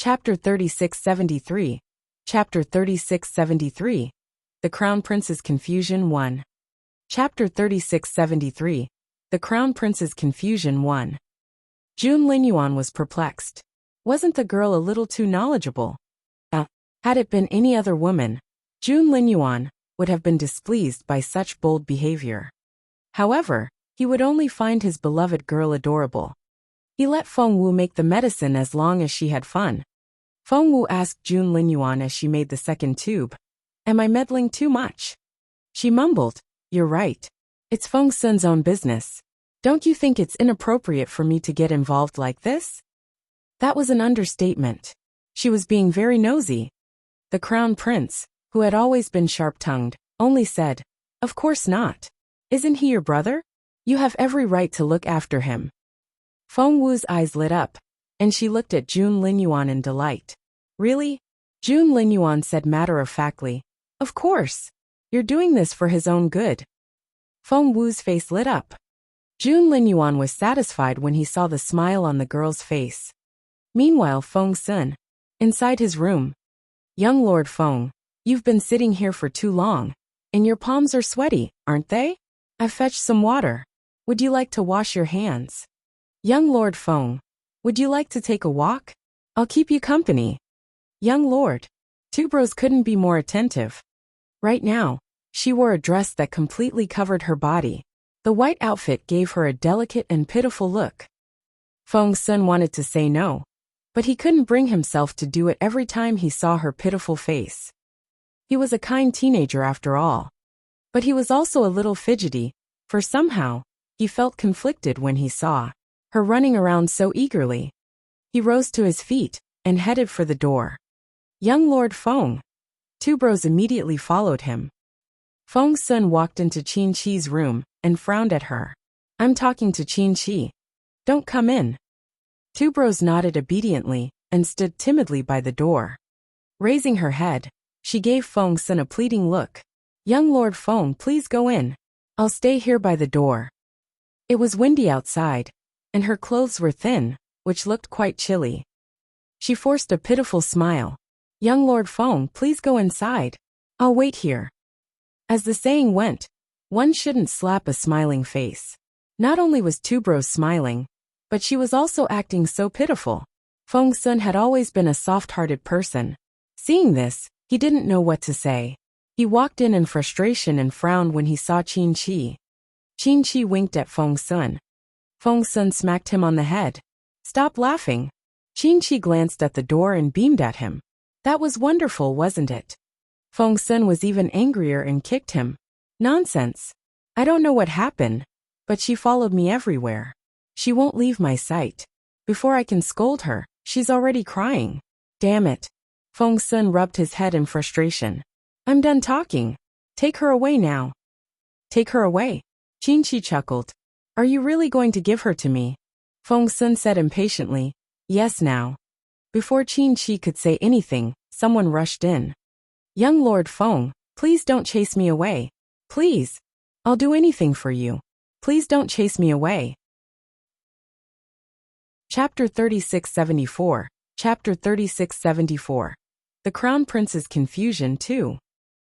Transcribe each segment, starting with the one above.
Chapter 3673. Chapter 3673. The Crown Prince's Confusion 1. Chapter 3673. The Crown Prince's Confusion 1. Jun Linyuan was perplexed. Wasn't the girl a little too knowledgeable? Had it been any other woman, Jun Linyuan would have been displeased by such bold behavior. However, he would only find his beloved girl adorable. He let Feng Wu make the medicine as long as she had fun. Feng Wu asked Jun Linyuan as she made the second tube, "Am I meddling too much?" She mumbled, "You're right. It's Feng Sun's own business. Don't you think it's inappropriate for me to get involved like this?" That was an understatement. She was being very nosy. The Crown Prince, who had always been sharp-tongued, only said, "Of course not. Isn't he your brother? You have every right to look after him." Feng Wu's eyes lit up, and she looked at Jun Linyuan in delight. "Really?" Jun Linyuan said matter-of-factly, "Of course. You're doing this for his own good." Feng Wu's face lit up. Jun Linyuan was satisfied when he saw the smile on the girl's face. Meanwhile, Feng Sun, inside his room. "Young Lord Feng, you've been sitting here for too long, and your palms are sweaty, aren't they? I've fetched some water. Would you like to wash your hands? Young Lord Feng, would you like to take a walk? I'll keep you company." Young Lord. Two bros couldn't be more attentive. Right now, she wore a dress that completely covered her body. The white outfit gave her a delicate and pitiful look. Feng Sun wanted to say no, but he couldn't bring himself to do it every time he saw her pitiful face. He was a kind teenager after all. But he was also a little fidgety, for somehow, he felt conflicted when he saw her running around so eagerly. He rose to his feet and headed for the door. "Young Lord Feng." Two bros immediately followed him. Feng Sun walked into Qin Chi's room and frowned at her. "I'm talking to Qin Chi. Don't come in." Two bros nodded obediently and stood timidly by the door. Raising her head, she gave Feng Sun a pleading look. "Young Lord Feng, please go in. I'll stay here by the door." It was windy outside, and her clothes were thin, which looked quite chilly. She forced a pitiful smile. "Young Lord Feng, please go inside. I'll wait here." As the saying went, one shouldn't slap a smiling face. Not only was Two Bros smiling, but she was also acting so pitiful. Feng Sun had always been a soft-hearted person. Seeing this, he didn't know what to say. He walked in frustration and frowned when he saw Qin Chi. Qin Chi winked at Feng Sun. Feng Sun smacked him on the head. "Stop laughing." Qin Chi glanced at the door and beamed at him. "That was wonderful, wasn't it?" Feng Sun was even angrier and kicked him. "Nonsense. I don't know what happened, but she followed me everywhere. She won't leave my sight. Before I can scold her, she's already crying. Damn it." Feng Sun rubbed his head in frustration. "I'm done talking. Take her away now." "Take her away?" Qin Chi chuckled. "Are you really going to give her to me?" Feng Sun said impatiently, "Yes now." Before Qin Chi could say anything, someone rushed in. "Young Lord Feng, please don't chase me away. Please. I'll do anything for you. Please don't chase me away." Chapter 3674. Chapter 3674. The Crown Prince's Confusion 2.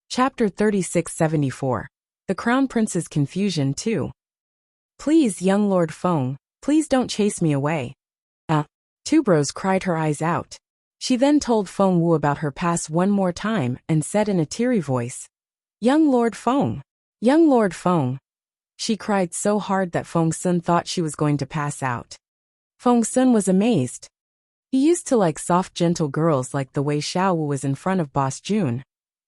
Chapter 3674. The Crown Prince's Confusion 2. "Please, young Lord Feng, please don't chase me away." Two Bros cried her eyes out. She then told Feng Wu about her past one more time and said in a teary voice, "Young Lord Feng. Young Lord Feng." She cried so hard that Feng Sun thought she was going to pass out. Feng Sun was amazed. He used to like soft, gentle girls like the way Xiao Wu was in front of Boss Jun.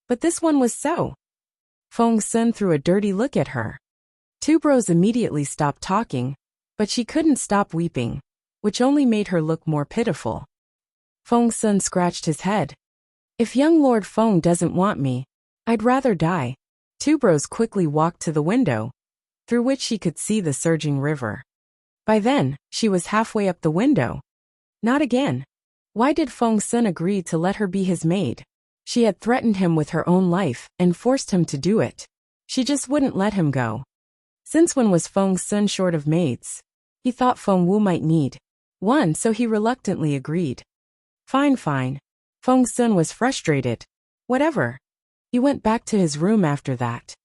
But this one was so. Feng Sun threw a dirty look at her. Two Bros immediately stopped talking, but she couldn't stop weeping, which only made her look more pitiful. Feng Sun scratched his head. "If young Lord Feng doesn't want me, I'd rather die." Two Bros quickly walked to the window, through which she could see the surging river. By then, she was halfway up the window. Not again. Why did Feng Sun agree to let her be his maid? She had threatened him with her own life and forced him to do it. She just wouldn't let him go. Since when was Feng Sun short of maids? He thought Feng Wu might need one, so he reluctantly agreed. Fine, fine. Feng Sun was frustrated. Whatever. He went back to his room after that.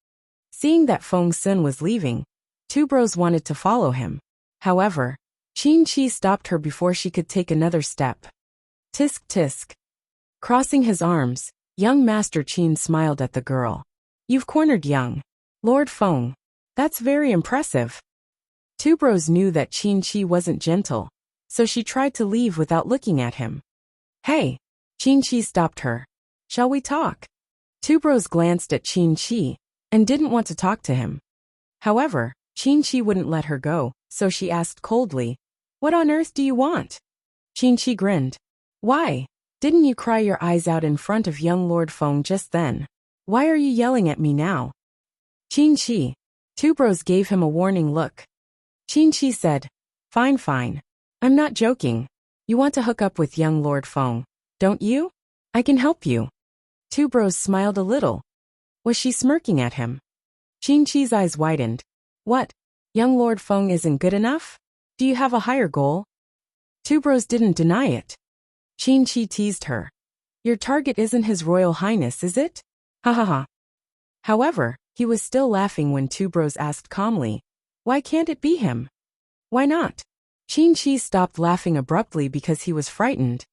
Seeing that Feng Sun was leaving, two bros wanted to follow him. However, Qin Shi stopped her before she could take another step. Tisk tisk. Crossing his arms, young Master Qin smiled at the girl. You've cornered young Lord Feng. That's very impressive. Two bros knew that Qin Shi wasn't gentle, so she tried to leave without looking at him. Hey! Qin Shi stopped her. Shall we talk? Two bros glanced at Qin Shi and didn't want to talk to him. However, Qin Shi wouldn't let her go, so she asked coldly, What on earth do you want? Qin Shi grinned. Why? Didn't you cry your eyes out in front of young Lord Feng just then? Why are you yelling at me now? Qin Shi. Two bros gave him a warning look. Qin Shi said, Fine, fine. I'm not joking. You want to hook up with young Lord Feng, don't you? I can help you. Two bros smiled a little. Was she smirking at him? Qin Shi's eyes widened. What? Young Lord Feng isn't good enough? Do you have a higher goal? Two bros didn't deny it. Qin Shi teased her. Your target isn't His Royal Highness, is it? Ha ha ha. However, he was still laughing when two bros asked calmly, Why can't it be him? Why not? Qin Shi stopped laughing abruptly because he was frightened.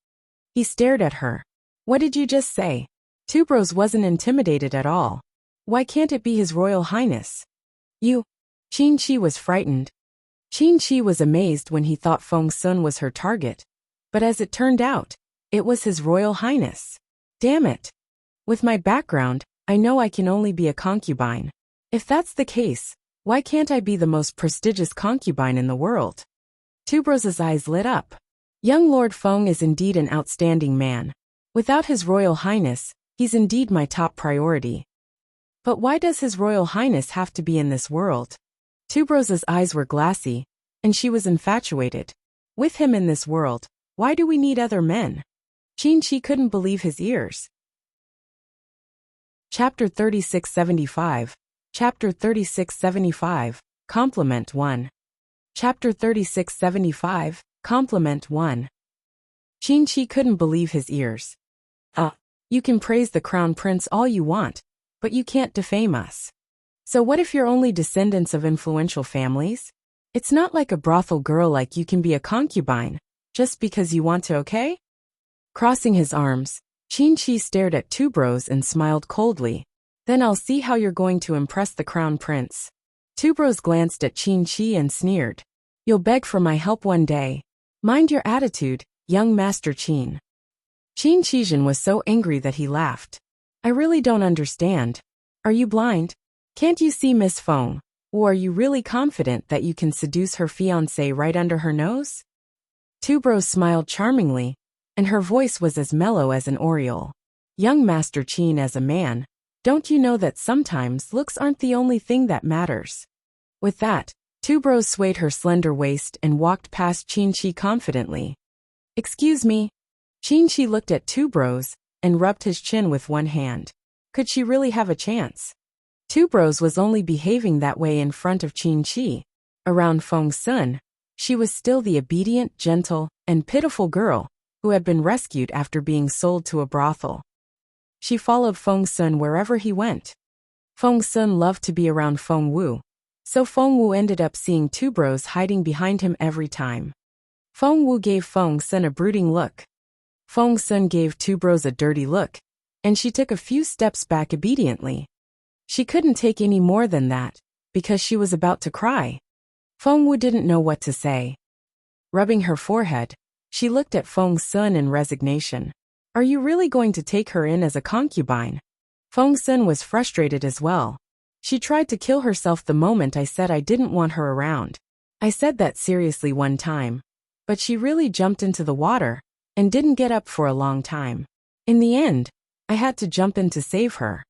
He stared at her. What did you just say? Two bros wasn't intimidated at all. Why can't it be His Royal Highness? You. Qin Shi was frightened. Qin Shi was amazed when he thought Feng Sun was her target, but as it turned out, it was His Royal Highness. Damn it. With my background, I know I can only be a concubine. If that's the case, why can't I be the most prestigious concubine in the world? Two bros' eyes lit up. Young Lord Feng is indeed an outstanding man. Without His Royal Highness, he's indeed my top priority. But why does His Royal Highness have to be in this world? Two bros' eyes were glassy, and she was infatuated. With him in this world, why do we need other men? Qin Shi couldn't believe his ears. Chapter 3675. Chapter 3675. Compliment 1. Chapter 3675. Compliment 1. Qin Shi couldn't believe his ears. You can praise the Crown Prince all you want, but you can't defame us. So what if you're only descendants of influential families? It's not like a brothel girl like you can be a concubine, just because you want to, okay? Crossing his arms, Qin Shi stared at two bros and smiled coldly. Then I'll see how you're going to impress the Crown Prince. Two bros glanced at Qin Shi and sneered. You'll beg for my help one day. Mind your attitude, young Master Qin. Qin Shijin was so angry that he laughed. I really don't understand. Are you blind? Can't you see Miss Feng? Or are you really confident that you can seduce her fiancé right under her nose? Two bros smiled charmingly, and her voice was as mellow as an oriole. Young Master Qin, as a man, don't you know that sometimes looks aren't the only thing that matters? With that, two bros swayed her slender waist and walked past Qin Shi confidently. Excuse me. Qin Shi looked at two bros and rubbed his chin with one hand. Could she really have a chance? Two bros was only behaving that way in front of Qin Shi. Around Feng Sun, she was still the obedient, gentle, and pitiful girl who had been rescued after being sold to a brothel. She followed Feng Sun wherever he went. Feng Sun loved to be around Feng Wu, so Feng Wu ended up seeing two bros hiding behind him every time. Feng Wu gave Feng Sun a brooding look. Feng Sun gave two bros a dirty look, and she took a few steps back obediently. She couldn't take any more than that, because she was about to cry. Feng Wu didn't know what to say. Rubbing her forehead, she looked at Feng Sun in resignation. Are you really going to take her in as a concubine? Feng Sun was frustrated as well. She tried to kill herself the moment I said I didn't want her around. I said that seriously one time, but she really jumped into the water and didn't get up for a long time. In the end, I had to jump in to save her.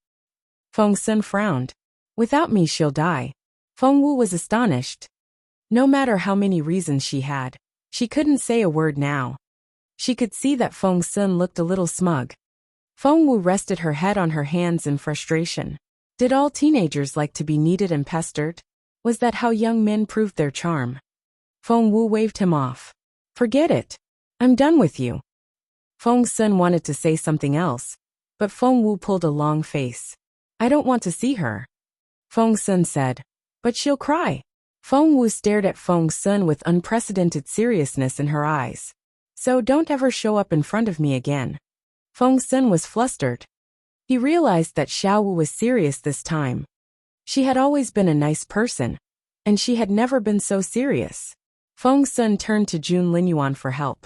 Feng Sun frowned. Without me she'll die. Feng Wu was astonished. No matter how many reasons she had, she couldn't say a word now. She could see that Feng Sun looked a little smug. Feng Wu rested her head on her hands in frustration. Did all teenagers like to be needed and pestered? Was that how young men proved their charm? Feng Wu waved him off. Forget it. I'm done with you. Feng Sun wanted to say something else, but Feng Wu pulled a long face. I don't want to see her. Feng Sun said. But she'll cry. Feng Wu stared at Feng Sun with unprecedented seriousness in her eyes. So don't ever show up in front of me again. Feng Sun was flustered. He realized that Xiao Wu was serious this time. She had always been a nice person, and she had never been so serious. Feng Sun turned to Jun Linyuan for help.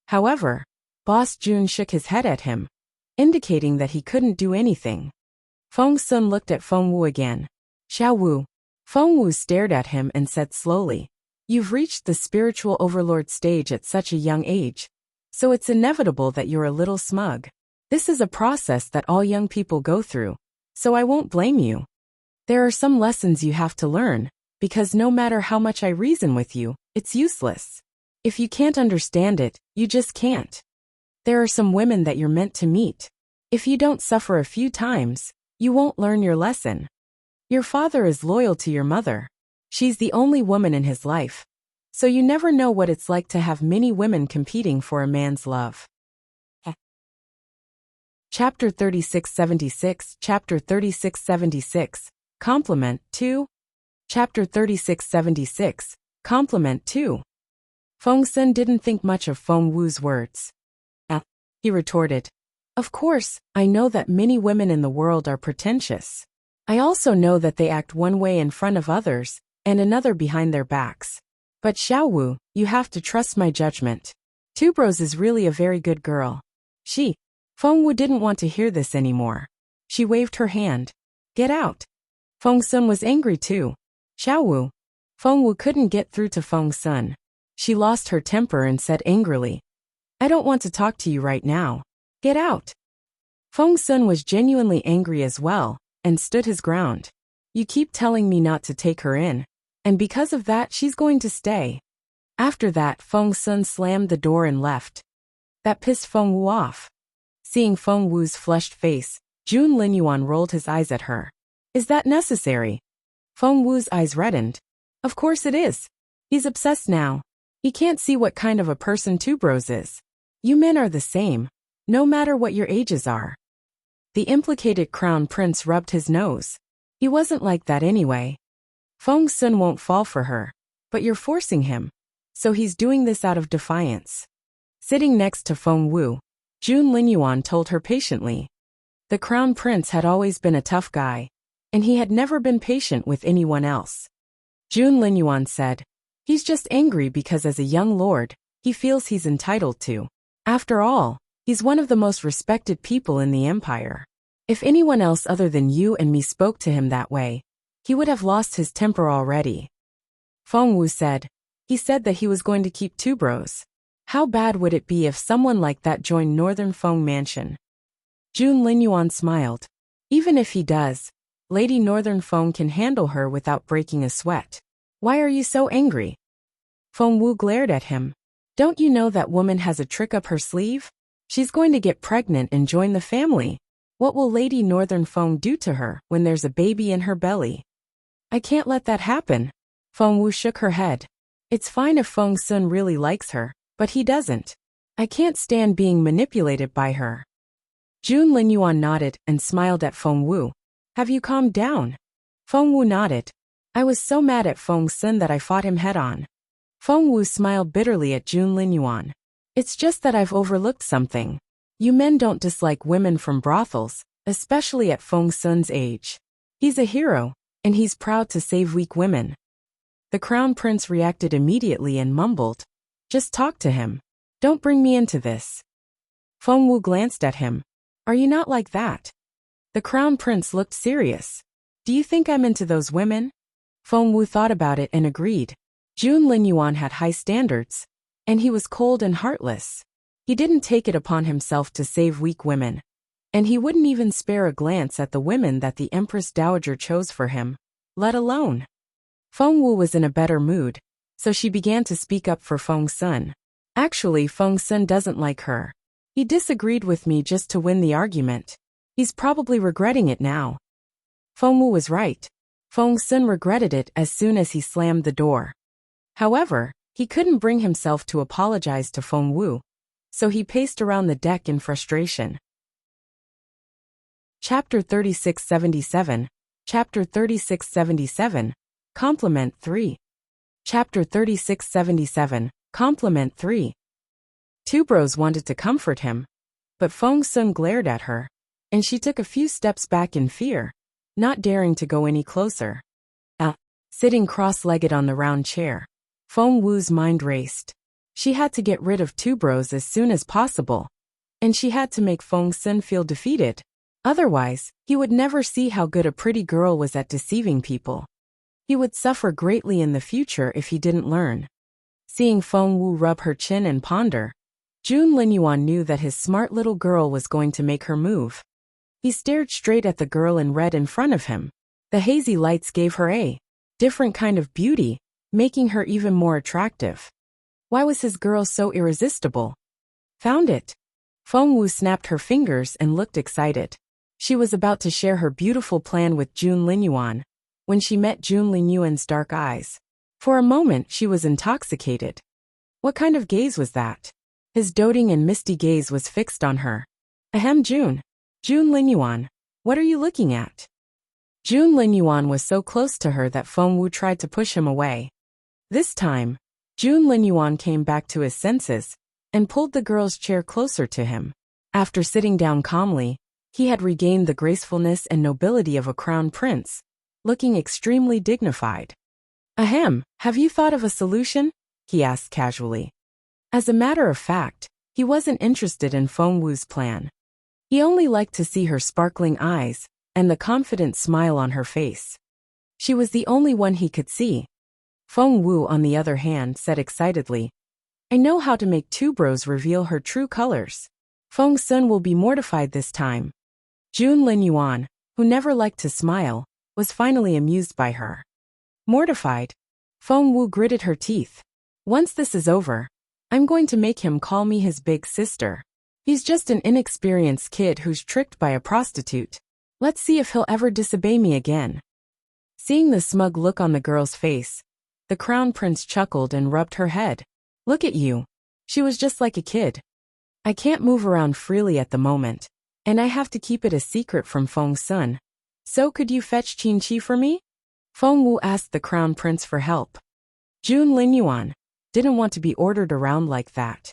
However, Boss Jun shook his head at him, indicating that he couldn't do anything. Feng Sun looked at Feng Wu again. Xiao Wu. Feng Wu stared at him and said slowly, You've reached the spiritual overlord stage at such a young age, so it's inevitable that you're a little smug. This is a process that all young people go through, so I won't blame you. There are some lessons you have to learn, because no matter how much I reason with you, it's useless. If you can't understand it, you just can't. There are some women that you're meant to meet. If you don't suffer a few times, you won't learn your lesson. Your father is loyal to your mother. She's the only woman in his life. So you never know what it's like to have many women competing for a man's love. Chapter 3676, Chapter 3676, Compliment 2. Chapter 3676, Compliment 2. Feng Sun didn't think much of Feng Wu's words. He retorted. Of course, I know that many women in the world are pretentious. I also know that they act one way in front of others, and another behind their backs. But Xiao Wu, you have to trust my judgment. Tubros is really a very good girl. Feng Wu didn't want to hear this anymore. She waved her hand. Get out. Feng Sun was angry too. Xiao Wu. Feng Wu couldn't get through to Feng Sun. She lost her temper and said angrily, I don't want to talk to you right now. Get out. Feng Sun was genuinely angry as well, and stood his ground. You keep telling me not to take her in, and because of that she's going to stay. After that Feng Sun slammed the door and left. That pissed Feng Wu off. Seeing Feng Wu's flushed face, Jun Linyuan rolled his eyes at her. Is that necessary? Feng Wu's eyes reddened. Of course it is. He's obsessed now. He can't see what kind of a person Tubros is. You men are the same, no matter what your ages are. The implicated crown prince rubbed his nose. He wasn't like that anyway. Feng Sun won't fall for her, but you're forcing him. So he's doing this out of defiance. Sitting next to Feng Wu, Jun Linyuan told her patiently. The crown prince had always been a tough guy, and he had never been patient with anyone else. Jun Linyuan said, He's just angry because as a young lord, he feels he's entitled to. After all, he's one of the most respected people in the empire. If anyone else other than you and me spoke to him that way, he would have lost his temper already. Feng Wu said. He said that he was going to keep Tubros. How bad would it be if someone like that joined Northern Feng Mansion? Jun Linyuan smiled. Even if he does, Lady Northern Feng can handle her without breaking a sweat. Why are you so angry? Feng Wu glared at him. Don't you know that woman has a trick up her sleeve? She's going to get pregnant and join the family. What will Lady Northern Feng do to her when there's a baby in her belly? I can't let that happen. Feng Wu shook her head. It's fine if Feng Sun really likes her, but he doesn't. I can't stand being manipulated by her. Jun Linyuan nodded and smiled at Feng Wu. Have you calmed down? Feng Wu nodded. I was so mad at Feng Sun that I fought him head-on. Feng Wu smiled bitterly at Jun Linyuan. It's just that I've overlooked something. You men don't dislike women from brothels, especially at Feng Sun's age. He's a hero, and he's proud to save weak women. The crown prince reacted immediately and mumbled. Just talk to him. Don't bring me into this. Feng Wu glanced at him. Are you not like that? The crown prince looked serious. Do you think I'm into those women? Feng Wu thought about it and agreed. Jun Linyuan had high standards, and he was cold and heartless. He didn't take it upon himself to save weak women, and he wouldn't even spare a glance at the women that the Empress Dowager chose for him, let alone. Feng Wu was in a better mood, so she began to speak up for Feng Sun. Actually, Feng Sun doesn't like her. He disagreed with me just to win the argument. He's probably regretting it now. Feng Wu was right. Feng Sun regretted it as soon as he slammed the door. However, he couldn't bring himself to apologize to Feng Wu. so he paced around the deck in frustration. Chapter 3677. Chapter 3677. Compliment 3. Chapter 3677. Compliment 3. Two bros wanted to comfort him, but Feng Sun glared at her, and she took a few steps back in fear, not daring to go any closer. Sitting cross-legged on the round chair, Feng Wu's mind raced. She had to get rid of two bros as soon as possible, and she had to make Feng Sun feel defeated. Otherwise, he would never see how good a pretty girl was at deceiving people. He would suffer greatly in the future if he didn't learn. Seeing Feng Wu rub her chin and ponder, Jun Linyuan knew that his smart little girl was going to make her move. He stared straight at the girl in red in front of him. The hazy lights gave her a different kind of beauty, making her even more attractive. Why was his girl so irresistible? Found it. Feng Wu snapped her fingers and looked excited. She was about to share her beautiful plan with Jun Linyuan when she met Jun Linyuan's dark eyes. For a moment she was intoxicated. What kind of gaze was that? His doting and misty gaze was fixed on her. Ahem, Jun Linyuan, what are you looking at? Jun Linyuan was so close to her that Feng Wu tried to push him away. This time, Jun Linyuan came back to his senses and pulled the girl's chair closer to him. After sitting down calmly, he had regained the gracefulness and nobility of a crown prince, looking extremely dignified. Ahem, have you thought of a solution? He asked casually. As a matter of fact, he wasn't interested in Feng Wu's plan. He only liked to see her sparkling eyes and the confident smile on her face. She was the only one he could see. Feng Wu, on the other hand, said excitedly, I know how to make two bros reveal her true colors. Feng Sun will be mortified this time. Jun Linyuan, who never liked to smile, was finally amused by her. Mortified? Feng Wu gritted her teeth. Once this is over, I'm going to make him call me his big sister. He's just an inexperienced kid who's tricked by a prostitute. Let's see if he'll ever disobey me again. Seeing the smug look on the girl's face, the crown prince chuckled and rubbed her head. Look at you. She was just like a kid. I can't move around freely at the moment, and I have to keep it a secret from Feng Sun. So could you fetch Qin Qi for me? Feng Wu asked the crown prince for help. Jun Linyuan didn't want to be ordered around like that.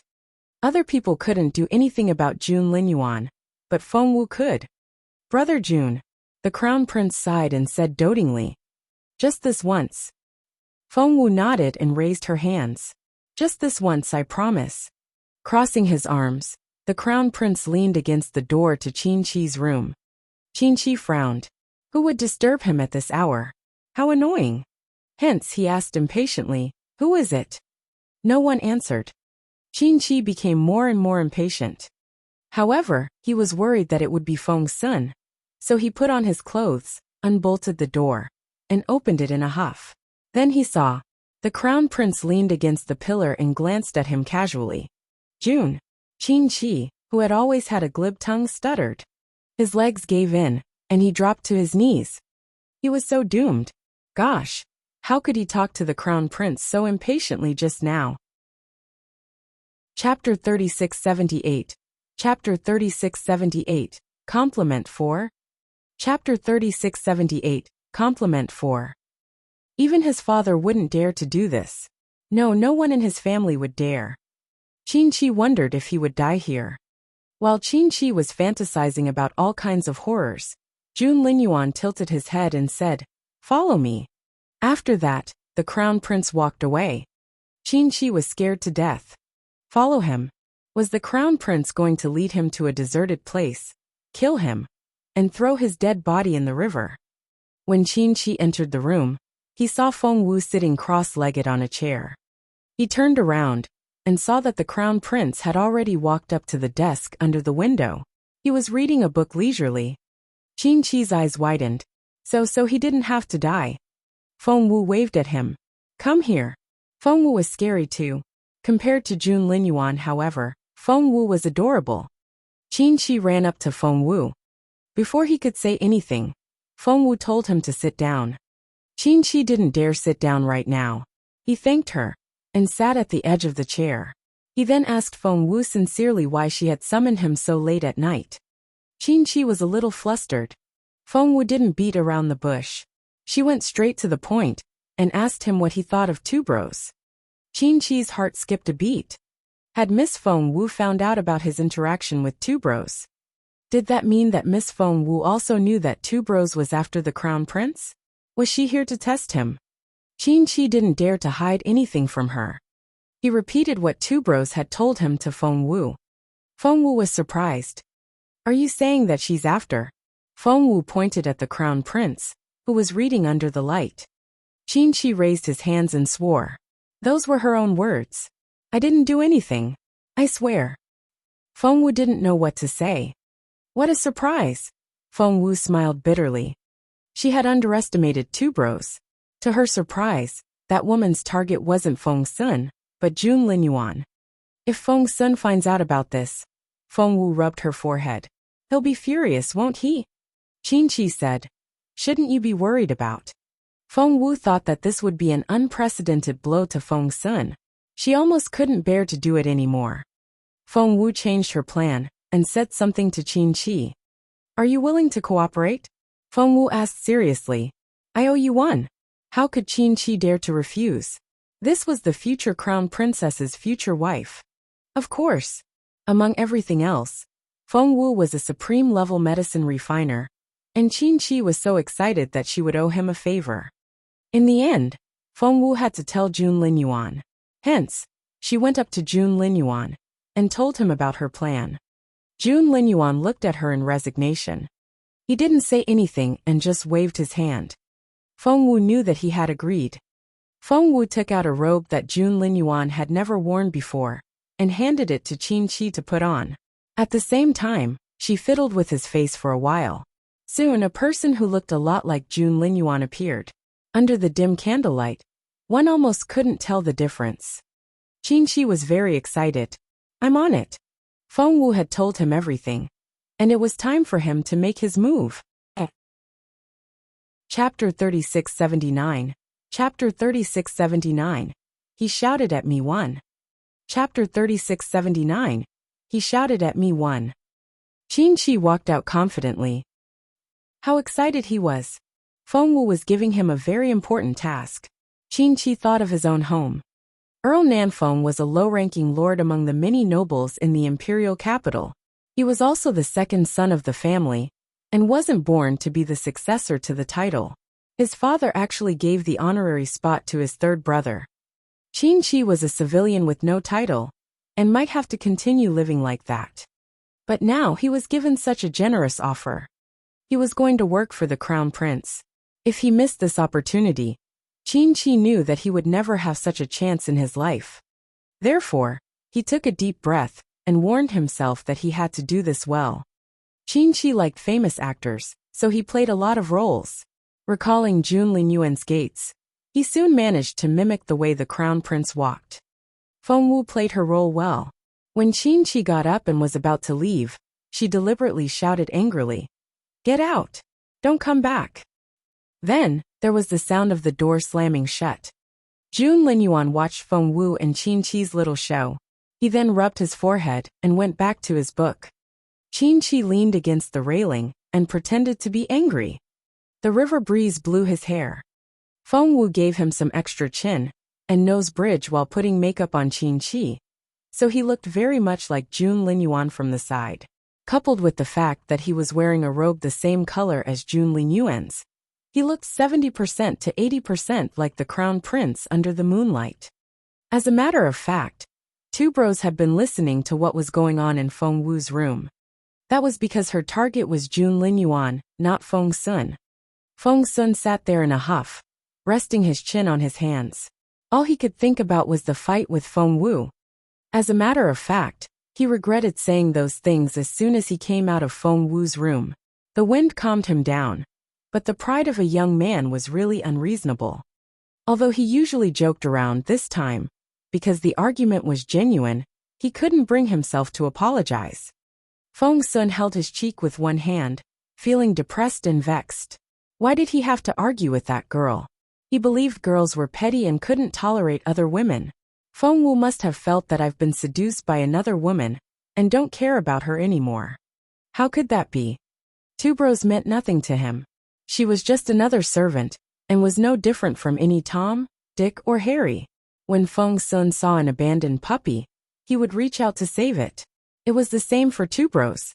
Other people couldn't do anything about Jun Linyuan, but Feng Wu could. Brother Jun, the crown prince sighed and said dotingly. Just this once. Feng Wu nodded and raised her hands. Just this once, I promise. Crossing his arms, the crown prince leaned against the door to Qin Qi's room. Qin Qi frowned. Who would disturb him at this hour? How annoying. Hence, he asked impatiently, who is it? No one answered. Qin Qi became more and more impatient. However, he was worried that it would be Feng Sun, so he put on his clothes, unbolted the door, and opened it in a huff. Then he saw. The crown prince leaned against the pillar and glanced at him casually. Jun. Qin Qi, who had always had a glib tongue, stuttered. His legs gave in, and he dropped to his knees. He was so doomed. Gosh, how could he talk to the crown prince so impatiently just now? Chapter 3678. Chapter 3678. Compliment 4. Chapter 3678. Compliment 4. Even his father wouldn't dare to do this. No one in his family would dare. Qin Qi wondered if he would die here. While Qin Qi was fantasizing about all kinds of horrors, Jun Linyuan tilted his head and said, Follow me. After that, the crown prince walked away. Qin Qi was scared to death. Follow him. Was the crown prince going to lead him to a deserted place, kill him, and throw his dead body in the river? When Qin Qi entered the room, he saw Feng Wu sitting cross-legged on a chair. He turned around and saw that the crown prince had already walked up to the desk under the window. He was reading a book leisurely. Qin Qi's eyes widened. So he didn't have to die. Feng Wu waved at him. Come here. Feng Wu was scary too. Compared to Jun Linyuan, however, Feng Wu was adorable. Qin Qi ran up to Feng Wu. Before he could say anything, Feng Wu told him to sit down. Qin Qi didn't dare sit down right now. He thanked her and sat at the edge of the chair. He then asked Feng Wu sincerely why she had summoned him so late at night. Qin was a little flustered. Feng Wu didn't beat around the bush. She went straight to the point and asked him what he thought of two bros. Qin's heart skipped a beat. Had Miss Feng Wu found out about his interaction with two bros? Did that mean that Miss Feng Wu also knew that two bros was after the crown prince? Was she here to test him? Qin didn't dare to hide anything from her. He repeated what two bros had told him to Feng Wu. Feng Wu was surprised. Are you saying that she's after? Feng Wu pointed at the crown prince, who was reading under the light. Qin raised his hands and swore. Those were her own words. I didn't do anything. I swear. Feng Wu didn't know what to say. What a surprise! Feng Wu smiled bitterly. She had underestimated two bros. To her surprise, that woman's target wasn't Feng Sun, but Jun Linyuan. If Feng Sun finds out about this, Feng Wu rubbed her forehead. He'll be furious, won't he? Qin said. Shouldn't you be worried about? Feng Wu thought that this would be an unprecedented blow to Feng Sun. She almost couldn't bear to do it anymore. Feng Wu changed her plan and said something to Qin. Are you willing to cooperate? Feng Wu asked seriously. I owe you one. How could Qin dare to refuse? This was the future crown princess's future wife. Of course. Among everything else, Feng Wu was a supreme-level medicine refiner, and Qin was so excited that she would owe him a favor. In the end, Feng Wu had to tell Jun Linyuan. Hence, she went up to Jun Linyuan and told him about her plan. Jun Linyuan looked at her in resignation. He didn't say anything and just waved his hand. Feng Wu knew that he had agreed. Feng Wu took out a robe that Jun Linyuan had never worn before and handed it to Qin to put on. At the same time, she fiddled with his face for a while. Soon a person who looked a lot like Jun Linyuan appeared. Under the dim candlelight, one almost couldn't tell the difference. Qin was very excited. I'm on it. Feng Wu had told him everything, and it was time for him to make his move. Chapter 3679. Chapter 3679. He shouted at me one. Chapter 3679. He shouted at me one. Qin walked out confidently. How excited he was. Feng Wu was giving him a very important task. Qin thought of his own home. Earl Nanfeng was a low-ranking lord among the many nobles in the imperial capital. He was also the second son of the family, and wasn't born to be the successor to the title. His father actually gave the honorary spot to his third brother. Qin was a civilian with no title, and might have to continue living like that. But now he was given such a generous offer. He was going to work for the crown prince. If he missed this opportunity, Qin knew that he would never have such a chance in his life. Therefore, he took a deep breath and warned himself that he had to do this well. Qin liked famous actors, so he played a lot of roles. Recalling Jun Linyuan's gaits, he soon managed to mimic the way the crown prince walked. Feng Wu played her role well. When Qin got up and was about to leave, she deliberately shouted angrily, "Get out! Don't come back!" Then, there was the sound of the door slamming shut. Jun Linyuan watched Feng Wu and Qin's little show. He then rubbed his forehead and went back to his book. Qin leaned against the railing and pretended to be angry. The river breeze blew his hair. Feng Wu gave him some extra chin and nose bridge while putting makeup on Qin, so he looked very much like Jun Linyuan from the side. Coupled with the fact that he was wearing a robe the same color as Jun Linyuan's, he looked 70% to 80% like the crown prince under the moonlight. As a matter of fact, two bros had been listening to what was going on in Feng Wu's room. That was because her target was Jun Linyuan, not Feng Sun. Feng Sun sat there in a huff, resting his chin on his hands. All he could think about was the fight with Feng Wu. As a matter of fact, he regretted saying those things as soon as he came out of Feng Wu's room. The wind calmed him down, but the pride of a young man was really unreasonable. Although he usually joked around this time, because the argument was genuine, he couldn't bring himself to apologize. Feng Sun held his cheek with one hand, feeling depressed and vexed. Why did he have to argue with that girl? He believed girls were petty and couldn't tolerate other women. Feng Wu must have felt that I've been seduced by another woman, and don't care about her anymore. How could that be? Two bros meant nothing to him. She was just another servant, and was no different from any Tom, Dick or Harry. When Feng Sun saw an abandoned puppy, he would reach out to save it. It was the same for Two Bros.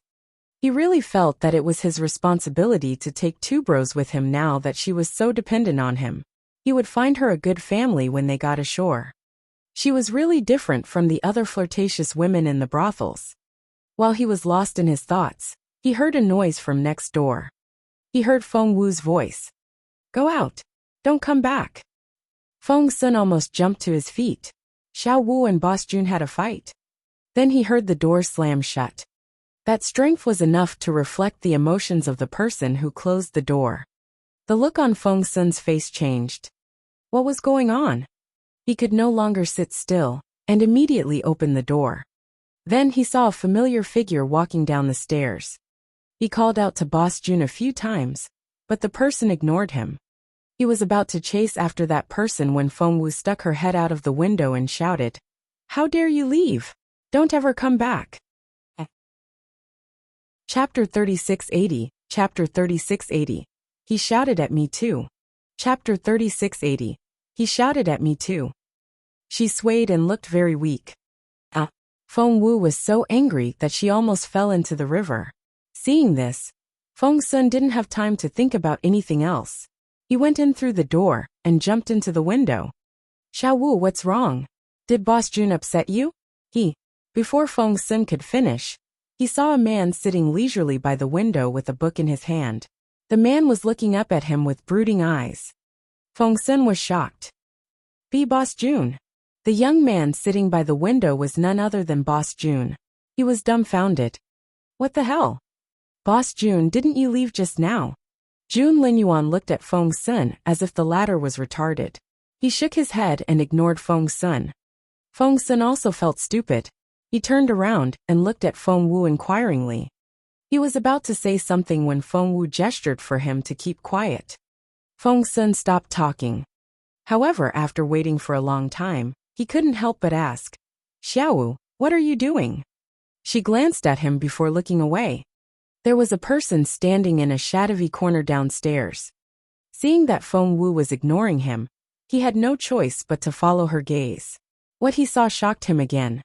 He really felt that it was his responsibility to take Two Bros with him now that she was so dependent on him. He would find her a good family when they got ashore. She was really different from the other flirtatious women in the brothels. While he was lost in his thoughts, he heard a noise from next door. He heard Feng Wu's voice. "Go out. Don't come back." Feng Sun almost jumped to his feet. Xiao Wu and Boss Jun had a fight. Then he heard the door slam shut. That strength was enough to reflect the emotions of the person who closed the door. The look on Feng Sun's face changed. What was going on? He could no longer sit still, and immediately opened the door. Then he saw a familiar figure walking down the stairs. He called out to Boss Jun a few times, but the person ignored him. He was about to chase after that person when Feng Wu stuck her head out of the window and shouted, "How dare you leave? Don't ever come back." Chapter 3680, Chapter 3680. He shouted at me too. Chapter 3680. He shouted at me too. She swayed and looked very weak. Feng Wu was so angry that she almost fell into the river. Seeing this, Feng Sun didn't have time to think about anything else. He went in through the door and jumped into the window. "Xiao Wu, what's wrong? Did Boss Jun upset you?" Before Feng Sun could finish, he saw a man sitting leisurely by the window with a book in his hand. The man was looking up at him with brooding eyes. Feng Sun was shocked. "Be Boss Jun." The young man sitting by the window was none other than Boss Jun. He was dumbfounded. "What the hell? Boss Jun, didn't you leave just now?" Jun Linyuan looked at Feng Sun as if the latter was retarded. He shook his head and ignored Feng Sun. Feng Sun also felt stupid. He turned around and looked at Feng Wu inquiringly. He was about to say something when Feng Wu gestured for him to keep quiet. Feng Sun stopped talking. However, after waiting for a long time, he couldn't help but ask, "Xiao Wu, what are you doing?" She glanced at him before looking away. There was a person standing in a shadowy corner downstairs. Seeing that Feng Wu was ignoring him, he had no choice but to follow her gaze. What he saw shocked him again.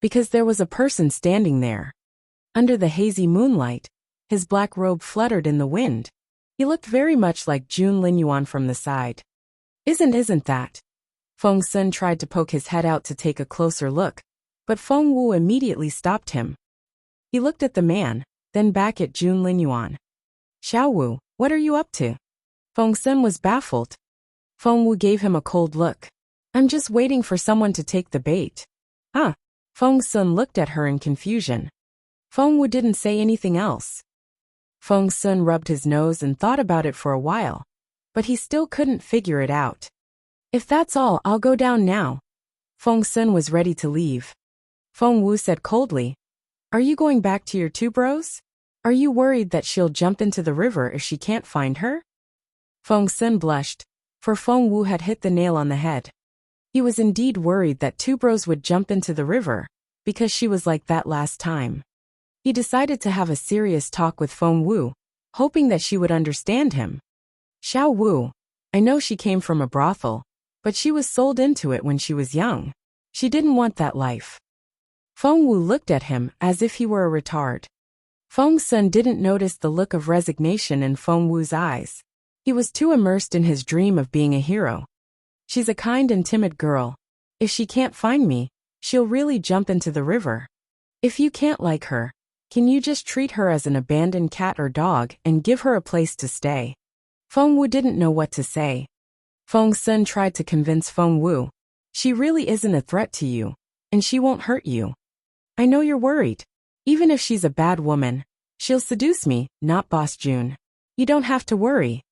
Because there was a person standing there. Under the hazy moonlight, his black robe fluttered in the wind. He looked very much like Jun Linyuan from the side. Isn't that? Feng Sun tried to poke his head out to take a closer look, but Feng Wu immediately stopped him. He looked at the man, then back at Jun Linyuan. "Xiao Wu, what are you up to?" Feng Sun was baffled. Feng Wu gave him a cold look. "I'm just waiting for someone to take the bait." Feng Sun looked at her in confusion. Feng Wu didn't say anything else. Feng Sun rubbed his nose and thought about it for a while, but he still couldn't figure it out. "If that's all, I'll go down now." Feng Sun was ready to leave. Feng Wu said coldly, "Are you going back to your Two Bros? Are you worried that she'll jump into the river if she can't find her?" Feng Sun blushed, for Feng Wu had hit the nail on the head. He was indeed worried that Two Bros would jump into the river, because she was like that last time. He decided to have a serious talk with Feng Wu, hoping that she would understand him. "Xiao Wu, I know she came from a brothel, but she was sold into it when she was young. She didn't want that life." Feng Wu looked at him as if he were a retard. Feng Sun didn't notice the look of resignation in Feng Wu's eyes. He was too immersed in his dream of being a hero. "She's a kind and timid girl. If she can't find me, she'll really jump into the river. If you can't like her, can you just treat her as an abandoned cat or dog and give her a place to stay?" Feng Wu didn't know what to say. Feng Sun tried to convince Feng Wu, "She really isn't a threat to you, and she won't hurt you. I know you're worried. Even if she's a bad woman, she'll seduce me, not Boss Jun. You don't have to worry."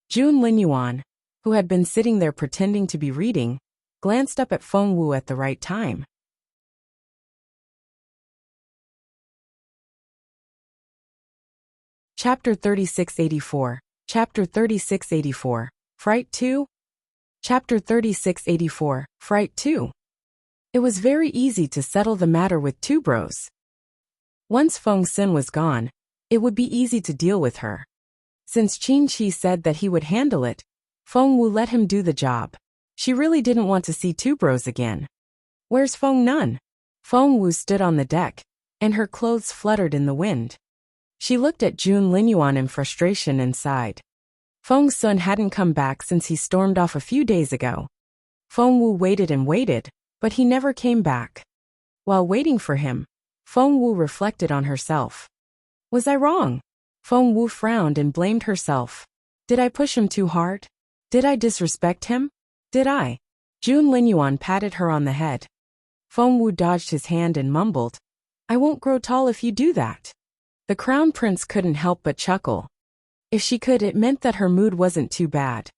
Jun Linyuan, who had been sitting there pretending to be reading, glanced up at Feng Wu at the right time. Chapter 3684, Chapter 3684, Fright 2? Chapter 3684, Fright 2. It was very easy to settle the matter with two bros. Once Feng Xin was gone, it would be easy to deal with her. Since Qin Shi said that he would handle it, Feng Wu let him do the job. She really didn't want to see two bros again. Where's Feng Nun? Feng Wu stood on the deck, and her clothes fluttered in the wind. She looked at Jun Linyuan in frustration and sighed. Feng Sun hadn't come back since he stormed off a few days ago. Feng Wu waited and waited, but he never came back. While waiting for him, Feng Wu reflected on herself. Was I wrong? Feng Wu frowned and blamed herself. Did I push him too hard? Did I disrespect him? Did I? Jun Linyuan patted her on the head. Feng Wu dodged his hand and mumbled, I won't grow tall if you do that. The crown prince couldn't help but chuckle. If she could, it meant that her mood wasn't too bad.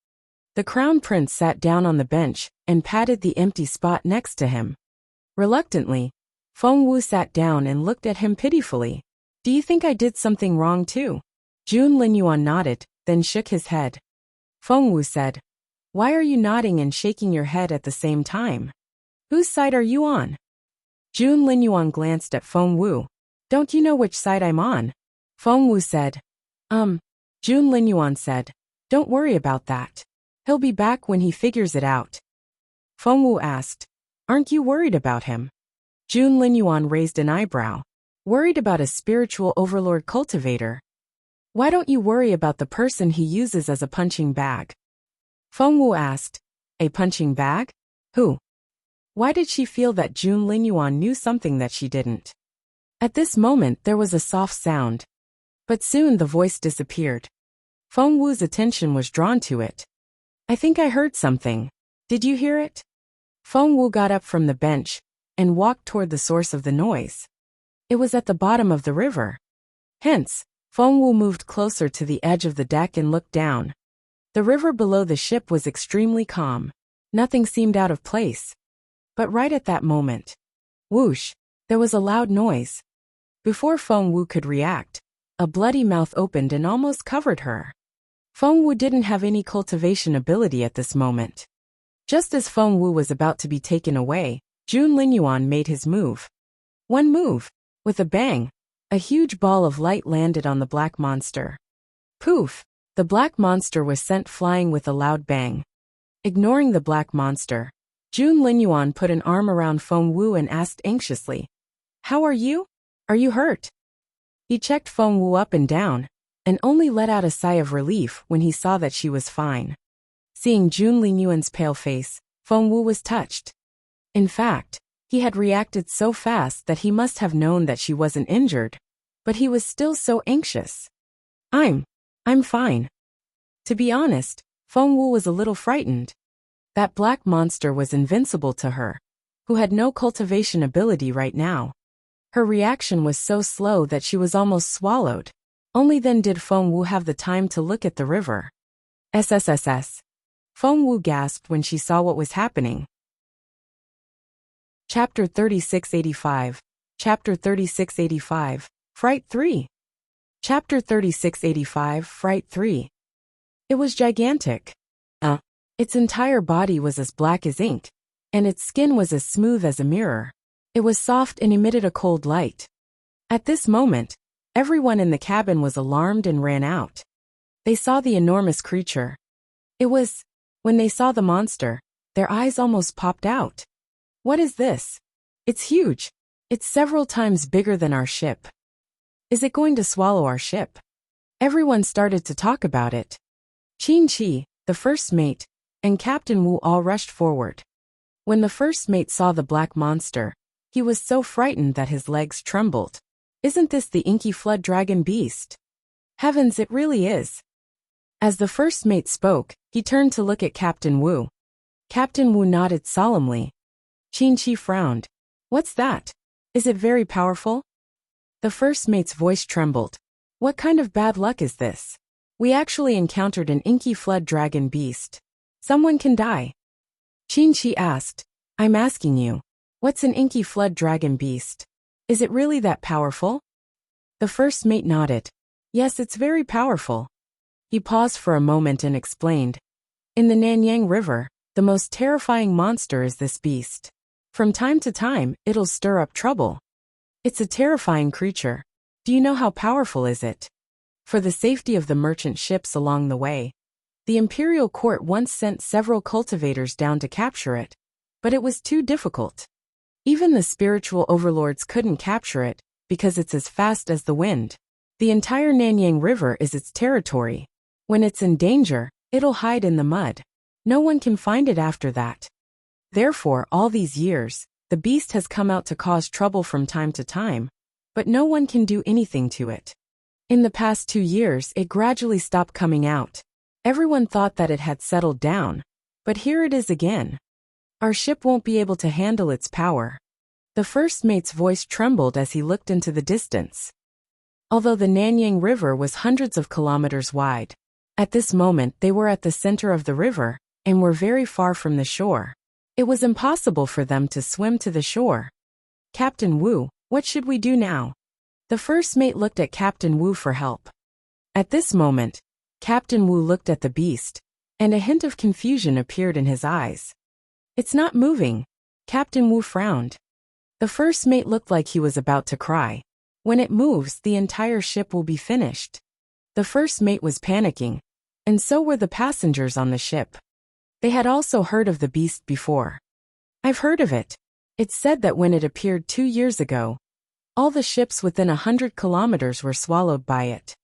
The crown prince sat down on the bench and patted the empty spot next to him. Reluctantly, Feng Wu sat down and looked at him pitifully. Do you think I did something wrong too? Jun Linyuan nodded, then shook his head. Feng Wu said, Why are you nodding and shaking your head at the same time? Whose side are you on? Jun Linyuan glanced at Feng Wu. Don't you know which side I'm on? Feng Wu said. Jun Linyuan said. Don't worry about that. He'll be back when he figures it out. Feng Wu asked. Aren't you worried about him? Jun Linyuan raised an eyebrow. Worried about a spiritual overlord cultivator? Why don't you worry about the person he uses as a punching bag? Feng Wu asked. A punching bag? Who? Why did she feel that Jun Linyuan knew something that she didn't? At this moment there was a soft sound. But soon the voice disappeared. Feng Wu's attention was drawn to it. I think I heard something. Did you hear it? Feng Wu got up from the bench and walked toward the source of the noise. It was at the bottom of the river. Hence, Feng Wu moved closer to the edge of the deck and looked down. The river below the ship was extremely calm. Nothing seemed out of place. But right at that moment, whoosh, there was a loud noise. Before Feng Wu could react, a bloody mouth opened and almost covered her. Feng Wu didn't have any cultivation ability at this moment. Just as Feng Wu was about to be taken away, Jun Linyuan made his move. One move. With a bang, a huge ball of light landed on the black monster. Poof! The black monster was sent flying with a loud bang. Ignoring the black monster, Jun Linyuan put an arm around Feng Wu and asked anxiously, How are you? Are you hurt? He checked Feng Wu up and down, and only let out a sigh of relief when he saw that she was fine. Seeing Jun Linyuan's pale face, Feng Wu was touched. In fact, he had reacted so fast that he must have known that she wasn't injured, but he was still so anxious. I'm fine. To be honest, Feng Wu was a little frightened. That black monster was invincible to her, who had no cultivation ability right now. Her reaction was so slow that she was almost swallowed. Only then did Feng Wu have the time to look at the river. SSSS. Feng Wu gasped when she saw what was happening. Chapter 3685. Chapter 3685. Fright 3. Chapter 3685. Fright 3. It was gigantic. Its entire body was as black as ink, and its skin was as smooth as a mirror. It was soft and emitted a cold light. At this moment, everyone in the cabin was alarmed and ran out. They saw the enormous creature. When they saw the monster, their eyes almost popped out. What is this? It's huge. It's several times bigger than our ship. Is it going to swallow our ship? Everyone started to talk about it. Qin Shi, the first mate, and Captain Wu all rushed forward. When the first mate saw the black monster, he was so frightened that his legs trembled. Isn't this the inky flood dragon beast? Heavens, it really is. As the first mate spoke, he turned to look at Captain Wu. Captain Wu nodded solemnly. Qin Shi frowned. What's that? Is it very powerful? The first mate's voice trembled. What kind of bad luck is this? We actually encountered an inky flood dragon beast. Someone can die. Qin Shi asked. I'm asking you. What's an inky flood dragon beast? Is it really that powerful? The first mate nodded. Yes, it's very powerful. He paused for a moment and explained. In the Nanyang River, the most terrifying monster is this beast. From time to time, it'll stir up trouble. It's a terrifying creature. Do you know how powerful is it? For the safety of the merchant ships along the way, the imperial court once sent several cultivators down to capture it, but it was too difficult. Even the spiritual overlords couldn't capture it, because it's as fast as the wind. The entire Nanyang River is its territory. When it's in danger, it'll hide in the mud. No one can find it after that. Therefore, all these years, the beast has come out to cause trouble from time to time, but no one can do anything to it. In the past 2 years, it gradually stopped coming out. Everyone thought that it had settled down, but here it is again. Our ship won't be able to handle its power. The first mate's voice trembled as he looked into the distance. Although the Nanyang River was hundreds of kilometers wide, at this moment they were at the center of the river and were very far from the shore. It was impossible for them to swim to the shore. Captain Wu, what should we do now? The first mate looked at Captain Wu for help. At this moment, Captain Wu looked at the beast, and a hint of confusion appeared in his eyes. It's not moving. Captain Wu frowned. The first mate looked like he was about to cry. When it moves, the entire ship will be finished. The first mate was panicking, and so were the passengers on the ship. They had also heard of the beast before. I've heard of it. It's said that when it appeared 2 years ago, all the ships within 100 kilometers were swallowed by it.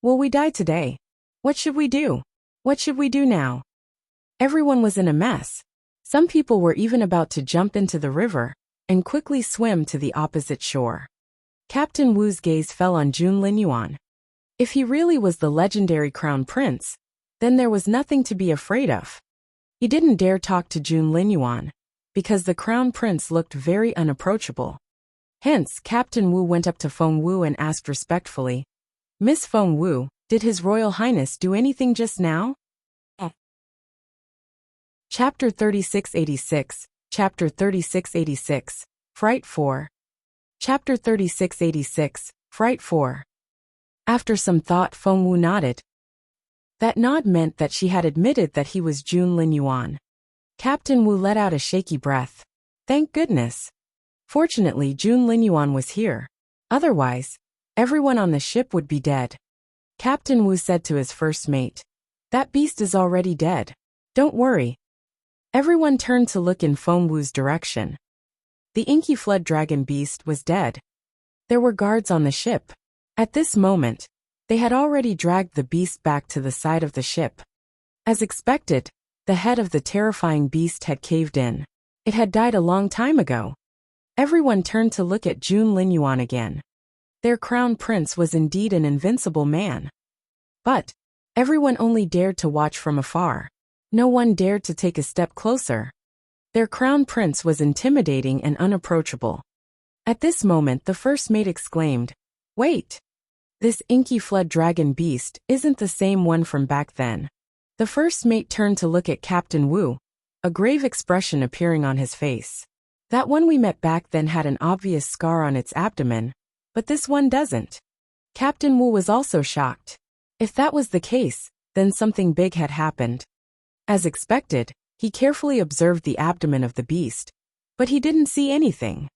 Will we die today? What should we do? What should we do now? Everyone was in a mess. Some people were even about to jump into the river and quickly swim to the opposite shore. Captain Wu's gaze fell on Jun Linyuan. If he really was the legendary crown prince, then there was nothing to be afraid of. He didn't dare talk to Jun Linyuan, because the crown prince looked very unapproachable. Hence, Captain Wu went up to Feng Wu and asked respectfully, Miss Feng Wu, did His Royal Highness do anything just now? Chapter 3686, Chapter 3686, Fright 4. Chapter 3686, Fright 4. After some thought, Feng Wu nodded. That nod meant that she had admitted that he was Jun Linyuan. Captain Wu let out a shaky breath. Thank goodness. Fortunately, Jun Linyuan was here. Otherwise, everyone on the ship would be dead. Captain Wu said to his first mate, That beast is already dead. Don't worry. Everyone turned to look in Feng Wu's direction. The inky flood dragon beast was dead. There were guards on the ship. At this moment, they had already dragged the beast back to the side of the ship. As expected, the head of the terrifying beast had caved in. It had died a long time ago. Everyone turned to look at Jun Linyuan again. Their crown prince was indeed an invincible man. But everyone only dared to watch from afar. No one dared to take a step closer. Their crown prince was intimidating and unapproachable. At this moment, the first mate exclaimed, Wait! This inky flood dragon beast isn't the same one from back then. The first mate turned to look at Captain Wu, a grave expression appearing on his face. That one we met back then had an obvious scar on its abdomen, but this one doesn't. Captain Wu was also shocked. If that was the case, then something big had happened. As expected, he carefully observed the abdomen of the beast, but he didn't see anything.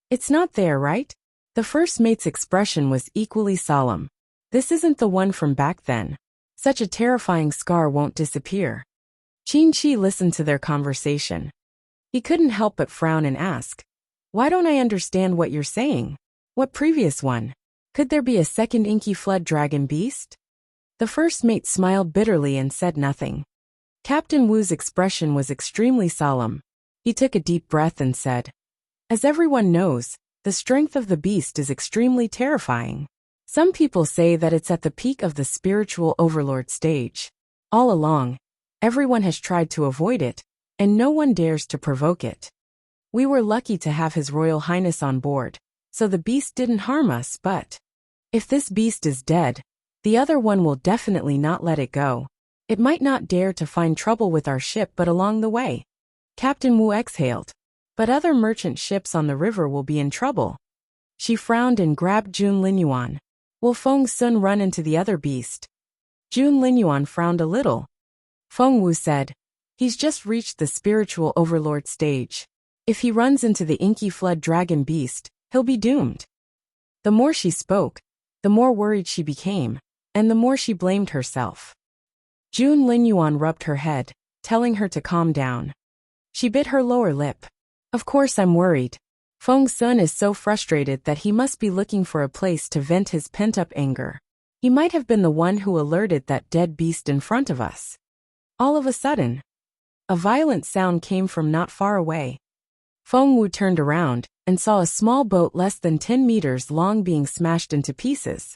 It's not there, right? The first mate's expression was equally solemn. This isn't the one from back then. Such a terrifying scar won't disappear. Qin Shi listened to their conversation. He couldn't help but frown and ask, Why don't I understand what you're saying? What previous one? Could there be a second inky flood dragon beast? The first mate smiled bitterly and said nothing. Captain Wu's expression was extremely solemn. He took a deep breath and said, As everyone knows, the strength of the beast is extremely terrifying. Some people say that it's at the peak of the spiritual overlord stage. All along, everyone has tried to avoid it, and no one dares to provoke it. We were lucky to have His Royal Highness on board, so the beast didn't harm us, but if this beast is dead, the other one will definitely not let it go. It might not dare to find trouble with our ship, but along the way. Captain Wu exhaled. But other merchant ships on the river will be in trouble. She frowned and grabbed Jun Linyuan. Will Feng Sun run into the other beast? Jun Linyuan frowned a little. Feng Wu said, He's just reached the spiritual overlord stage. If he runs into the inky flood dragon beast, he'll be doomed. The more she spoke, the more worried she became, and the more she blamed herself. Jun Linyuan rubbed her head, telling her to calm down. She bit her lower lip. Of course I'm worried. Feng Sun is so frustrated that he must be looking for a place to vent his pent-up anger. He might have been the one who alerted that dead beast in front of us. All of a sudden, a violent sound came from not far away. Feng Wu turned around and saw a small boat less than 10 meters long being smashed into pieces.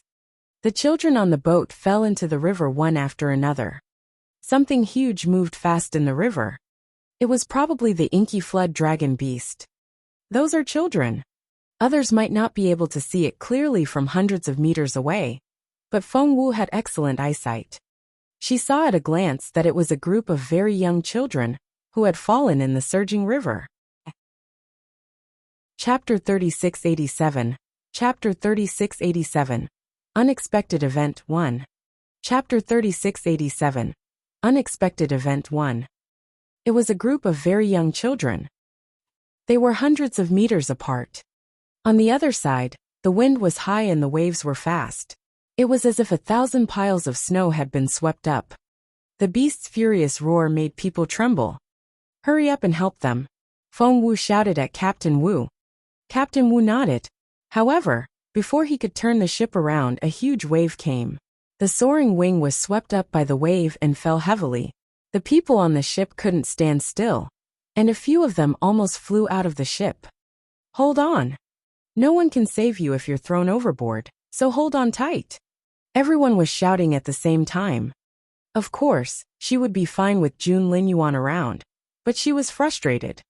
The children on the boat fell into the river one after another. Something huge moved fast in the river. It was probably the inky flood dragon beast. Those are children. Others might not be able to see it clearly from hundreds of meters away, but Feng Wu had excellent eyesight. She saw at a glance that it was a group of very young children who had fallen in the surging river. Chapter 3687. Chapter 3687. Unexpected Event 1. Chapter 3687. Unexpected Event 1. It was a group of very young children. They were hundreds of meters apart. On the other side, the wind was high and the waves were fast. It was as if 1,000 piles of snow had been swept up. The beast's furious roar made people tremble. Hurry up and help them, Feng Wu shouted at Captain Wu. Captain Wu nodded. However, before he could turn the ship around, a huge wave came. The soaring wing was swept up by the wave and fell heavily. The people on the ship couldn't stand still, and a few of them almost flew out of the ship. Hold on. No one can save you if you're thrown overboard, so hold on tight. Everyone was shouting at the same time. Of course, she would be fine with Jun Linyuan around, but she was frustrated.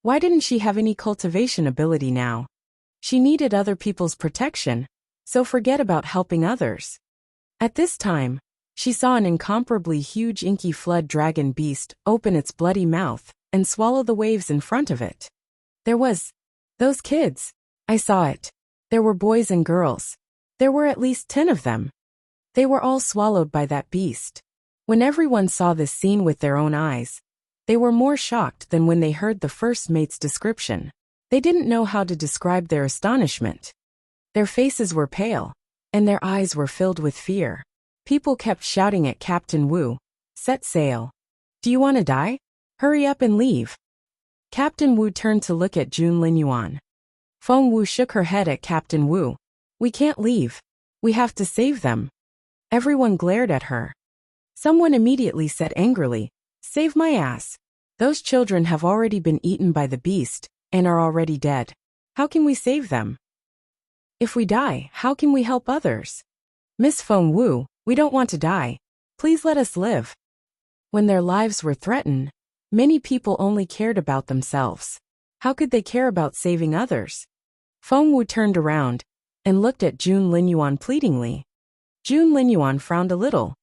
Why didn't she have any cultivation ability now? She needed other people's protection, so forget about helping others. At this time, she saw an incomparably huge inky flood dragon beast open its bloody mouth and swallow the waves in front of it. Those kids. I saw it. There were boys and girls. There were at least 10 of them. They were all swallowed by that beast. When everyone saw this scene with their own eyes, they were more shocked than when they heard the first mate's description. They didn't know how to describe their astonishment. Their faces were pale, and their eyes were filled with fear. People kept shouting at Captain Wu, "Set sail. Do you want to die? Hurry up and leave." Captain Wu turned to look at Jun Linyuan. Feng Wu shook her head at Captain Wu. "We can't leave. We have to save them." Everyone glared at her. Someone immediately said angrily, "Save my ass. Those children have already been eaten by the beast and are already dead. How can we save them? If we die, how can we help others? Miss Feng Wu, we don't want to die. Please let us live." When their lives were threatened, many people only cared about themselves. How could they care about saving others? Feng Wu turned around and looked at Jun Linyuan pleadingly. Jun Linyuan frowned a little.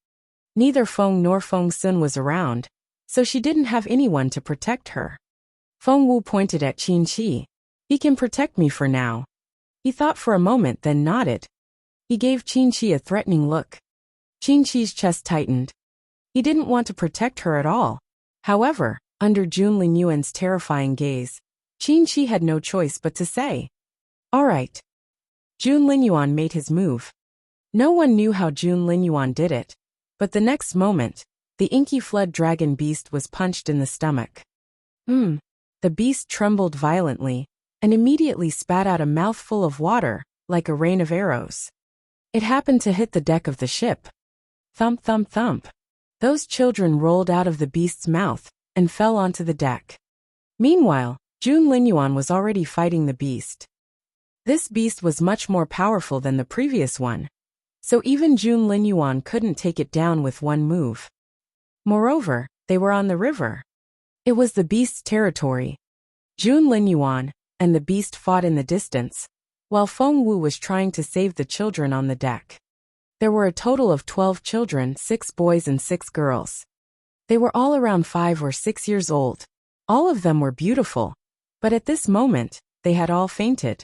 Neither Feng nor Feng Sun was around, so she didn't have anyone to protect her. Feng Wu pointed at Qin Shi. "He can protect me for now." He thought for a moment, then nodded. He gave Qin Shi a threatening look. Qin Shi's chest tightened. He didn't want to protect her at all. However, under Jun Linyuan's terrifying gaze, Qin Shi had no choice but to say, "All right." Jun Linyuan made his move. No one knew how Jun Linyuan did it, but the next moment, the inky flood dragon beast was punched in the stomach. The beast trembled violently and immediately spat out a mouthful of water, like a rain of arrows. It happened to hit the deck of the ship. Thump, thump, thump. Those children rolled out of the beast's mouth and fell onto the deck. Meanwhile, Jun Linyuan was already fighting the beast. This beast was much more powerful than the previous one, so even Jun Linyuan couldn't take it down with one move. Moreover, they were on the river. It was the beast's territory. Jun Linyuan and the beast fought in the distance, while Feng Wu was trying to save the children on the deck. There were a total of 12 children, 6 boys and 6 girls. They were all around 5 or 6 years old. All of them were beautiful, but at this moment, they had all fainted.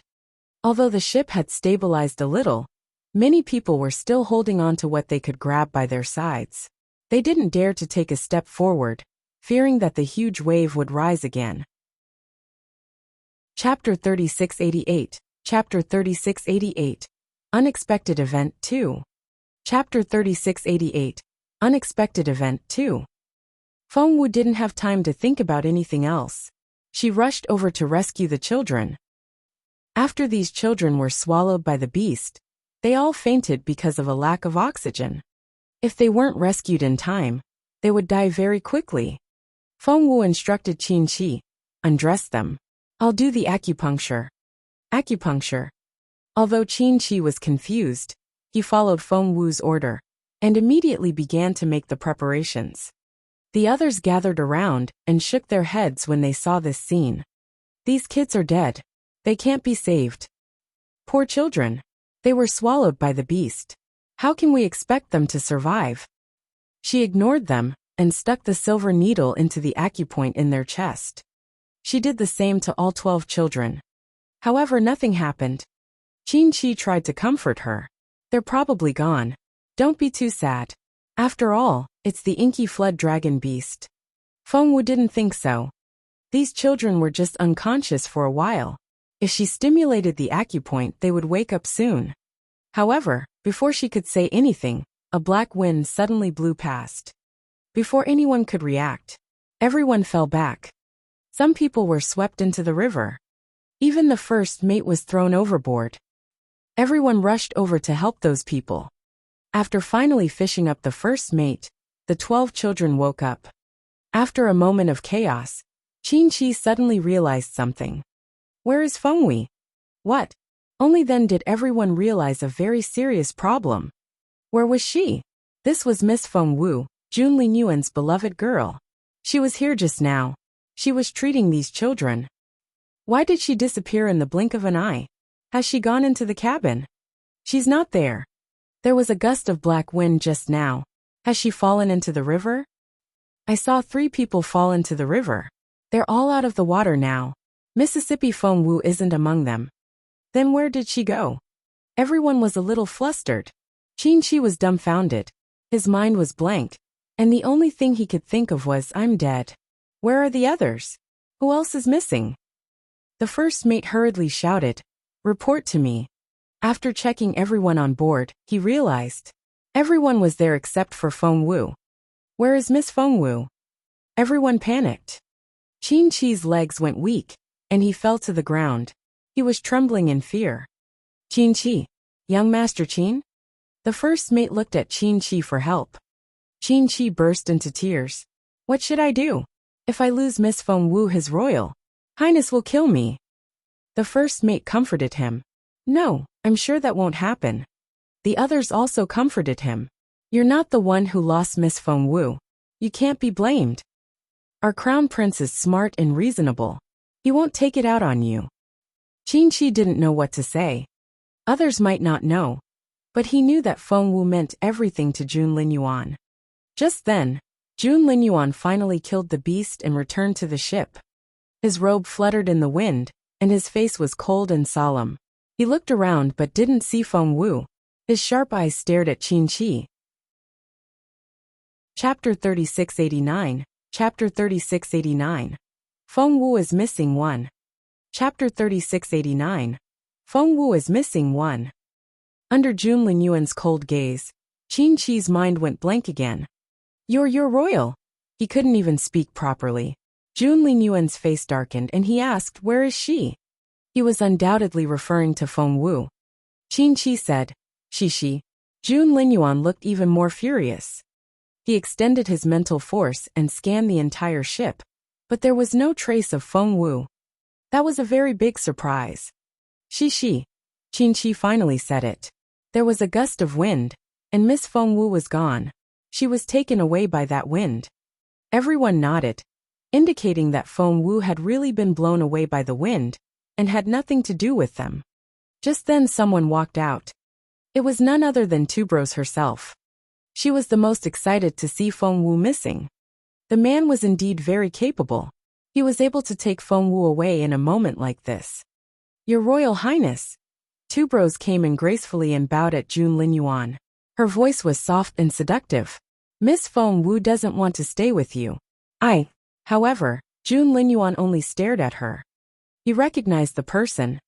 Although the ship had stabilized a little, many people were still holding on to what they could grab by their sides. They didn't dare to take a step forward, fearing that the huge wave would rise again. Chapter 3688. Chapter 3688. Unexpected Event 2. Chapter 3688. Unexpected Event 2. Feng Wu didn't have time to think about anything else. She rushed over to rescue the children. After these children were swallowed by the beast, they all fainted because of a lack of oxygen. If they weren't rescued in time, they would die very quickly. Feng Wu instructed Qin Shi, "Undress them. I'll do the acupuncture." Acupuncture. Although Qin Shi was confused, he followed Feng Wu's order and immediately began to make the preparations. The others gathered around and shook their heads when they saw this scene. These kids are dead. They can't be saved. Poor children. They were swallowed by the beast. How can we expect them to survive? She ignored them and stuck the silver needle into the acupoint in their chest. She did the same to all 12 children. However, nothing happened. Qin Shi tried to comfort her. "They're probably gone. Don't be too sad. After all, it's the inky flood dragon beast." Feng Wu didn't think so. These children were just unconscious for a while. If she stimulated the acupoint, they would wake up soon. However, before she could say anything, a black wind suddenly blew past. Before anyone could react, everyone fell back. Some people were swept into the river. Even the first mate was thrown overboard. Everyone rushed over to help those people. After finally fishing up the first mate, the 12 children woke up. After a moment of chaos, Qin Shi suddenly realized something. Where is Feng Wu? What? Only then did everyone realize a very serious problem. Where was she? This was Miss Feng Wu, Jun Linyuan's beloved girl. She was here just now. She was treating these children. Why did she disappear in the blink of an eye? Has she gone into the cabin? She's not there. There was a gust of black wind just now. Has she fallen into the river? I saw 3 people fall into the river. They're all out of the water now. Mississippi Feng Wu isn't among them. Then where did she go? Everyone was a little flustered. Qin Shi was dumbfounded. His mind was blank, and the only thing he could think of was, "I'm dead. Where are the others? Who else is missing?" The first mate hurriedly shouted, "Report to me." After checking everyone on board, he realized everyone was there except for Feng Wu. Where is Miss Feng Wu? Everyone panicked. Qin Shi's legs went weak, and he fell to the ground. He was trembling in fear. "Qin Shi, young Master Qin?" The first mate looked at Qin Shi for help. Qin Shi burst into tears. "What should I do? If I lose Miss Feng Wu, His Royal Highness will kill me." The first mate comforted him. "No, I'm sure that won't happen." The others also comforted him. "You're not the one who lost Miss Feng Wu. You can't be blamed. Our crown prince is smart and reasonable. He won't take it out on you." Qin Shi didn't know what to say. Others might not know, but he knew that Feng Wu meant everything to Jun Linyuan. Just then, Jun Linyuan finally killed the beast and returned to the ship. His robe fluttered in the wind, and his face was cold and solemn. He looked around but didn't see Feng Wu. His sharp eyes stared at Qin Shi. Chapter 3689. Chapter 3689. Feng Wu is missing one. Chapter 3689. Feng Wu is missing one. Under Jun Linyuan's cold gaze, Qin Shi's mind went blank again. You're royal." He couldn't even speak properly. Jun Linyuan's face darkened and he asked, "Where is she?" He was undoubtedly referring to Feng Wu. Qin Shi said, "Shi." Jun Linyuan looked even more furious. He extended his mental force and scanned the entire ship, but there was no trace of Feng Wu. That was a very big surprise. Shi. Qin Shi finally said it. There was a gust of wind, and Miss Feng Wu was gone. She was taken away by that wind. Everyone nodded, indicating that Feng Wu had really been blown away by the wind, and had nothing to do with them. Just then someone walked out. It was none other than Tubros herself. She was the most excited to see Feng Wu missing. The man was indeed very capable. He was able to take Feng Wu away in a moment like this. "Your Royal Highness." Tubros came in gracefully and bowed at Jun Linyuan. Her voice was soft and seductive. "Miss Feng Wu doesn't want to stay with you." However, Jun Linyuan only stared at her. He recognized the person.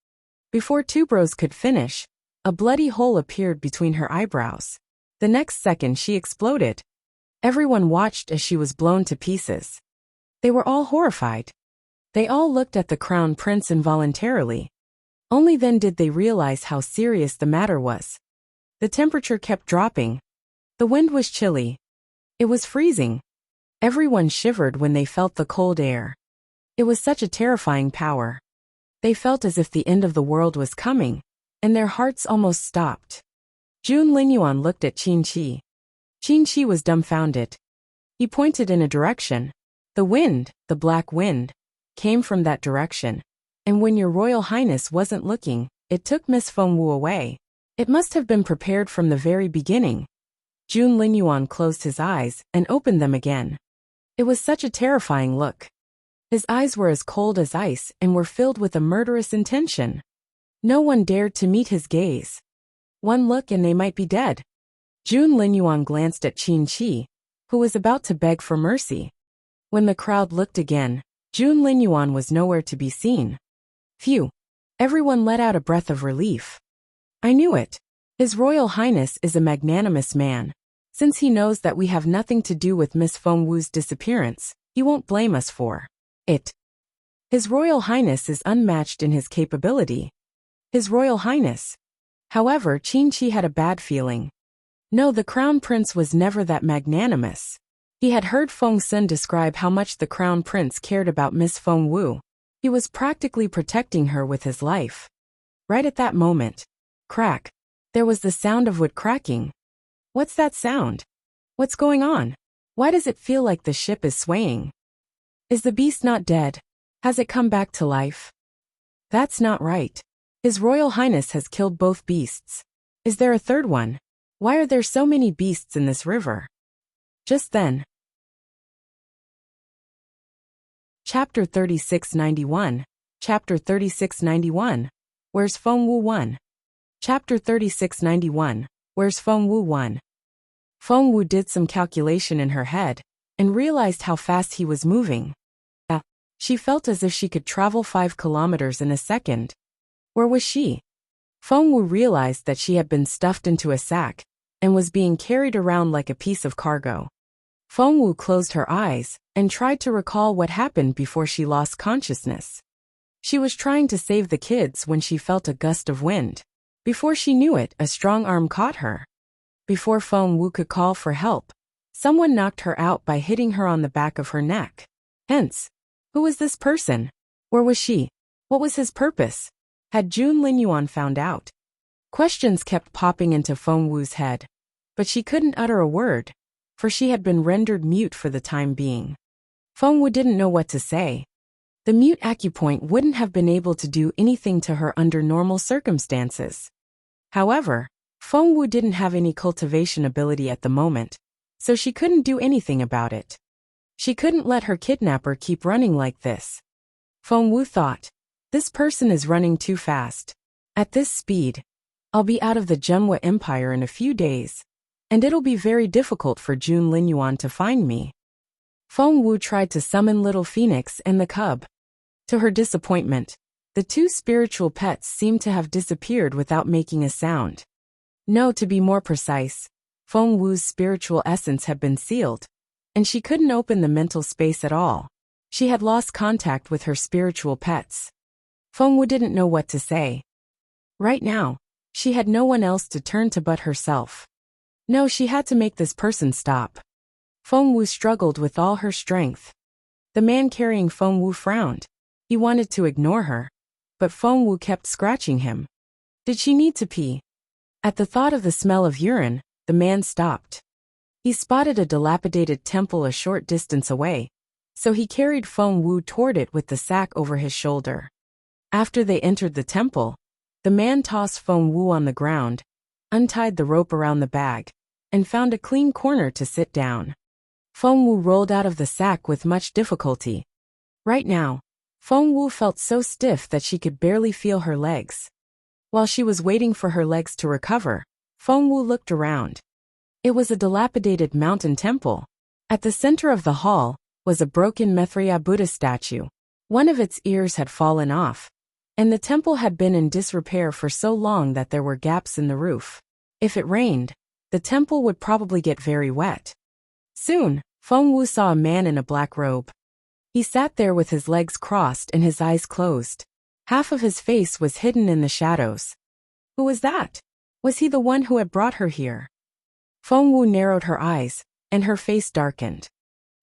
Before two bros could finish, a bloody hole appeared between her eyebrows. The next second she exploded. Everyone watched as she was blown to pieces. They were all horrified. They all looked at the crown prince involuntarily. Only then did they realize how serious the matter was. The temperature kept dropping. The wind was chilly. It was freezing. Everyone shivered when they felt the cold air. It was such a terrifying power. They felt as if the end of the world was coming, and their hearts almost stopped. Jun Linyuan looked at Qin Shi. Qin Shi was dumbfounded. He pointed in a direction. The wind, the black wind, came from that direction. And when your Royal Highness wasn't looking, it took Miss Fengwu away. It must have been prepared from the very beginning. Jun Linyuan closed his eyes and opened them again. It was such a terrifying look. His eyes were as cold as ice and were filled with a murderous intention. No one dared to meet his gaze. One look and they might be dead. Jun Linyuan glanced at Qin Shi, who was about to beg for mercy. When the crowd looked again, Jun Linyuan was nowhere to be seen. Phew! Everyone let out a breath of relief. I knew it. His Royal Highness is a magnanimous man. Since he knows that we have nothing to do with Miss Fengwu's disappearance, he won't blame us for it. His Royal Highness is unmatched in his capability. His Royal Highness. However, Qin Shi had a bad feeling. No, the Crown Prince was never that magnanimous. He had heard Feng Sun describe how much the Crown Prince cared about Miss Fengwu. He was practically protecting her with his life. Right at that moment, crack, there was the sound of wood cracking. What's that sound? What's going on? Why does it feel like the ship is swaying? Is the beast not dead? Has it come back to life? That's not right. His Royal Highness has killed both beasts. Is there a third one? Why are there so many beasts in this river? Just then. Chapter 3691. Chapter 3691. Where's Fengwu 1? Chapter 3691. Where's Fengwu 1? Fengwu did some calculation in her head and realized how fast he was moving. She felt as if she could travel 5 kilometers in a second. Where was she? Fengwu realized that she had been stuffed into a sack and was being carried around like a piece of cargo. Fengwu closed her eyes and tried to recall what happened before she lost consciousness. She was trying to save the kids when she felt a gust of wind. Before she knew it, a strong arm caught her. Before Fengwu could call for help, someone knocked her out by hitting her on the back of her neck. Hence, who was this person? Where was she? What was his purpose? Had Jun Linyuan found out? Questions kept popping into Fengwu's head, but she couldn't utter a word, for she had been rendered mute for the time being. Fengwu didn't know what to say. The mute acupoint wouldn't have been able to do anything to her under normal circumstances. However, Fengwu didn't have any cultivation ability at the moment, so she couldn't do anything about it. She couldn't let her kidnapper keep running like this. Fengwu thought, this person is running too fast. At this speed, I'll be out of the Junhua Empire in a few days, and it'll be very difficult for Jun Linyuan to find me. Fengwu tried to summon Little Phoenix and the cub. To her disappointment, the 2 spiritual pets seemed to have disappeared without making a sound. No, to be more precise, Fengwu's spiritual essence had been sealed, and she couldn't open the mental space at all. She had lost contact with her spiritual pets. Fengwu didn't know what to say. Right now, she had no one else to turn to but herself. No, she had to make this person stop. Fengwu struggled with all her strength. The man carrying Fengwu frowned. He wanted to ignore her, but Fengwu kept scratching him. Did she need to pee? At the thought of the smell of urine, the man stopped. He spotted a dilapidated temple a short distance away, so he carried Fengwu toward it with the sack over his shoulder. After they entered the temple, the man tossed Fengwu on the ground, untied the rope around the bag, and found a clean corner to sit down. Fengwu rolled out of the sack with much difficulty. Right now, Fengwu felt so stiff that she could barely feel her legs. While she was waiting for her legs to recover, Fengwu looked around. It was a dilapidated mountain temple. At the center of the hall was a broken Maitreya Buddha statue. One of its ears had fallen off, and the temple had been in disrepair for so long that there were gaps in the roof. If it rained, the temple would probably get very wet. Soon, Feng Wu saw a man in a black robe. He sat there with his legs crossed and his eyes closed. Half of his face was hidden in the shadows. Who was that? Was he the one who had brought her here? Feng Wu narrowed her eyes, and her face darkened.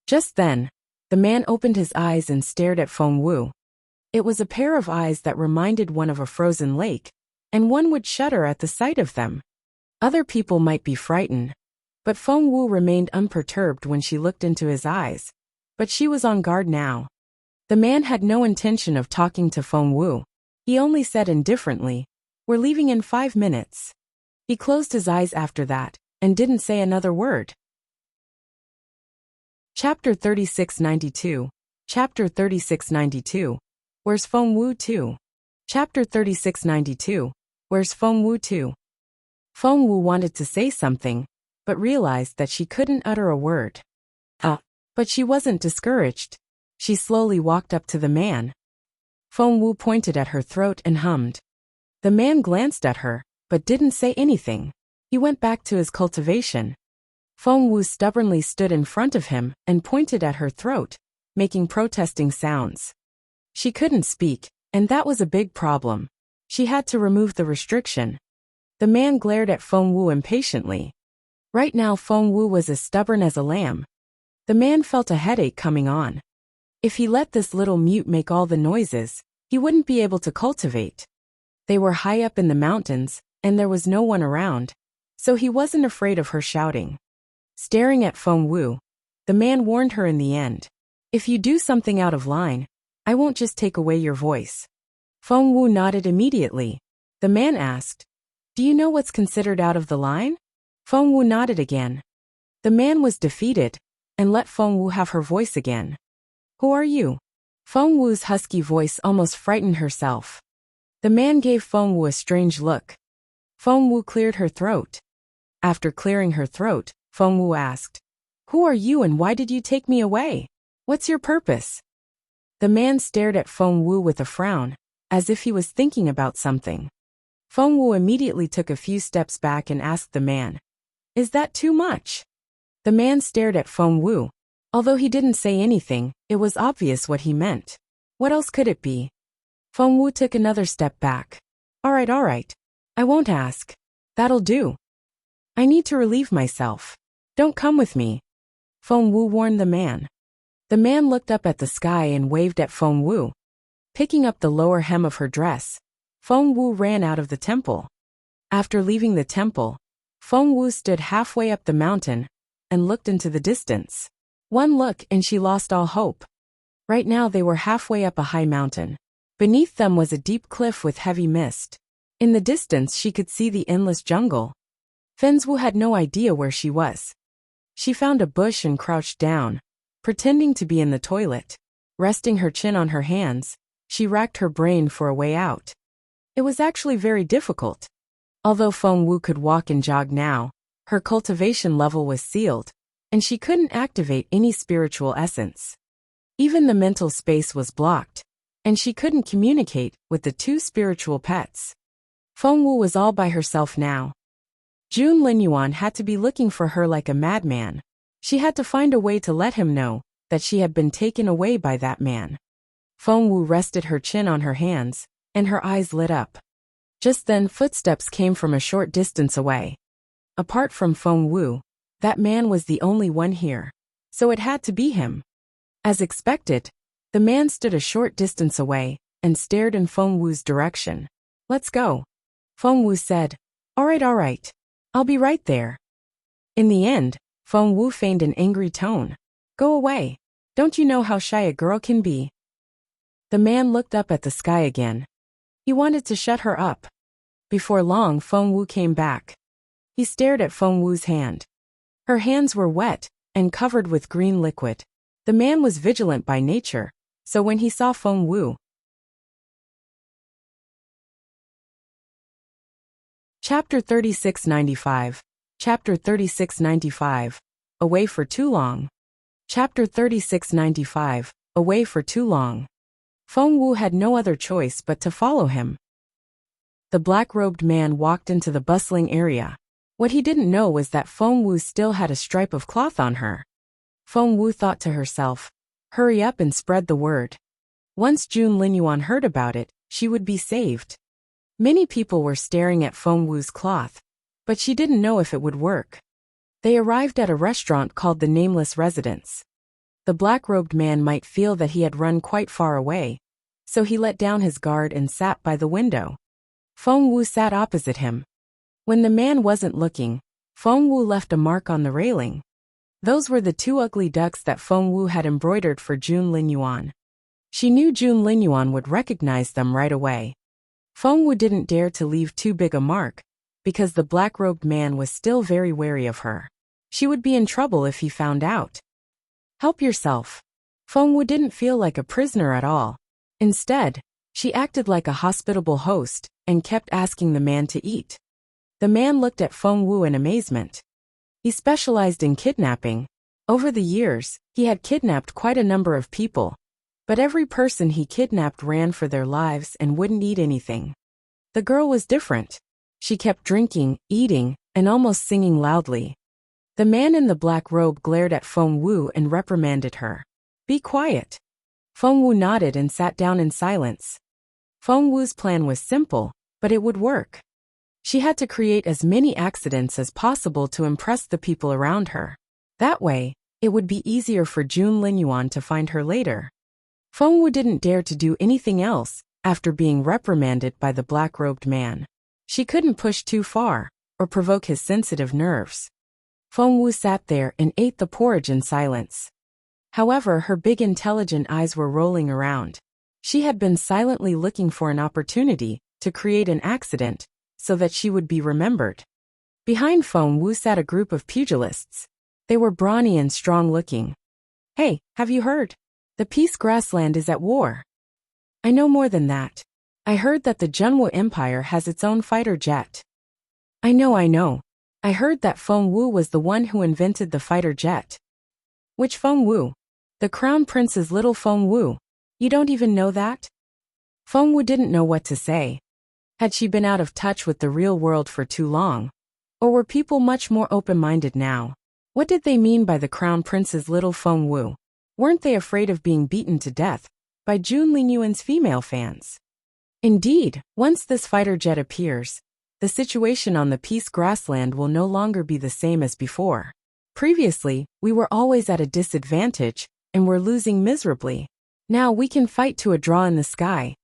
Just then, the man opened his eyes and stared at Feng Wu. It was a pair of eyes that reminded one of a frozen lake, and one would shudder at the sight of them. Other people might be frightened, but Feng Wu remained unperturbed when she looked into his eyes. But she was on guard now. The man had no intention of talking to Feng Wu. He only said indifferently, "We're leaving in 5 minutes." He closed his eyes after that, and didn't say another word. Chapter 3692. Chapter 3692. Where's Feng Wu to? Chapter 3692. Where's Feng Wu to? Feng Wu wanted to say something, but realized that she couldn't utter a word. But she wasn't discouraged. She slowly walked up to the man. Feng Wu pointed at her throat and hummed. The man glanced at her, but didn't say anything. He went back to his cultivation. Feng Wu stubbornly stood in front of him and pointed at her throat, making protesting sounds. She couldn't speak, and that was a big problem. She had to remove the restriction. The man glared at Feng Wu impatiently. Right now Feng Wu was as stubborn as a lamb. The man felt a headache coming on. If he let this little mute make all the noises, he wouldn't be able to cultivate. They were high up in the mountains, and there was no one around, so he wasn't afraid of her shouting. Staring at Feng Wu, the man warned her in the end. "If you do something out of line, I won't just take away your voice." Feng Wu nodded immediately. The man asked, "Do you know what's considered out of the line?" Feng Wu nodded again. The man was defeated, and let Feng Wu have her voice again. "Who are you?" Feng Wu's husky voice almost frightened herself. The man gave Feng Wu a strange look. Feng Wu cleared her throat. After clearing her throat, Feng Wu asked, "Who are you and why did you take me away? What's your purpose?" The man stared at Feng Wu with a frown, as if he was thinking about something. Feng Wu immediately took a few steps back and asked the man, "Is that too much?" The man stared at Feng Wu. Although he didn't say anything, it was obvious what he meant. What else could it be? Feng Wu took another step back. All right. I won't ask. That'll do. I need to relieve myself. Don't come with me." Feng Wu warned the man. The man looked up at the sky and waved at Feng Wu. Picking up the lower hem of her dress, Feng Wu ran out of the temple. After leaving the temple, Feng Wu stood halfway up the mountain and looked into the distance. One look and she lost all hope. Right now they were halfway up a high mountain. Beneath them was a deep cliff with heavy mist. In the distance she could see the endless jungle. Feng Wu had no idea where she was. She found a bush and crouched down, pretending to be in the toilet. Resting her chin on her hands, she racked her brain for a way out. It was actually very difficult. Although Feng Wu could walk and jog now, her cultivation level was sealed, and she couldn't activate any spiritual essence. Even the mental space was blocked, and she couldn't communicate with the 2 spiritual pets. Feng Wu was all by herself now. Jun Linyuan had to be looking for her like a madman. She had to find a way to let him know that she had been taken away by that man. Feng Wu rested her chin on her hands, and her eyes lit up. Just then footsteps came from a short distance away. Apart from Feng Wu, that man was the only one here, so it had to be him. As expected, the man stood a short distance away and stared in Feng Wu's direction. "Let's go," Feng Wu said. All right. I'll be right there." In the end, Feng Wu feigned an angry tone. "Go away. Don't you know how shy a girl can be?" The man looked up at the sky again. He wanted to shut her up. Before long Feng Wu came back. He stared at Feng Wu's hand. Her hands were wet and covered with green liquid. The man was vigilant by nature, so when he saw Feng Wu, Chapter 3695. Chapter 3695. Away for too long. Chapter 3695. Away for too long. Feng Wu had no other choice but to follow him. The black-robed man walked into the bustling area. What he didn't know was that Feng Wu still had a stripe of cloth on her. Feng Wu thought to herself, "Hurry up and spread the word. Once Jun Linyuan heard about it, she would be saved." Many people were staring at Feng Wu's cloth, but she didn't know if it would work. They arrived at a restaurant called the Nameless Residence. The black-robed man might feel that he had run quite far away, so he let down his guard and sat by the window. Feng Wu sat opposite him. When the man wasn't looking, Feng Wu left a mark on the railing. Those were the two ugly ducks that Feng Wu had embroidered for Jun Linyuan. She knew Jun Linyuan would recognize them right away. Feng Wu didn't dare to leave too big a mark, because the black-robed man was still very wary of her. She would be in trouble if he found out. "Help yourself." Feng Wu didn't feel like a prisoner at all. Instead, she acted like a hospitable host and kept asking the man to eat. The man looked at Feng Wu in amazement. He specialized in kidnapping. Over the years, he had kidnapped quite a number of people, but every person he kidnapped ran for their lives and wouldn't eat anything. The girl was different. She kept drinking, eating, and almost singing loudly. The man in the black robe glared at Feng Wu and reprimanded her. "Be quiet." Feng Wu nodded and sat down in silence. Feng Wu's plan was simple, but it would work. She had to create as many accidents as possible to impress the people around her. That way, it would be easier for Jun Linyuan to find her later. Feng Wu didn't dare to do anything else after being reprimanded by the black-robed man. She couldn't push too far or provoke his sensitive nerves. Feng Wu sat there and ate the porridge in silence. However, her big intelligent eyes were rolling around. She had been silently looking for an opportunity to create an accident so that she would be remembered. Behind Feng Wu sat a group of pugilists. They were brawny and strong-looking. "Hey, have you heard? The Peace Grassland is at war." "I know more than that. I heard that the Junwu Empire has its own fighter jet." I know. I heard that Feng Wu was the one who invented the fighter jet." "Which Feng Wu?" "The Crown Prince's little Feng Wu. You don't even know that?" Feng Wu didn't know what to say. Had she been out of touch with the real world for too long? Or were people much more open-minded now? What did they mean by the Crown Prince's little Feng Wu? Weren't they afraid of being beaten to death by Jun Linyuan's female fans? Indeed, once this fighter jet appears, the situation on the Peace Grassland will no longer be the same as before. Previously, we were always at a disadvantage and were losing miserably. Now we can fight to a draw in the sky.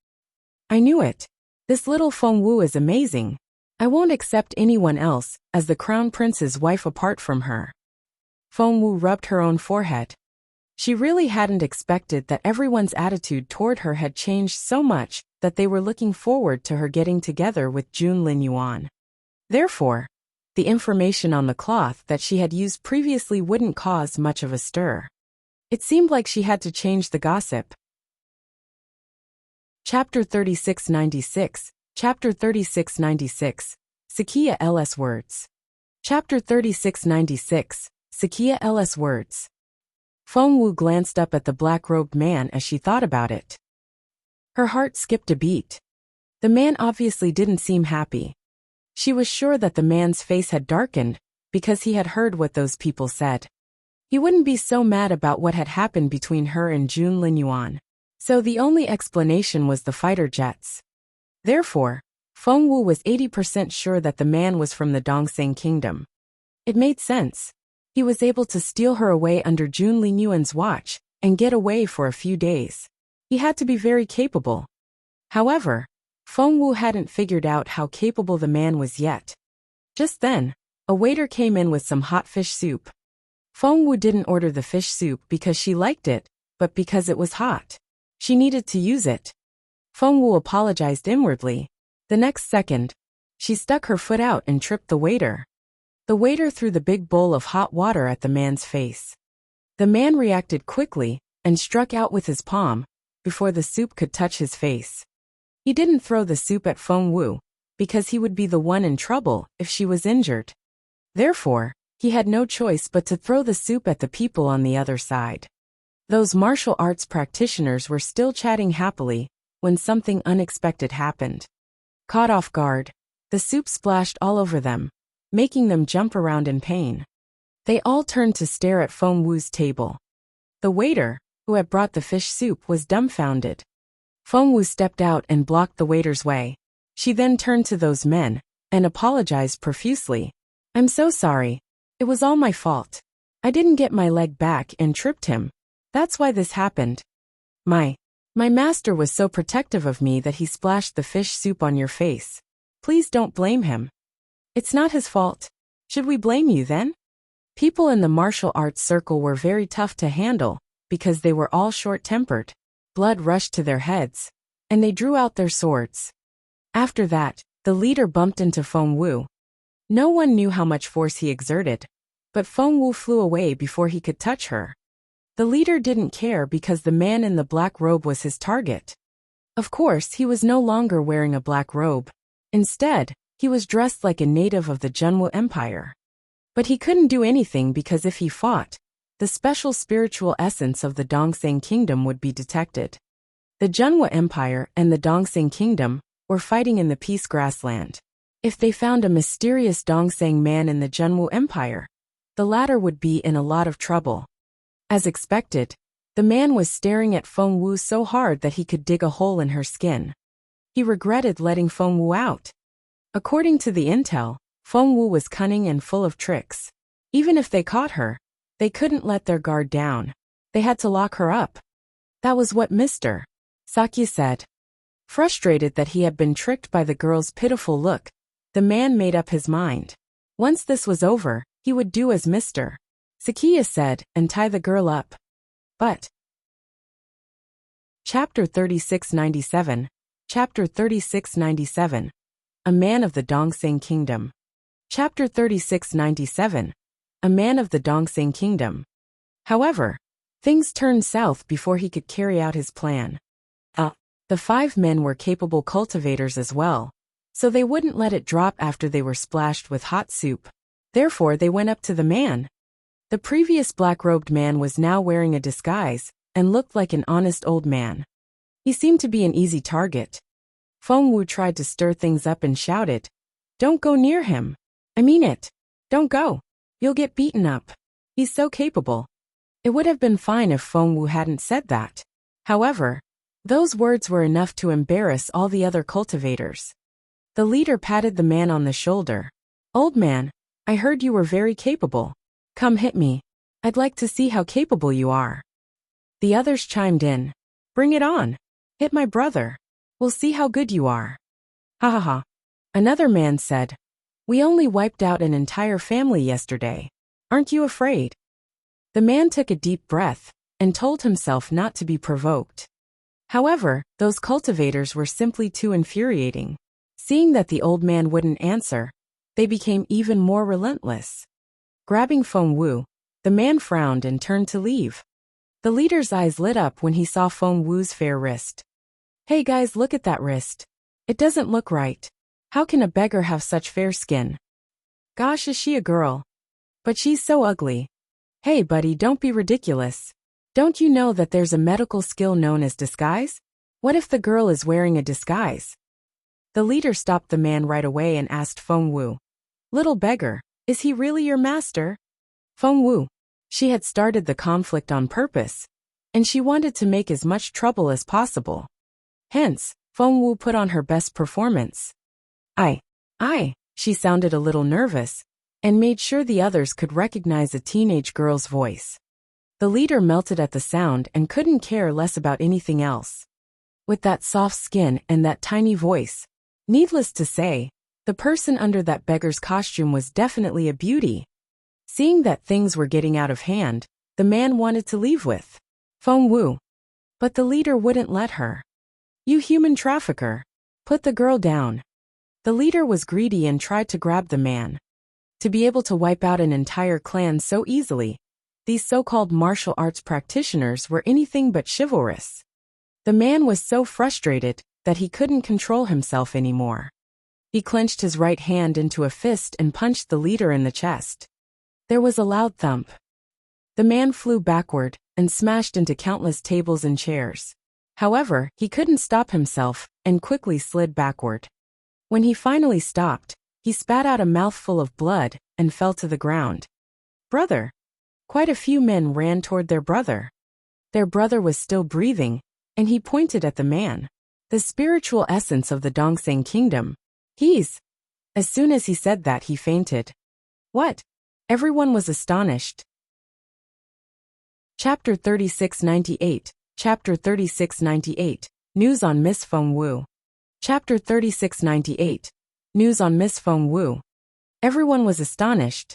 I knew it. This little Feng Wu is amazing. I won't accept anyone else as the Crown Prince's wife apart from her. Feng Wu rubbed her own forehead. She really hadn't expected that everyone's attitude toward her had changed so much that they were looking forward to her getting together with Jun Linyuan. Therefore, the information on the cloth that she had used previously wouldn't cause much of a stir. It seemed like she had to change the gossip. Chapter 3696, Chapter 3696, Sakia LS Words. Chapter 3696, Sakia LS Words. Feng Wu glanced up at the black-robed man as she thought about it. Her heart skipped a beat. The man obviously didn't seem happy. She was sure that the man's face had darkened because he had heard what those people said. He wouldn't be so mad about what had happened between her and Jun Linyuan. So the only explanation was the fighter jets. Therefore, Feng Wu was 80% sure that the man was from the Dongseng Kingdom. It made sense. He was able to steal her away under Jun Linyuan's watch and get away for a few days. He had to be very capable. However, Feng Wu hadn't figured out how capable the man was yet. Just then, a waiter came in with some hot fish soup. Feng Wu didn't order the fish soup because she liked it, but because it was hot. She needed to use it. Feng Wu apologized inwardly. The next second, she stuck her foot out and tripped the waiter. The waiter threw the big bowl of hot water at the man's face. The man reacted quickly and struck out with his palm before the soup could touch his face. He didn't throw the soup at Feng Wu because he would be the one in trouble if she was injured. Therefore, he had no choice but to throw the soup at the people on the other side. Those martial arts practitioners were still chatting happily when something unexpected happened. Caught off guard, the soup splashed all over them, making them jump around in pain. They all turned to stare at Feng Wu's table. The waiter, who had brought the fish soup, was dumbfounded. Feng Wu stepped out and blocked the waiter's way. She then turned to those men and apologized profusely. "I'm so sorry. It was all my fault. I didn't get my leg back and tripped him. That's why this happened. My master was so protective of me that he splashed the fish soup on your face. Please don't blame him. It's not his fault. Should we blame you then?" People in the martial arts circle were very tough to handle because they were all short-tempered. Blood rushed to their heads, and they drew out their swords. After that, the leader bumped into Feng Wu. No one knew how much force he exerted, but Feng Wu flew away before he could touch her. The leader didn't care because the man in the black robe was his target. Of course, he was no longer wearing a black robe. Instead, he was dressed like a native of the Zhenwu Empire. But he couldn't do anything because if he fought, the special spiritual essence of the Dongseng Kingdom would be detected. The Zhenwu Empire and the Dongseng Kingdom were fighting in the Peace Grassland. If they found a mysterious Dongseng man in the Zhenwu Empire, the latter would be in a lot of trouble. As expected, the man was staring at Feng Wu so hard that he could dig a hole in her skin. He regretted letting Feng Wu out. According to the intel, Feng Wu was cunning and full of tricks. Even if they caught her, they couldn't let their guard down. They had to lock her up. That was what Mr. Sakya said. Frustrated that he had been tricked by the girl's pitiful look, the man made up his mind. Once this was over, he would do as Mr. Sakya said and tie the girl up. But Chapter 3697. Chapter 3697. A man of the Dongseng Kingdom. Chapter 3697. A man of the Dongseng Kingdom. However, things turned south before he could carry out his plan. The 5 men were capable cultivators as well, so they wouldn't let it drop after they were splashed with hot soup. Therefore, they went up to the man. The previous black-robed man was now wearing a disguise and looked like an honest old man. He seemed to be an easy target. Feng Wu tried to stir things up and shouted, "Don't go near him. I mean it. Don't go. You'll get beaten up. He's so capable." It would have been fine if Feng Wu hadn't said that. However, those words were enough to embarrass all the other cultivators. The leader patted the man on the shoulder. "Old man, I heard you were very capable. Come hit me. I'd like to see how capable you are." The others chimed in. "Bring it on. Hit my brother. We'll see how good you are." "Ha ha ha." Another man said, "We only wiped out an entire family yesterday. Aren't you afraid?" The man took a deep breath and told himself not to be provoked. However, those cultivators were simply too infuriating. Seeing that the old man wouldn't answer, they became even more relentless. Grabbing Feng Wu, the man frowned and turned to leave. The leader's eyes lit up when he saw Feng Wu's fair wrist. "Hey guys, look at that wrist. It doesn't look right. How can a beggar have such fair skin? Gosh, is she a girl? But she's so ugly. Hey buddy, don't be ridiculous. Don't you know that there's a medical skill known as disguise? What if the girl is wearing a disguise?" The leader stopped the man right away and asked Feng Wu, "Little beggar, is he really your master?" Feng Wu. She had started the conflict on purpose, and she wanted to make as much trouble as possible. Hence, Feng Wu put on her best performance. She sounded a little nervous, and made sure the others could recognize a teenage girl's voice. The leader melted at the sound and couldn't care less about anything else. With that soft skin and that tiny voice, needless to say, the person under that beggar's costume was definitely a beauty. Seeing that things were getting out of hand, the man wanted to leave with Feng Wu. But the leader wouldn't let her. "You human trafficker! Put the girl down." The leader was greedy and tried to grab the man. To be able to wipe out an entire clan so easily, these so-called martial arts practitioners were anything but chivalrous. The man was so frustrated that he couldn't control himself anymore. He clenched his right hand into a fist and punched the leader in the chest. There was a loud thump. The man flew backward and smashed into countless tables and chairs. However, he couldn't stop himself and quickly slid backward. When he finally stopped, he spat out a mouthful of blood and fell to the ground. Brother! Quite a few men ran toward their brother. Their brother was still breathing, and he pointed at the man. The spiritual essence of the Dongseng kingdom. As soon as he said that, he fainted. What? Everyone was astonished. Chapter 3698. Chapter 3698. News on Miss Feng Wu. Chapter 3698. News on Miss Feng Wu. Everyone was astonished.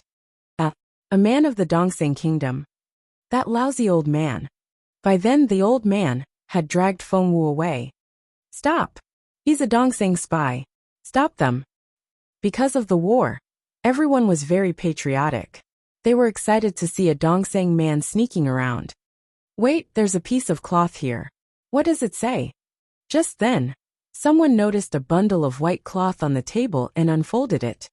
A man of the Dongseng kingdom. That lousy old man. By then the old man had dragged Feng Wu away. Stop! He's a Dongseng spy. Stop them. Because of the war, everyone was very patriotic. They were excited to see a Dongseng man sneaking around. Wait, there's a piece of cloth here. What does it say? Just then, someone noticed a bundle of white cloth on the table and unfolded it.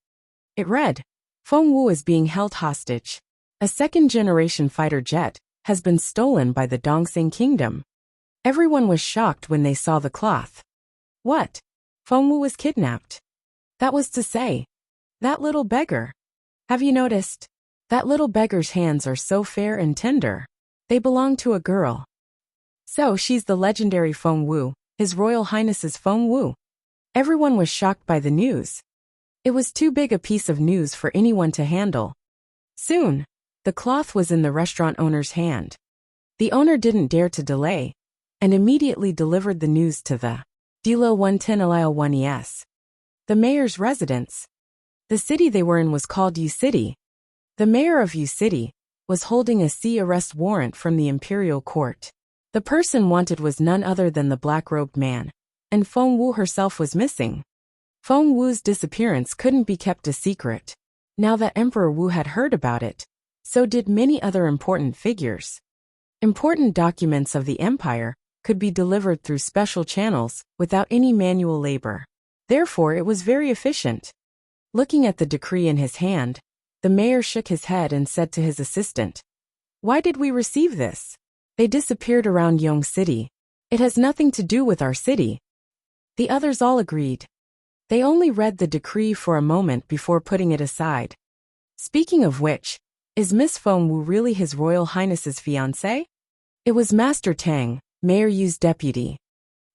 It read, Feng Wu is being held hostage. A second-generation fighter jet has been stolen by the Dongseng kingdom. Everyone was shocked when they saw the cloth. What? Feng Wu was kidnapped? That was to say, that little beggar. Have you noticed? That little beggar's hands are so fair and tender. They belong to a girl. So she's the legendary Feng Wu, His Royal Highness's Feng Wu. Everyone was shocked by the news. It was too big a piece of news for anyone to handle. Soon, the cloth was in the restaurant owner's hand. The owner didn't dare to delay, and immediately delivered the news to the Dilo 110 Alile 1ES. The mayor's residence. The city they were in was called Yu City. The mayor of Yu City was holding a arrest warrant from the imperial court. The person wanted was none other than the black-robed man, and Feng Wu herself was missing. Feng Wu's disappearance couldn't be kept a secret. Now that Emperor Wu had heard about it, so did many other important figures. Important documents of the empire could be delivered through special channels without any manual labor. Therefore, it was very efficient. Looking at the decree in his hand, the mayor shook his head and said to his assistant, Why did we receive this? They disappeared around Yong City. It has nothing to do with our city. The others all agreed. They only read the decree for a moment before putting it aside. Speaking of which, is Miss Feng Wu really His Royal Highness's fiancée? It was Master Tang, Mayor Yu's deputy.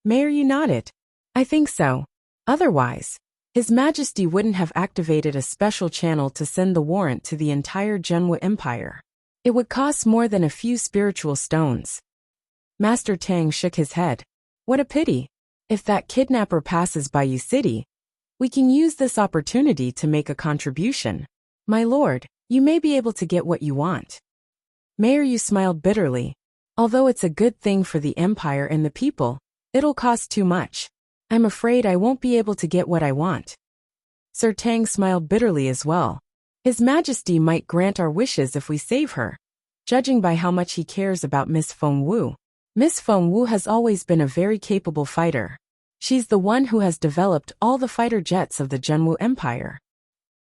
Mayor Yu nodded. I think so. Otherwise, His Majesty wouldn't have activated a special channel to send the warrant to the entire Zhenwu Empire. It would cost more than a few spiritual stones. Master Tang shook his head. What a pity. If that kidnapper passes by Yu City, we can use this opportunity to make a contribution. My lord, you may be able to get what you want. Mayor Yu smiled bitterly. Although it's a good thing for the empire and the people, it'll cost too much. I'm afraid I won't be able to get what I want. Sir Tang smiled bitterly as well. His Majesty might grant our wishes if we save her, judging by how much he cares about Miss Feng Wu. Miss Feng Wu has always been a very capable fighter. She's the one who has developed all the fighter jets of the Zhenwu Empire.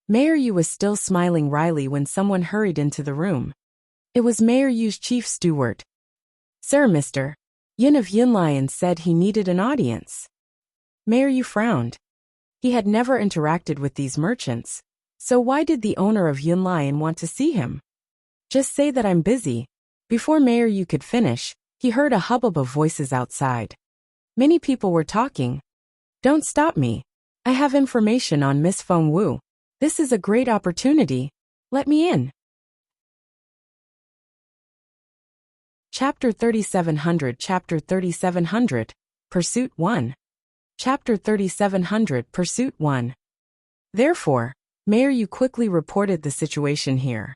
Mayor Yu was still smiling wryly when someone hurried into the room. It was Mayor Yu's chief steward. Sir, Mr. Yin of Yunlian said he needed an audience. Mayor Yu frowned. He had never interacted with these merchants, so why did the owner of Yunlian want to see him? Just say that I'm busy. Before Mayor Yu could finish, he heard a hubbub of voices outside. Many people were talking. Don't stop me. I have information on Miss Feng Wu. This is a great opportunity. Let me in. Chapter 3700 Chapter 3700 Pursuit 1 Chapter 3700 Pursuit 1 Therefore, Mayor Yu quickly reported the situation here.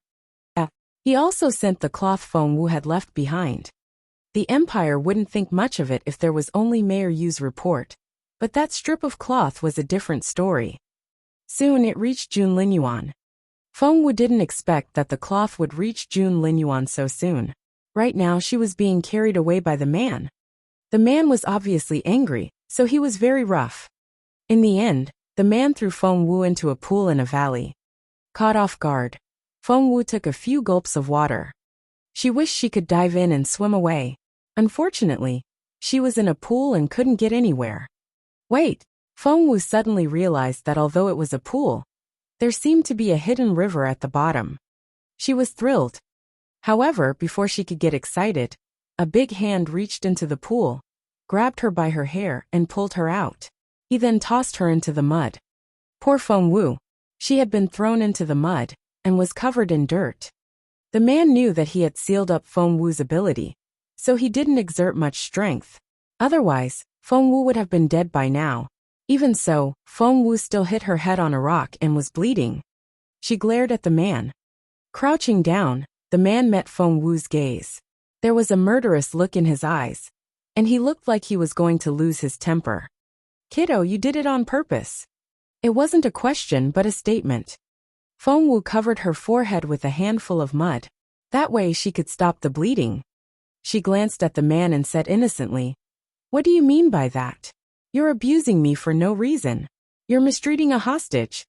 He also sent the cloth Feng Wu had left behind. The Empire wouldn't think much of it if there was only Mayor Yu's report, but that strip of cloth was a different story. Soon it reached Jun Linyuan. Feng Wu didn't expect that the cloth would reach Jun Linyuan so soon. Right now she was being carried away by the man. The man was obviously angry, so he was very rough. In the end, the man threw Feng Wu into a pool in a valley. Caught off guard, Feng Wu took a few gulps of water. She wished she could dive in and swim away. Unfortunately, she was in a pool and couldn't get anywhere. Wait, Feng Wu suddenly realized that although it was a pool, there seemed to be a hidden river at the bottom. She was thrilled. However, before she could get excited, a big hand reached into the pool, grabbed her by her hair and pulled her out. He then tossed her into the mud. Poor Feng Wu. She had been thrown into the mud and was covered in dirt. The man knew that he had sealed up Feng Wu's ability, so he didn't exert much strength. Otherwise, Feng Wu would have been dead by now. Even so, Feng Wu still hit her head on a rock and was bleeding. She glared at the man. Crouching down, the man met Feng Wu's gaze. There was a murderous look in his eyes, and he looked like he was going to lose his temper. Kiddo, you did it on purpose. It wasn't a question but a statement. Feng Wu covered her forehead with a handful of mud. That way she could stop the bleeding. She glanced at the man and said innocently, "What do you mean by that? You're abusing me for no reason. You're mistreating a hostage."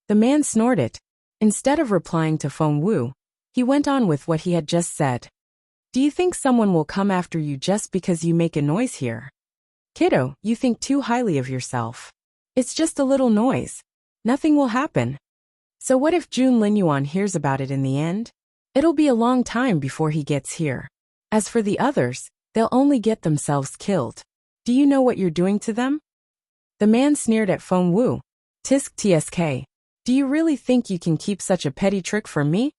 The man snorted. Instead of replying to Feng Wu, he went on with what he had just said. "Do you think someone will come after you just because you make a noise here? Kiddo, you think too highly of yourself. It's just a little noise. Nothing will happen. So what if Jun Linyuan hears about it in the end? It'll be a long time before he gets here. As for the others, they'll only get themselves killed. Do you know what you're doing to them?" The man sneered at Feng Wu. "Tisk tsk. Do you really think you can keep such a petty trick from me?"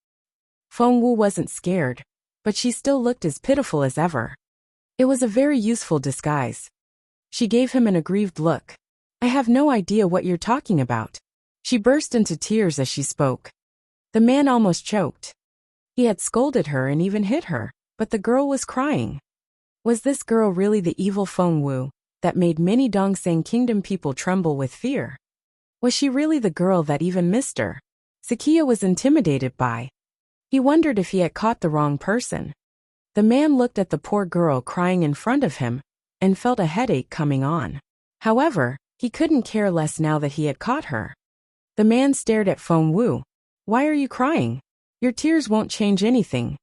Feng Wu wasn't scared, but she still looked as pitiful as ever. It was a very useful disguise. She gave him an aggrieved look. "I have no idea what you're talking about." She burst into tears as she spoke. The man almost choked. He had scolded her and even hit her, but the girl was crying. Was this girl really the evil Feng Wu that made many Dongseng Kingdom people tremble with fear? Was she really the girl that even Mr. Sakia was intimidated by? He wondered if he had caught the wrong person. The man looked at the poor girl crying in front of him and felt a headache coming on. However, he couldn't care less now that he had caught her. The man stared at Feng Wu. "Why are you crying? Your tears won't change anything."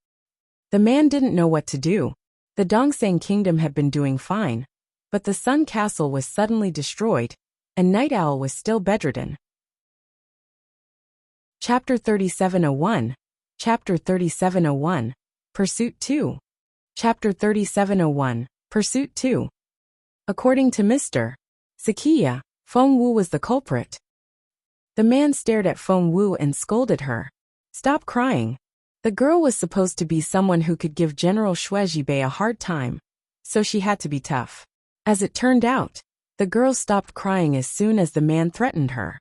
The man didn't know what to do. The Dongseng Kingdom had been doing fine, but the Sun Castle was suddenly destroyed, and Night Owl was still bedridden. Chapter 3701. Chapter 3701. Pursuit 2. Chapter 3701. Pursuit 2. According to Mr. Sakia, Feng Wu was the culprit. The man stared at Feng Wu and scolded her. "Stop crying." The girl was supposed to be someone who could give General Shuejibe a hard time, so she had to be tough. As it turned out, the girl stopped crying as soon as the man threatened her.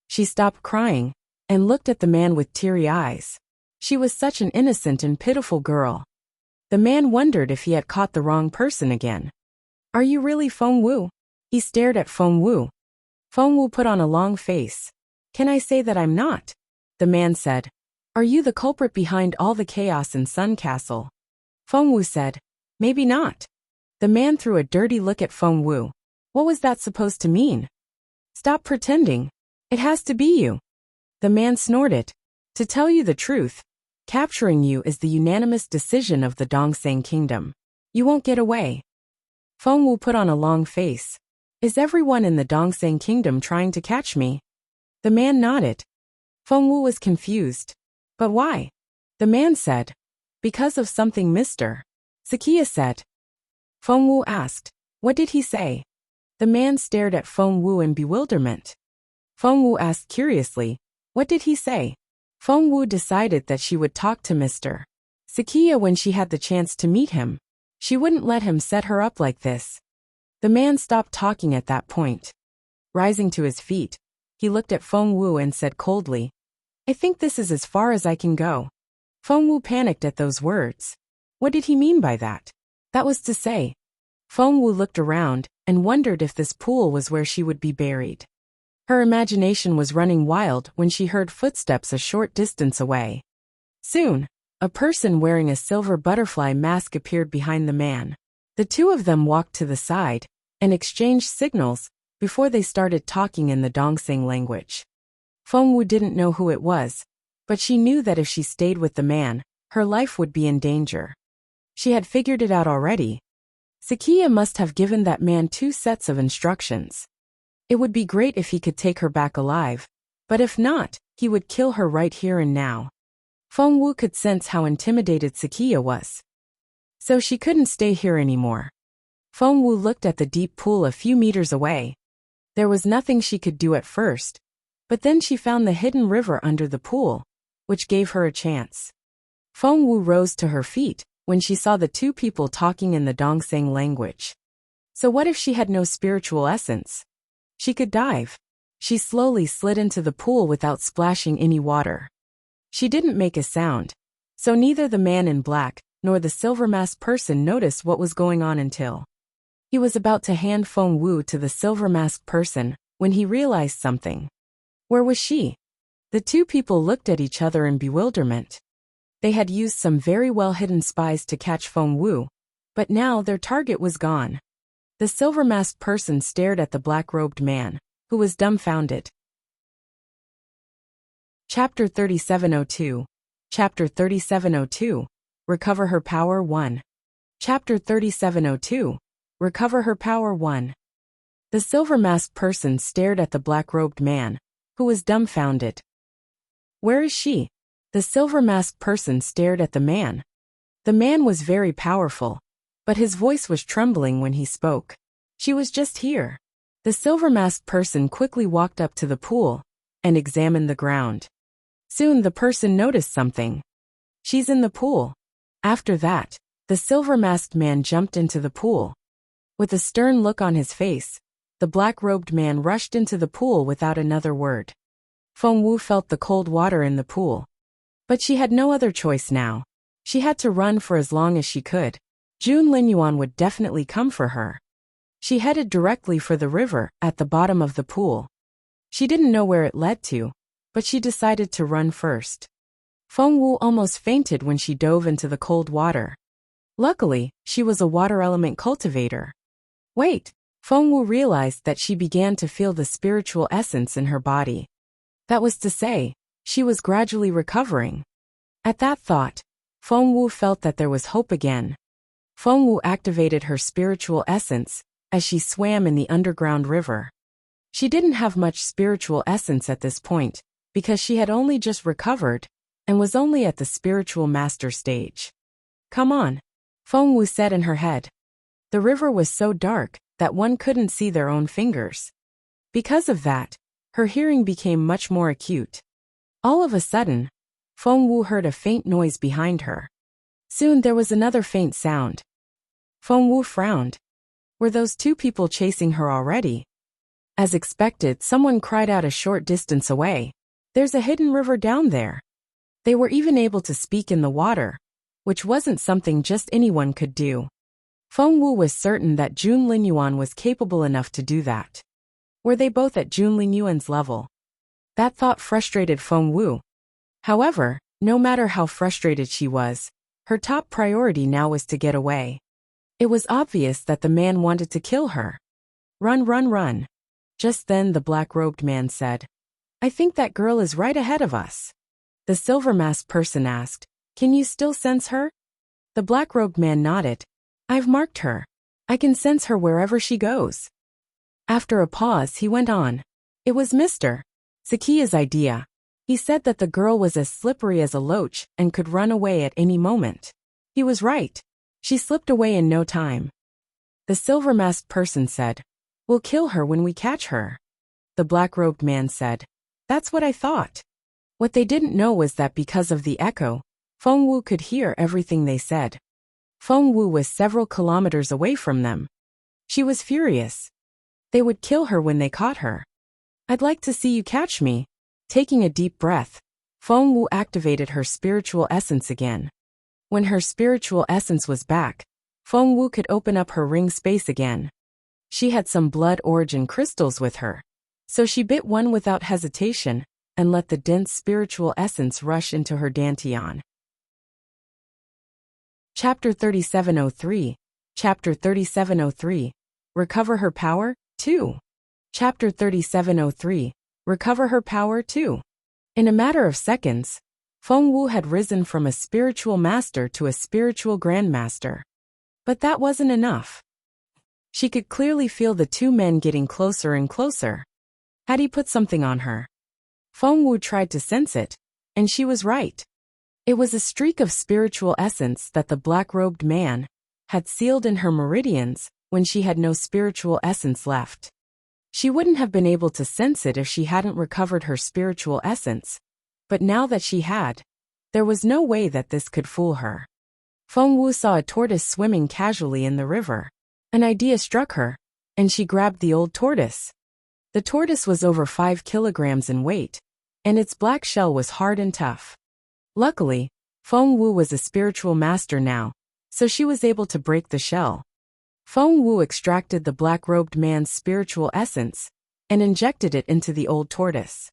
She stopped crying and looked at the man with teary eyes. She was such an innocent and pitiful girl. The man wondered if he had caught the wrong person again. "Are you really Feng Wu?" He stared at Feng Wu. Feng Wu put on a long face. "Can I say that I'm not?" The man said. "Are you the culprit behind all the chaos in Sun Castle?" Feng Wu said, "Maybe not." The man threw a dirty look at Feng Wu. What was that supposed to mean? "Stop pretending. It has to be you." The man snorted. "To tell you the truth, capturing you is the unanimous decision of the Dongseng Kingdom. You won't get away." Feng Wu put on a long face. "Is everyone in the Dongseng Kingdom trying to catch me?" The man nodded. Feng Wu was confused. "But why?" The man said. "Because of something Mr. Sakia said." Feng Wu asked, "What did he say?" The man stared at Feng Wu in bewilderment. Feng Wu asked curiously, "What did he say?" Feng Wu decided that she would talk to Mr. Sakia when she had the chance to meet him. She wouldn't let him set her up like this. The man stopped talking at that point. Rising to his feet, he looked at Feng Wu and said coldly, "I think this is as far as I can go." Feng Wu panicked at those words. What did he mean by that? That was to say, Feng Wu looked around and wondered if this pool was where she would be buried. Her imagination was running wild when she heard footsteps a short distance away. Soon, a person wearing a silver butterfly mask appeared behind the man. The two of them walked to the side and exchanged signals before they started talking in the Dongseng language. Feng Wu didn't know who it was, but she knew that if she stayed with the man, her life would be in danger. She had figured it out already. Sakia must have given that man 2 sets of instructions. It would be great if he could take her back alive, but if not, he would kill her right here and now. Feng Wu could sense how intimidated Sakia was. So she couldn't stay here anymore. Feng Wu looked at the deep pool a few meters away. There was nothing she could do at first, but then she found the hidden river under the pool, which gave her a chance. Feng Wu rose to her feet when she saw the 2 people talking in the Dongseng language. So what if she had no spiritual essence? She could dive. She slowly slid into the pool without splashing any water. She didn't make a sound, so neither the man in black nor the silver-masked person noticed what was going on until he was about to hand Feng Wu to the silver-masked person when he realized something. Where was she? The 2 people looked at each other in bewilderment. They had used some very well-hidden spies to catch Feng Wu, but now their target was gone. The silver-masked person stared at the black-robed man, who was dumbfounded. Chapter 3702. Chapter 3702. Recover her power 1. Chapter 3702. Recover her power 1. The silver-masked person stared at the black-robed man, who was dumbfounded. Where is she? The silver-masked person stared at the man. The man was very powerful, but his voice was trembling when he spoke. She was just here. The silver-masked person quickly walked up to the pool and examined the ground. Soon the person noticed something. She's in the pool. After that, the silver-masked man jumped into the pool. With a stern look on his face, the black-robed man rushed into the pool without another word. Feng Wu felt the cold water in the pool. But she had no other choice now. She had to run for as long as she could. Jun Linyuan would definitely come for her. She headed directly for the river at the bottom of the pool. She didn't know where it led to, but she decided to run first. Feng Wu almost fainted when she dove into the cold water. Luckily, she was a water element cultivator. Wait! Feng Wu realized that she began to feel the spiritual essence in her body. That was to say, she was gradually recovering. At that thought, Feng Wu felt that there was hope again. Feng Wu activated her spiritual essence as she swam in the underground river. She didn't have much spiritual essence at this point, because she had only just recovered and was only at the spiritual master stage. Come on, Feng Wu said in her head. The river was so dark that one couldn't see their own fingers. Because of that, her hearing became much more acute. All of a sudden, Feng Wu heard a faint noise behind her. Soon there was another faint sound. Feng Wu frowned. Were those 2 people chasing her already? As expected, someone cried out a short distance away. There's a hidden river down there. They were even able to speak in the water, which wasn't something just anyone could do. Feng Wu was certain that Jun Linyuan was capable enough to do that. Were they both at Jun Linyuan's level? That thought frustrated Feng Wu. However, no matter how frustrated she was, her top priority now was to get away. It was obvious that the man wanted to kill her. Run, run, run. Just then the black-robed man said, I think that girl is right ahead of us. The silver-masked person asked, Can you still sense her? The black-robed man nodded. I've marked her. I can sense her wherever she goes. After a pause, he went on. It was Mr. Sakia's idea. He said that the girl was as slippery as a loach and could run away at any moment. He was right. She slipped away in no time. The silver-masked person said, We'll kill her when we catch her. The black-robed man said, That's what I thought. What they didn't know was that because of the echo, Feng Wu could hear everything they said. Feng Wu was several kilometers away from them. She was furious. They would kill her when they caught her. I'd like to see you catch me. Taking a deep breath, Feng Wu activated her spiritual essence again. When her spiritual essence was back, Feng Wu could open up her ring space again. She had some blood origin crystals with her, so she bit one without hesitation and let the dense spiritual essence rush into her dantian. Chapter 3703. Chapter 3703. Recover her power, 2. Chapter 3703. Recover her power, 2. In a matter of seconds, Feng Wu had risen from a spiritual master to a spiritual grandmaster. But that wasn't enough. She could clearly feel the two men getting closer and closer. Had he put something on her? Feng Wu tried to sense it, and she was right. It was a streak of spiritual essence that the black-robed man had sealed in her meridians when she had no spiritual essence left. She wouldn't have been able to sense it if she hadn't recovered her spiritual essence, but now that she had, there was no way that this could fool her. Feng Wu saw a tortoise swimming casually in the river. An idea struck her, and she grabbed the old tortoise. The tortoise was over 5 kilograms in weight, and its black shell was hard and tough. Luckily, Feng Wu was a spiritual master now, so she was able to break the shell. Feng Wu extracted the black-robed man's spiritual essence and injected it into the old tortoise.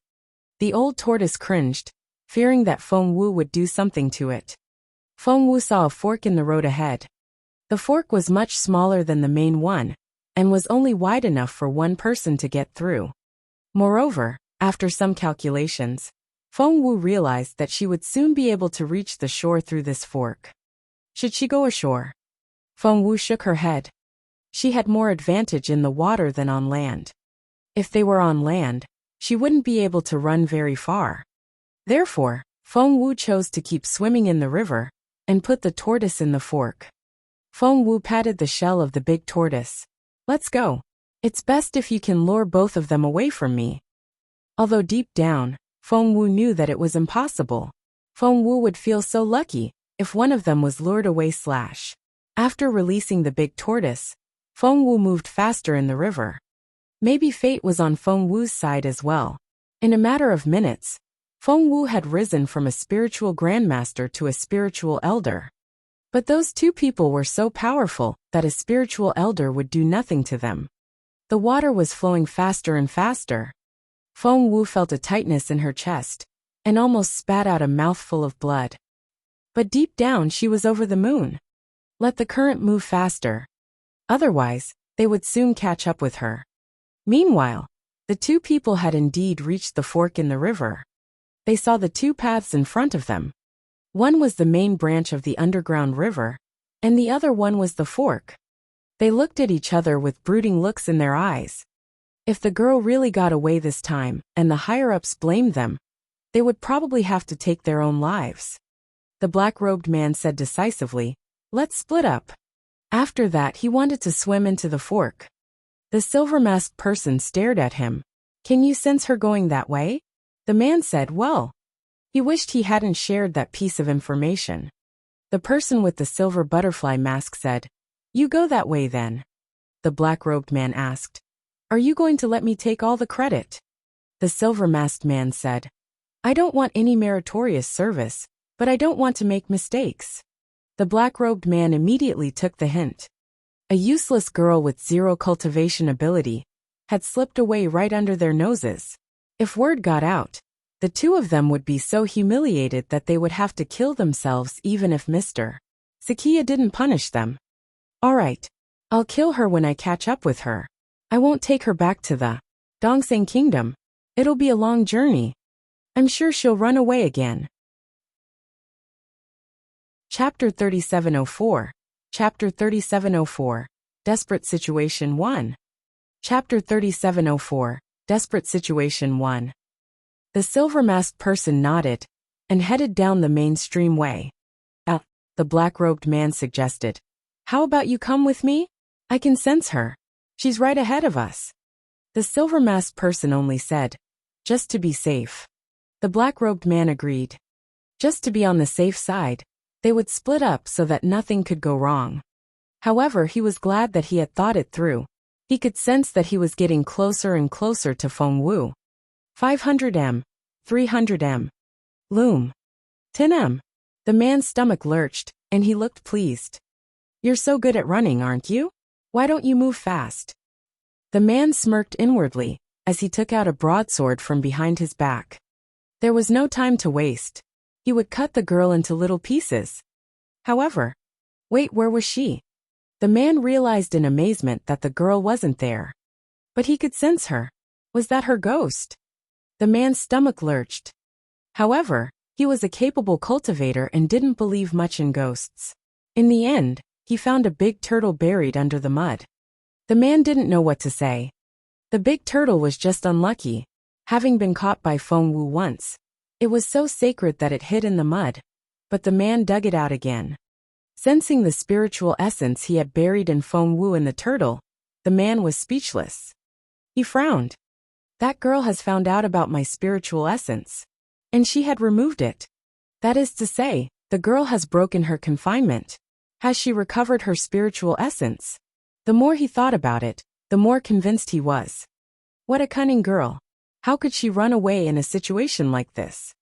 The old tortoise cringed, fearing that Feng Wu would do something to it. Feng Wu saw a fork in the road ahead. The fork was much smaller than the main one, and was only wide enough for one person to get through. Moreover, after some calculations, Feng Wu realized that she would soon be able to reach the shore through this fork. Should she go ashore? Feng Wu shook her head. She had more advantage in the water than on land. If they were on land, she wouldn't be able to run very far. Therefore, Feng Wu chose to keep swimming in the river and put the tortoise in the fork. Feng Wu patted the shell of the big tortoise. Let's go. It's best if you can lure both of them away from me. Although deep down, Feng Wu knew that it was impossible. Feng Wu would feel so lucky if one of them was lured away. After releasing the big tortoise, Feng Wu moved faster in the river. Maybe fate was on Feng Wu's side as well. In a matter of minutes, Feng Wu had risen from a spiritual grandmaster to a spiritual elder. But those two people were so powerful that a spiritual elder would do nothing to them. The water was flowing faster and faster. Feng Wu felt a tightness in her chest, and almost spat out a mouthful of blood. But deep down she was over the moon. Let the current move faster. Otherwise, they would soon catch up with her. Meanwhile, the two people had indeed reached the fork in the river. They saw the two paths in front of them. One was the main branch of the underground river, and the other one was the fork. They looked at each other with brooding looks in their eyes. If the girl really got away this time, and the higher-ups blamed them, they would probably have to take their own lives. The black-robed man said decisively, "Let's split up." After that he wanted to swim into the fork. The silver-masked person stared at him. "Can you sense her going that way?" The man said, "Well." He wished he hadn't shared that piece of information. The person with the silver butterfly mask said, "You go that way then." The black-robed man asked, "Are you going to let me take all the credit?" The silver-masked man said, "I don't want any meritorious service, but I don't want to make mistakes." The black-robed man immediately took the hint. A useless girl with 0 cultivation ability had slipped away right under their noses. If word got out, the two of them would be so humiliated that they would have to kill themselves even if Mr. Sakia didn't punish them. "All right, I'll kill her when I catch up with her. I won't take her back to the Dongseng Kingdom. It'll be a long journey. I'm sure she'll run away again." Chapter 3704. Chapter 3704. Desperate Situation 1. Chapter 3704. Desperate Situation 1. The silver-masked person nodded and headed down the mainstream way. The black-robed man suggested, "How about you come with me? I can sense her. She's right ahead of us." The silver-masked person only said, "Just to be safe." The black-robed man agreed. Just to be on the safe side, they would split up so that nothing could go wrong. However, he was glad that he had thought it through. He could sense that he was getting closer and closer to Feng Wu. 500 m, 300 m. Loom. 10 m. The man's stomach lurched, and he looked pleased. "You're so good at running, aren't you? Why don't you move fast?" The man smirked inwardly as he took out a broadsword from behind his back. There was no time to waste. He would cut the girl into little pieces. However, wait, where was she? The man realized in amazement that the girl wasn't there. But he could sense her. Was that her ghost? The man's stomach lurched. However, He was a capable cultivator and didn't believe much in ghosts. In the end, he found a big turtle buried under the mud. The man didn't know what to say. The big turtle was just unlucky, having been caught by Feng Wu once. It was so sacred that it hid in the mud, but the man dug it out again. Sensing the spiritual essence he had buried in Feng Wu and the turtle, the man was speechless. He frowned. That girl has found out about my spiritual essence. And she had removed it. That is to say, the girl has broken her confinement. Has she recovered her spiritual essence? The more he thought about it, the more convinced he was. What a cunning girl. How could she run away in a situation like this?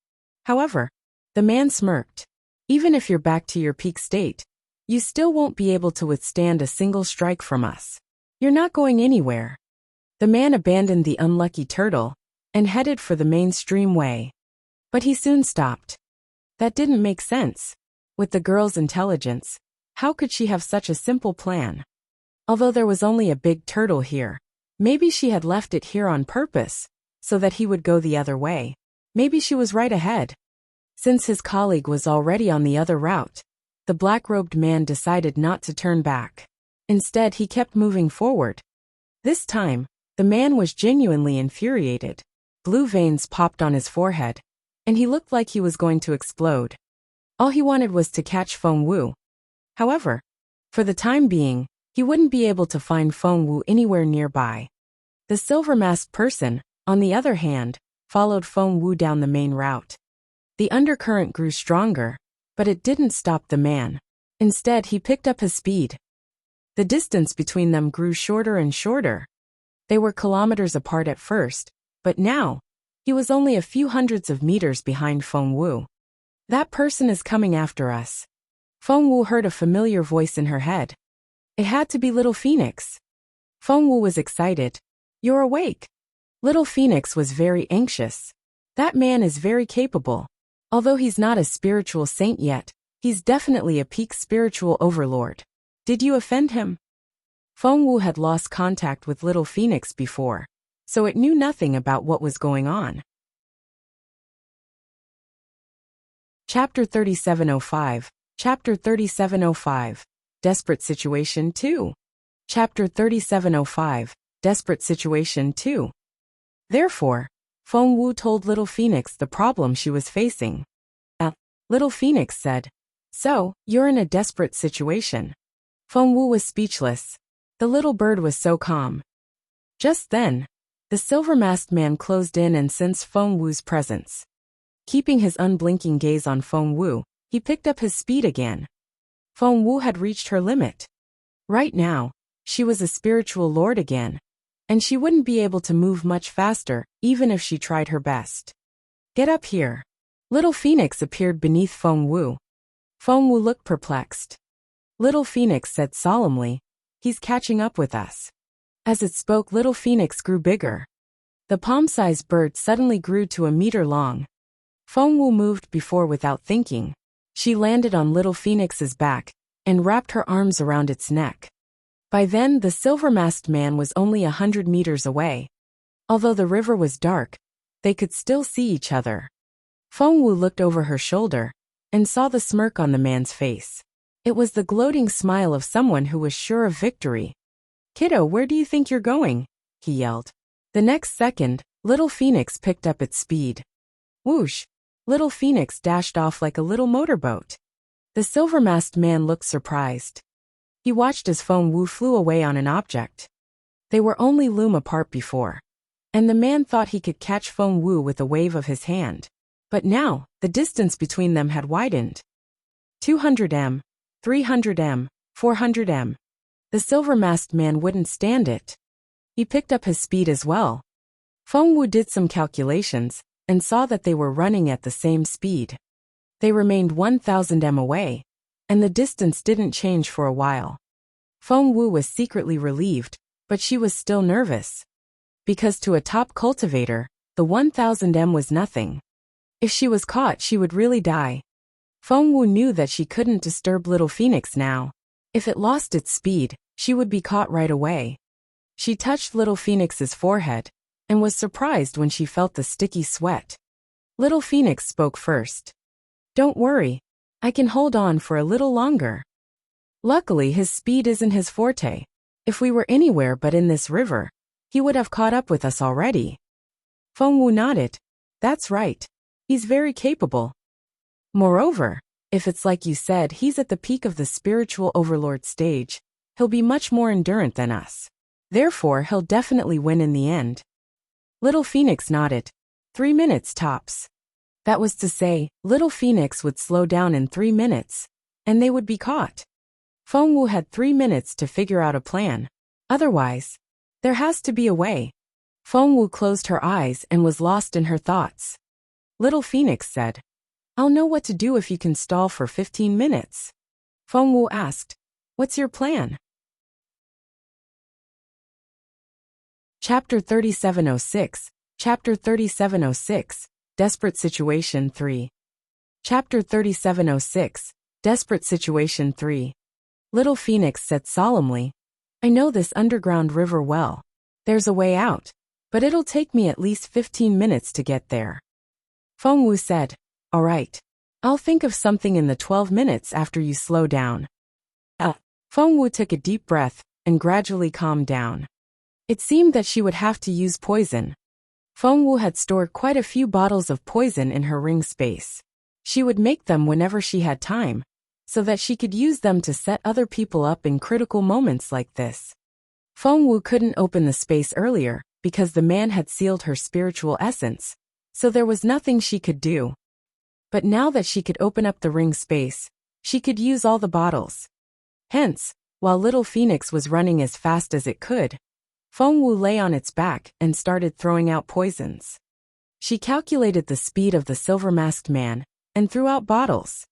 However, the man smirked. Even if you're back to your peak state, you still won't be able to withstand a single strike from us. You're not going anywhere. The man abandoned the unlucky turtle and headed for the mainstream way. But he soon stopped. That didn't make sense. With the girl's intelligence, how could she have such a simple plan? Although there was only a big turtle here, maybe she had left it here on purpose, so that he would go the other way. Maybe she was right ahead. Since his colleague was already on the other route, the black-robed man decided not to turn back. Instead, he kept moving forward. This time, the man was genuinely infuriated. Blue veins popped on his forehead, and he looked like he was going to explode. All he wanted was to catch Feng Wu. However, for the time being, he wouldn't be able to find Feng Wu anywhere nearby. The silver-masked person, on the other hand, followed Feng Wu down the main route. The undercurrent grew stronger, but it didn't stop the man. Instead, he picked up his speed. The distance between them grew shorter and shorter. They were kilometers apart at first, but now, he was only a few hundreds of meters behind Feng Wu. That person is coming after us. Feng Wu heard a familiar voice in her head. It had to be Little Phoenix. Feng Wu was excited. You're awake. Little Phoenix was very anxious. That man is very capable. Although he's not a spiritual saint yet, he's definitely a peak spiritual overlord. Did you offend him? Feng Wu had lost contact with Little Phoenix before, so it knew nothing about what was going on. Chapter 3705. Chapter 3705. Desperate Situation 2. Chapter 3705. Desperate Situation 2. Therefore, Feng Wu told Little Phoenix the problem she was facing. Little Phoenix said, "So, you're in a desperate situation." Feng Wu was speechless. The little bird was so calm. Just then, the silver-masked man closed in and sensed Feng Wu's presence. Keeping his unblinking gaze on Feng Wu, he picked up his speed again. Feng Wu had reached her limit. Right now, she was a spiritual lord again, and she wouldn't be able to move much faster, even if she tried her best. Get up here. Little Phoenix appeared beneath Feng Wu. Feng Wu looked perplexed. Little Phoenix said solemnly, "He's catching up with us." As it spoke, Little Phoenix grew bigger. The palm-sized bird suddenly grew to a meter long. Feng Wu moved before without thinking. She landed on Little Phoenix's back and wrapped her arms around its neck. By then, the silver-masked man was only 100 meters away. Although the river was dark, they could still see each other. Feng Wu looked over her shoulder and saw the smirk on the man's face. It was the gloating smile of someone who was sure of victory. "Kiddo, where do you think you're going?" he yelled. The next second, Little Phoenix picked up its speed. Whoosh! Little Phoenix dashed off like a little motorboat. The silver-masked man looked surprised. He watched as Feng Wu flew away on an object. They were only loom apart before, and the man thought he could catch Feng Wu with a wave of his hand. But now, the distance between them had widened. 200 m, 300 m, 400 m. The silver-masked man wouldn't stand it. He picked up his speed as well. Feng Wu did some calculations and saw that they were running at the same speed. They remained 1,000 m away, and the distance didn't change for a while. Feng Wu was secretly relieved, but she was still nervous. Because to a top cultivator, the 1,000 m was nothing. If she was caught, she would really die. Feng Wu knew that she couldn't disturb Little Phoenix now. If it lost its speed, she would be caught right away. She touched Little Phoenix's forehead and was surprised when she felt the sticky sweat. Little Phoenix spoke first. Don't worry. I can hold on for a little longer. Luckily, his speed isn't his forte. If we were anywhere but in this river, he would have caught up with us already. Feng Wu nodded. That's right. He's very capable. Moreover, if it's like you said, he's at the peak of the spiritual overlord stage, he'll be much more endurant than us. Therefore, he'll definitely win in the end. Little Phoenix nodded. 3 minutes tops. That was to say, Little Phoenix would slow down in 3 minutes, and they would be caught. Feng Wu had 3 minutes to figure out a plan. Otherwise, there has to be a way. Feng Wu closed her eyes and was lost in her thoughts. Little Phoenix said, I'll know what to do if you can stall for 15 minutes. Feng Wu asked, What's your plan? Chapter 3706, Chapter 3706, Desperate Situation 3. Chapter 3706, Desperate Situation 3. Little Phoenix said solemnly, I know this underground river well. There's a way out, but it'll take me at least 15 minutes to get there. Feng Wu said, All right. I'll think of something in the 12 minutes after you slow down. Feng Wu took a deep breath and gradually calmed down. It seemed that she would have to use poison. Feng Wu had stored quite a few bottles of poison in her ring space. She would make them whenever she had time, so that she could use them to set other people up in critical moments like this. Feng Wu couldn't open the space earlier because the man had sealed her spiritual essence, so there was nothing she could do. But now that she could open up the ring space, she could use all the bottles. Hence, while Little Phoenix was running as fast as it could, Feng Wu lay on its back and started throwing out poisons. She calculated the speed of the silver-masked man and threw out bottles.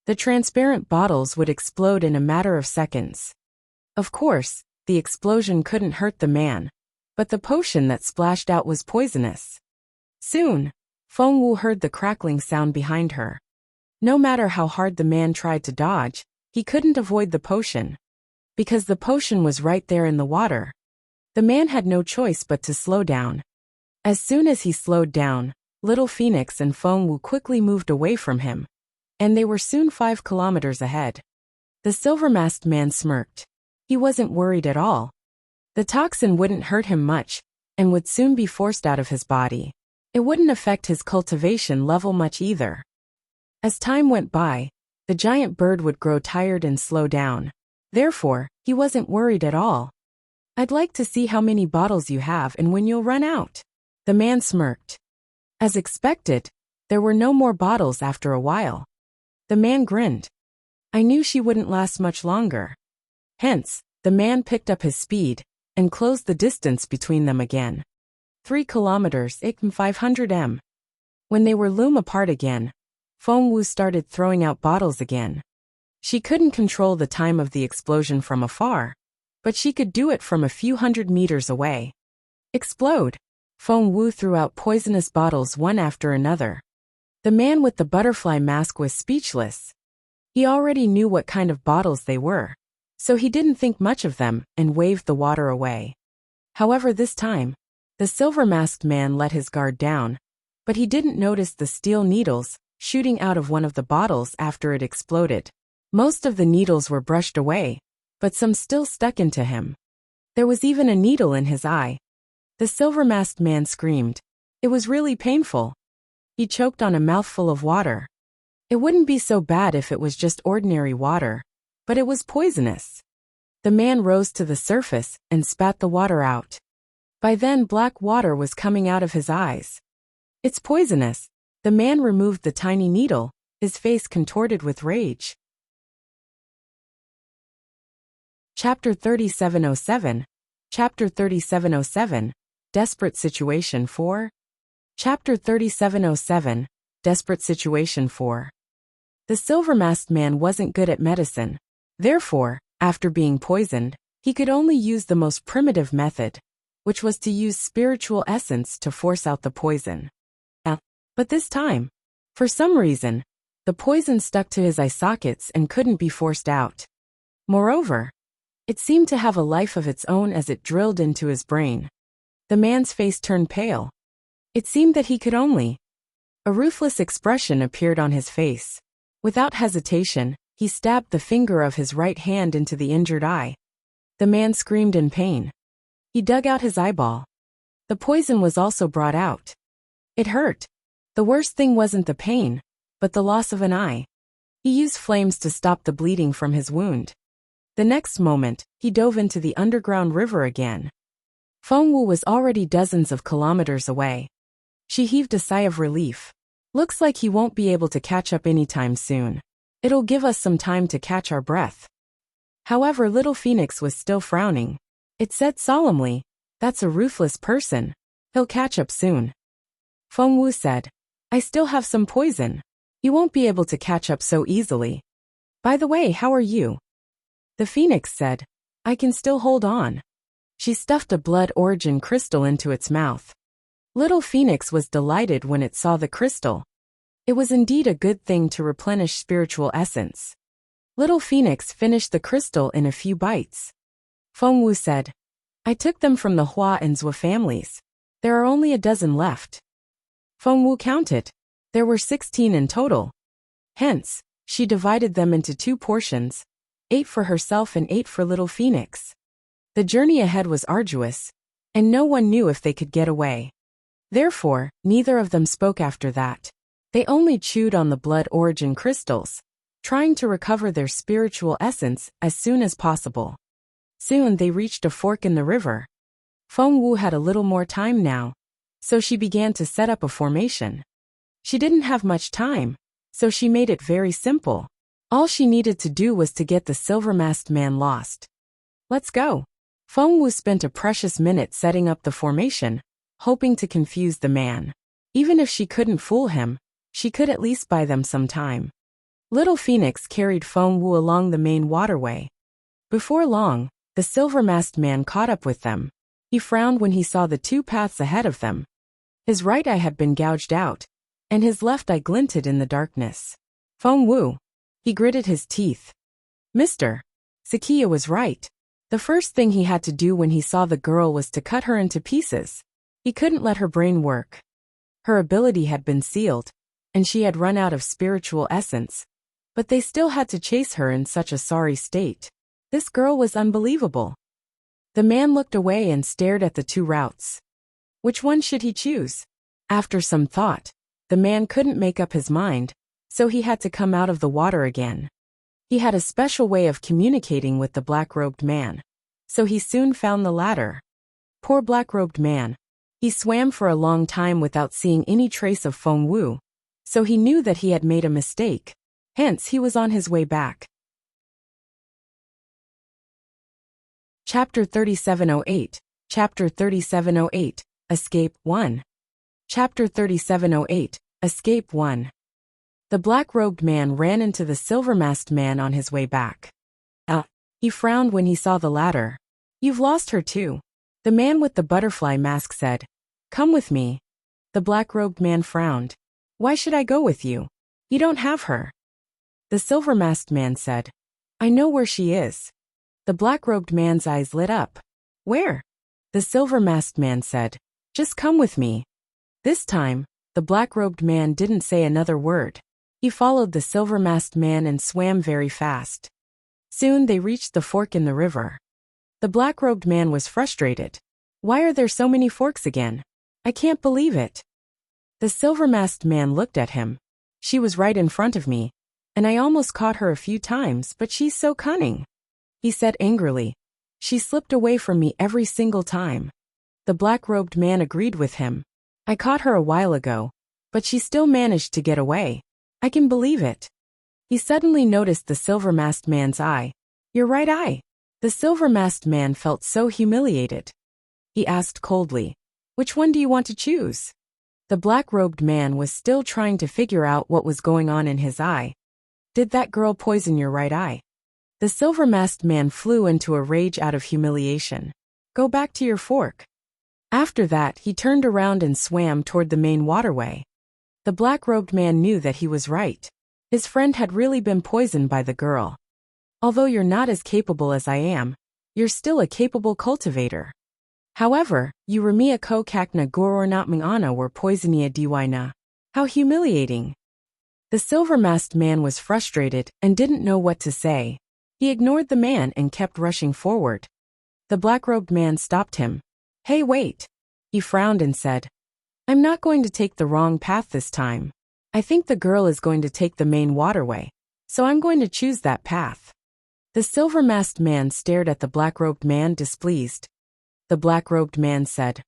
The transparent bottles would explode in a matter of seconds. Of course, the explosion couldn't hurt the man, but the potion that splashed out was poisonous. Soon, Feng Wu heard the crackling sound behind her. No matter how hard the man tried to dodge, he couldn't avoid the potion. Because the potion was right there in the water. The man had no choice but to slow down. As soon as he slowed down, Little Phoenix and Feng Wu quickly moved away from him, and they were soon 5 kilometers ahead. The silver-masked man smirked. He wasn't worried at all. The toxin wouldn't hurt him much, and would soon be forced out of his body. It wouldn't affect his cultivation level much either. As time went by, the giant bird would grow tired and slow down. Therefore, he wasn't worried at all. I'd like to see how many bottles you have and when you'll run out. The man smirked. As expected, there were no more bottles after a while. The man grinned. I knew she wouldn't last much longer. Hence, the man picked up his speed and closed the distance between them again. 3 kilometers, 500 m. When they were loom apart again, Feng Wu started throwing out bottles again. She couldn't control the time of the explosion from afar, but she could do it from a few hundred meters away. Explode! Feng Wu threw out poisonous bottles one after another. The man with the butterfly mask was speechless. He already knew what kind of bottles they were, so he didn't think much of them and waved the water away. However, this time, the silver-masked man let his guard down, but he didn't notice the steel needles shooting out of one of the bottles after it exploded. Most of the needles were brushed away, but some still stuck into him. There was even a needle in his eye. The silver-masked man screamed. It was really painful. He choked on a mouthful of water. It wouldn't be so bad if it was just ordinary water, but it was poisonous. The man rose to the surface and spat the water out. By then, black water was coming out of his eyes. It's poisonous. The man removed the tiny needle, his face contorted with rage. Chapter 3707, Chapter 3707, Desperate Situation 4. Chapter 3707, Desperate Situation 4. The silver-masked man wasn't good at medicine. Therefore, after being poisoned, he could only use the most primitive method, which was to use spiritual essence to force out the poison. But this time, for some reason, the poison stuck to his eye sockets and couldn't be forced out. Moreover, it seemed to have a life of its own as it drilled into his brain. The man's face turned pale. It seemed that he could only A ruthless expression appeared on his face. Without hesitation, he stabbed the finger of his right hand into the injured eye. The man screamed in pain. He dug out his eyeball. The poison was also brought out. It hurt. The worst thing wasn't the pain, but the loss of an eye. He used flames to stop the bleeding from his wound. The next moment, he dove into the underground river again. Fengwu was already dozens of kilometers away. She heaved a sigh of relief. Looks like he won't be able to catch up anytime soon. It'll give us some time to catch our breath. However, Little Phoenix was still frowning. It said solemnly, "That's a ruthless person. He'll catch up soon." Fengwu said, "I still have some poison. You won't be able to catch up so easily. By the way, how are you?" The phoenix said, "I can still hold on." She stuffed a blood origin crystal into its mouth. Little Phoenix was delighted when it saw the crystal. It was indeed a good thing to replenish spiritual essence. Little Phoenix finished the crystal in a few bites. Fengwu said, "I took them from the Hua and Zhou families. There are only a dozen left." Fengwu counted. There were 16 in total. Hence, she divided them into 2 portions, 8 for herself and 8 for Little Phoenix. The journey ahead was arduous, and no one knew if they could get away. Therefore, neither of them spoke after that. They only chewed on the blood origin crystals, trying to recover their spiritual essence as soon as possible. Soon they reached a fork in the river. Fengwu had a little more time now, so she began to set up a formation. She didn't have much time, so she made it very simple. All she needed to do was to get the silver-masked man lost. "Let's go." Fengwu spent a precious minute setting up the formation, hoping to confuse the man. Even if she couldn't fool him, she could at least buy them some time. Little Phoenix carried Fengwu along the main waterway. Before long, the silver-masked man caught up with them. He frowned when he saw the 2 paths ahead of them. His right eye had been gouged out, and his left eye glinted in the darkness. "Fengwu." He gritted his teeth. "Mr. Sakia was right. The first thing he had to do when he saw the girl was to cut her into pieces. He couldn't let her brain work. Her ability had been sealed, and she had run out of spiritual essence. But they still had to chase her in such a sorry state. This girl was unbelievable." The man looked away and stared at the 2 routes. Which one should he choose? After some thought, the man couldn't make up his mind, so he had to come out of the water again. He had a special way of communicating with the black-robed man, so he soon found the latter. Poor black-robed man. He swam for a long time without seeing any trace of Fengwu, so he knew that he had made a mistake. Hence, he was on his way back. Chapter 3708. Chapter 3708. Escape 1. Chapter 3708. Escape 1. The black-robed man ran into the silver-masked man on his way back. He frowned when he saw the latter. "You've lost her too." The man with the butterfly mask said, "Come with me." The black-robed man frowned. "Why should I go with you? You don't have her." The silver-masked man said, "I know where she is." The black-robed man's eyes lit up. "Where?" The silver-masked man said, "Just come with me." This time, the black-robed man didn't say another word. He followed the silver-masked man and swam very fast. Soon they reached the fork in the river. The black-robed man was frustrated. "Why are there so many forks again? I can't believe it." The silver-masked man looked at him. "She was right in front of me, and I almost caught her a few times, but she's so cunning," he said angrily. "She slipped away from me every single time." The black-robed man agreed with him. "I caught her a while ago, but she still managed to get away. I can believe it." He suddenly noticed the silver-masked man's eye. "Your right eye." The silver-masked man felt so humiliated. He asked coldly, "Which one do you want to choose?" The black-robed man was still trying to figure out what was going on in his eye. "Did that girl poison your right eye?" The silver-masked man flew into a rage out of humiliation. "Go back to your fork." After that, he turned around and swam toward the main waterway. The black-robed man knew that he was right. His friend had really been poisoned by the girl. "Although you're not as capable as I am, you're still a capable cultivator. However, you remia ko kakna goror not mingana were poisonia diwaina." How humiliating. The silver-masked man was frustrated and didn't know what to say. He ignored the man and kept rushing forward. The black-robed man stopped him. Hey, wait. He frowned and said, I'm not going to take the wrong path this time. I think the girl is going to take the main waterway, so I'm going to choose that path. The silver-masked man stared at the black-robed man displeased. The black-robed man said,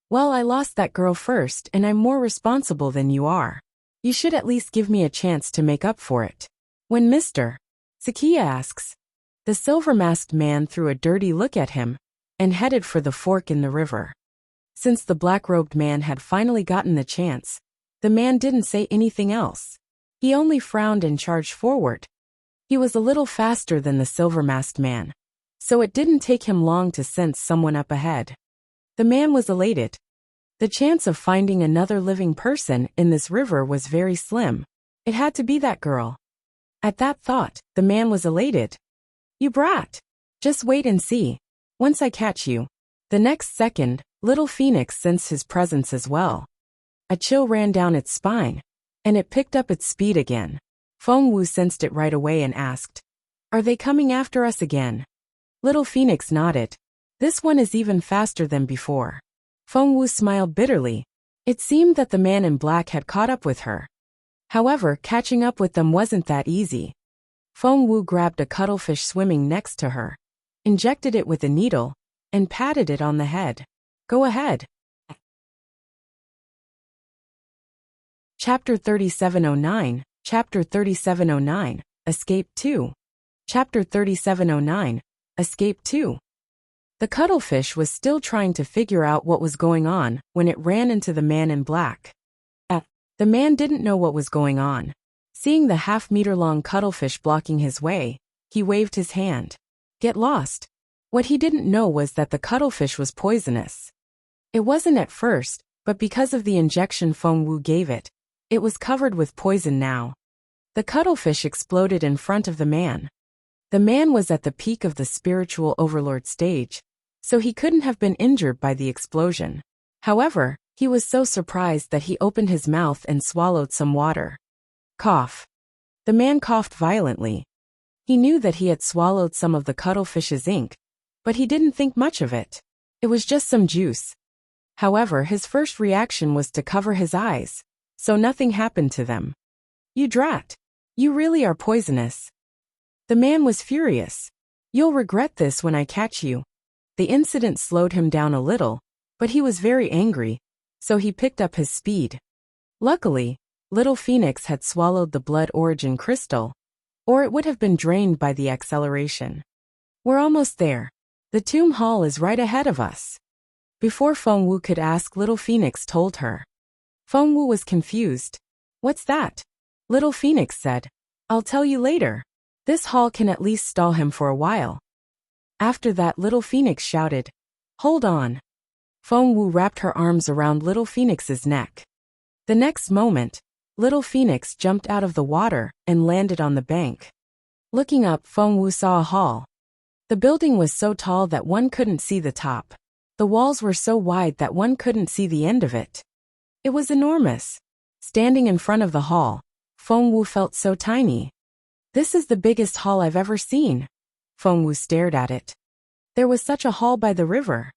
Well, I lost that girl first and I'm more responsible than you are. You should at least give me a chance to make up for it. When Mr. Sakia asks, the silver-masked man threw a dirty look at him and headed for the fork in the river. Since the black-robed man had finally gotten the chance, the man didn't say anything else. He only frowned and charged forward. He was a little faster than the silver-masked man, so it didn't take him long to sense someone up ahead. The man was elated. The chance of finding another living person in this river was very slim. It had to be that girl. At that thought, the man was elated. You brat! Just wait and see. Once I catch you. The next second, Little Phoenix sensed his presence as well. A chill ran down its spine, and it picked up its speed again. Feng Wu sensed it right away and asked, Are they coming after us again? Little Phoenix nodded. This one is even faster than before. Feng Wu smiled bitterly. It seemed that the man in black had caught up with her. However, catching up with them wasn't that easy. Feng Wu grabbed a cuttlefish swimming next to her, injected it with a needle, and patted it on the head. Go ahead. Chapter 3709, Chapter 3709, Escape 2. Chapter 3709, Escape 2. The cuttlefish was still trying to figure out what was going on when it ran into the man in black. The man didn't know what was going on. Seeing the half-meter-long cuttlefish blocking his way, he waved his hand. Get lost. What he didn't know was that the cuttlefish was poisonous. It wasn't at first, but because of the injection Feng Wu gave it, it was covered with poison now. The cuttlefish exploded in front of the man. The man was at the peak of the spiritual overlord stage, so he couldn't have been injured by the explosion. However, he was so surprised that he opened his mouth and swallowed some water. Cough. The man coughed violently. He knew that he had swallowed some of the cuttlefish's ink, but he didn't think much of it. It was just some juice. However, his first reaction was to cover his eyes, so nothing happened to them. You drat. You really are poisonous. The man was furious. You'll regret this when I catch you. The incident slowed him down a little, but he was very angry, so he picked up his speed. Luckily, Little Phoenix had swallowed the blood origin crystal, or it would have been drained by the acceleration. We're almost there. The tomb hall is right ahead of us. Before Feng Wu could ask, Little Phoenix told her. Feng Wu was confused. What's that? Little Phoenix said. I'll tell you later. This hall can at least stall him for a while. After that, Little Phoenix shouted, Hold on. Feng Wu wrapped her arms around Little Phoenix's neck. The next moment, Little Phoenix jumped out of the water and landed on the bank. Looking up, Feng Wu saw a hall. The building was so tall that one couldn't see the top. The walls were so wide that one couldn't see the end of it. It was enormous. Standing in front of the hall, Feng Wu felt so tiny. This is the biggest hall I've ever seen. Feng Wu stared at it. There was such a hall by the river.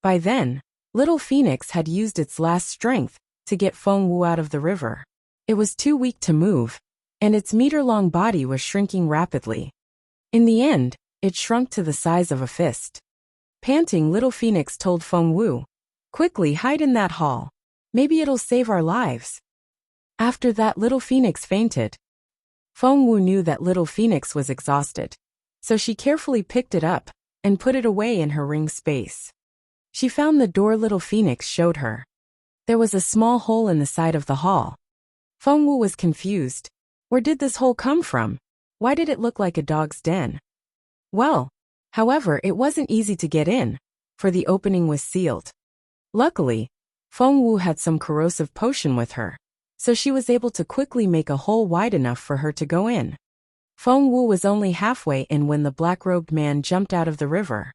By then, Little Phoenix had used its last strength to get Feng Wu out of the river. It was too weak to move, and its meter-long body was shrinking rapidly. In the end, it shrunk to the size of a fist. Panting, Little Phoenix told Feng Wu, Quickly hide in that hall. Maybe it'll save our lives. After that, Little Phoenix fainted. Feng Wu knew that Little Phoenix was exhausted, so she carefully picked it up and put it away in her ring space. She found the door Little Phoenix showed her. There was a small hole in the side of the hall. Feng Wu was confused. Where did this hole come from? Why did it look like a dog's den? Well, however, it wasn't easy to get in, for the opening was sealed. Luckily, Feng Wu had some corrosive potion with her, so she was able to quickly make a hole wide enough for her to go in. Feng Wu was only halfway in when the black-robed man jumped out of the river.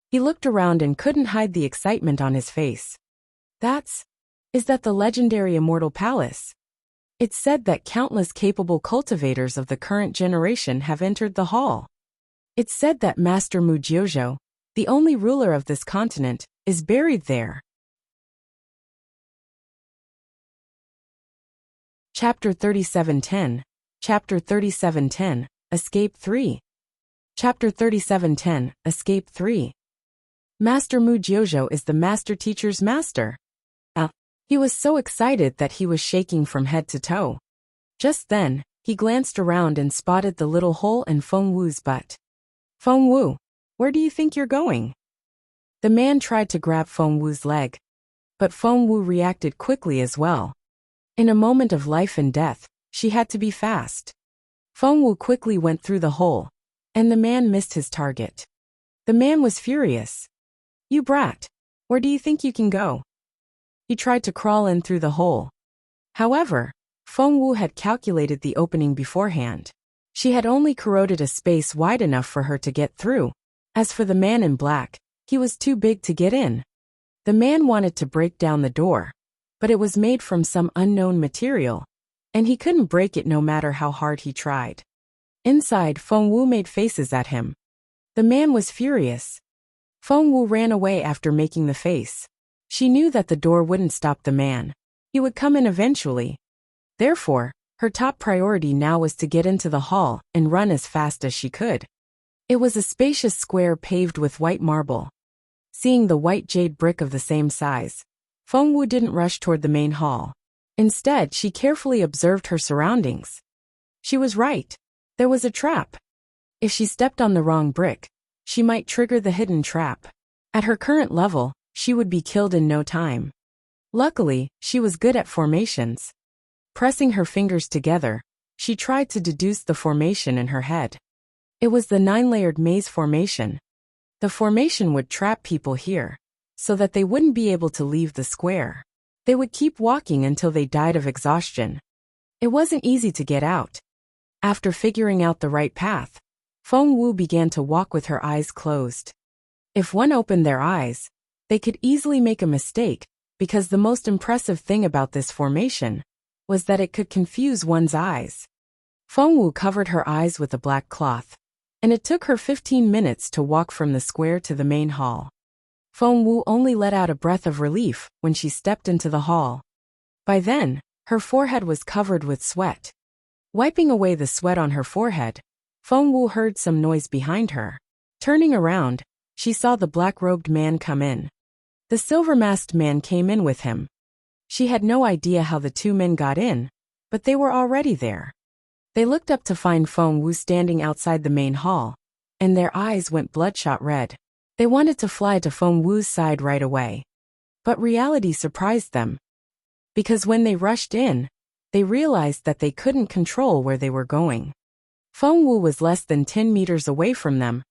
He looked around and couldn't hide the excitement on his face. Is that the legendary Immortal Palace? It's said that countless capable cultivators of the current generation have entered the hall. It's said that Master Mu Jiuzhou, the only ruler of this continent, is buried there. Chapter 3710. Chapter 3710, Escape 3. Chapter 3710, Escape 3. Master Mu Jiuzhou is the master teacher's master. He was so excited that he was shaking from head to toe. Just then, he glanced around and spotted the little hole in Feng Wu's butt. Feng Wu, where do you think you're going? The man tried to grab Feng Wu's leg. But Feng Wu reacted quickly as well. In a moment of life and death, she had to be fast. Feng Wu quickly went through the hole, and the man missed his target. The man was furious. You brat, where do you think you can go? He tried to crawl in through the hole. However, Feng Wu had calculated the opening beforehand. She had only corroded a space wide enough for her to get through. As for the man in black, he was too big to get in. The man wanted to break down the door, but it was made from some unknown material, and he couldn't break it no matter how hard he tried. Inside, Feng Wu made faces at him. The man was furious. Feng Wu ran away after making the face. She knew that the door wouldn't stop the man. He would come in eventually. Therefore, her top priority now was to get into the hall and run as fast as she could. It was a spacious square paved with white marble. Seeing the white jade brick of the same size, Feng Wu didn't rush toward the main hall. Instead, she carefully observed her surroundings. She was right. There was a trap. If she stepped on the wrong brick, she might trigger the hidden trap. At her current level, she would be killed in no time. Luckily, she was good at formations. Pressing her fingers together, she tried to deduce the formation in her head. It was the 9-layered maze formation. The formation would trap people here, so that they wouldn't be able to leave the square. They would keep walking until they died of exhaustion. It wasn't easy to get out. After figuring out the right path, Feng Wu began to walk with her eyes closed. If one opened their eyes, they could easily make a mistake, because the most impressive thing about this formation was that it could confuse one's eyes. Feng Wu covered her eyes with a black cloth, and it took her 15 minutes to walk from the square to the main hall. Feng Wu only let out a breath of relief when she stepped into the hall. By then, her forehead was covered with sweat. Wiping away the sweat on her forehead, Feng Wu heard some noise behind her. Turning around, she saw the black-robed man come in. The silver-masked man came in with him. She had no idea how the two men got in, but they were already there. They looked up to find Feng Wu standing outside the main hall, and their eyes went bloodshot red. They wanted to fly to Feng Wu's side right away. But reality surprised them. Because when they rushed in, they realized that they couldn't control where they were going. Feng Wu was less than 10 meters away from them,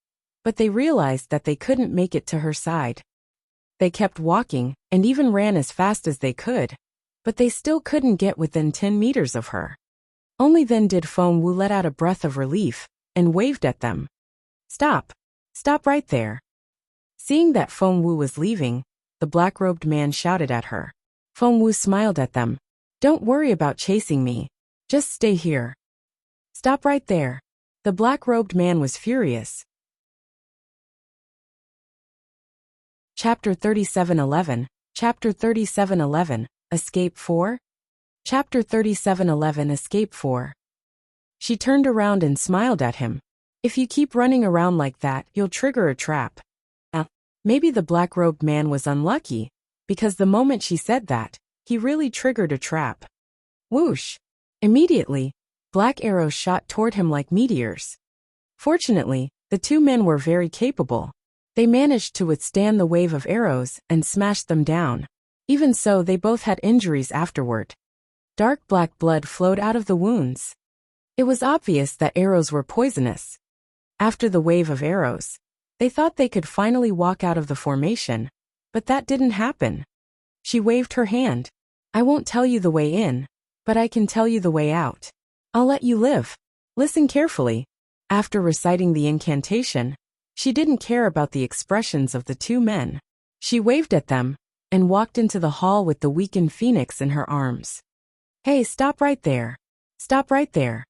but they realized that they couldn't make it to her side. They kept walking, and even ran as fast as they could, but they still couldn't get within 10 meters of her. Only then did Feng Wu let out a breath of relief, and waved at them. Stop! Stop right there! Seeing that Feng Wu was leaving, the black-robed man shouted at her. Feng Wu smiled at them. Don't worry about chasing me. Just stay here. Stop right there. The black-robed man was furious. Chapter 3711, Chapter 3711, Escape 4? Chapter 3711, Escape 4. She turned around and smiled at him. If you keep running around like that, you'll trigger a trap. Maybe the black-robed man was unlucky, because the moment she said that, he really triggered a trap. Whoosh! Immediately, black arrows shot toward him like meteors. Fortunately, the two men were very capable. They managed to withstand the wave of arrows and smashed them down. Even so, they both had injuries afterward. Dark black blood flowed out of the wounds. It was obvious that arrows were poisonous. After the wave of arrows, they thought they could finally walk out of the formation, but that didn't happen. She waved her hand. I won't tell you the way in, but I can tell you the way out. I'll let you live. Listen carefully. After reciting the incantation, she didn't care about the expressions of the two men. She waved at them, and walked into the hall with the weakened phoenix in her arms. Hey, stop right there. Stop right there.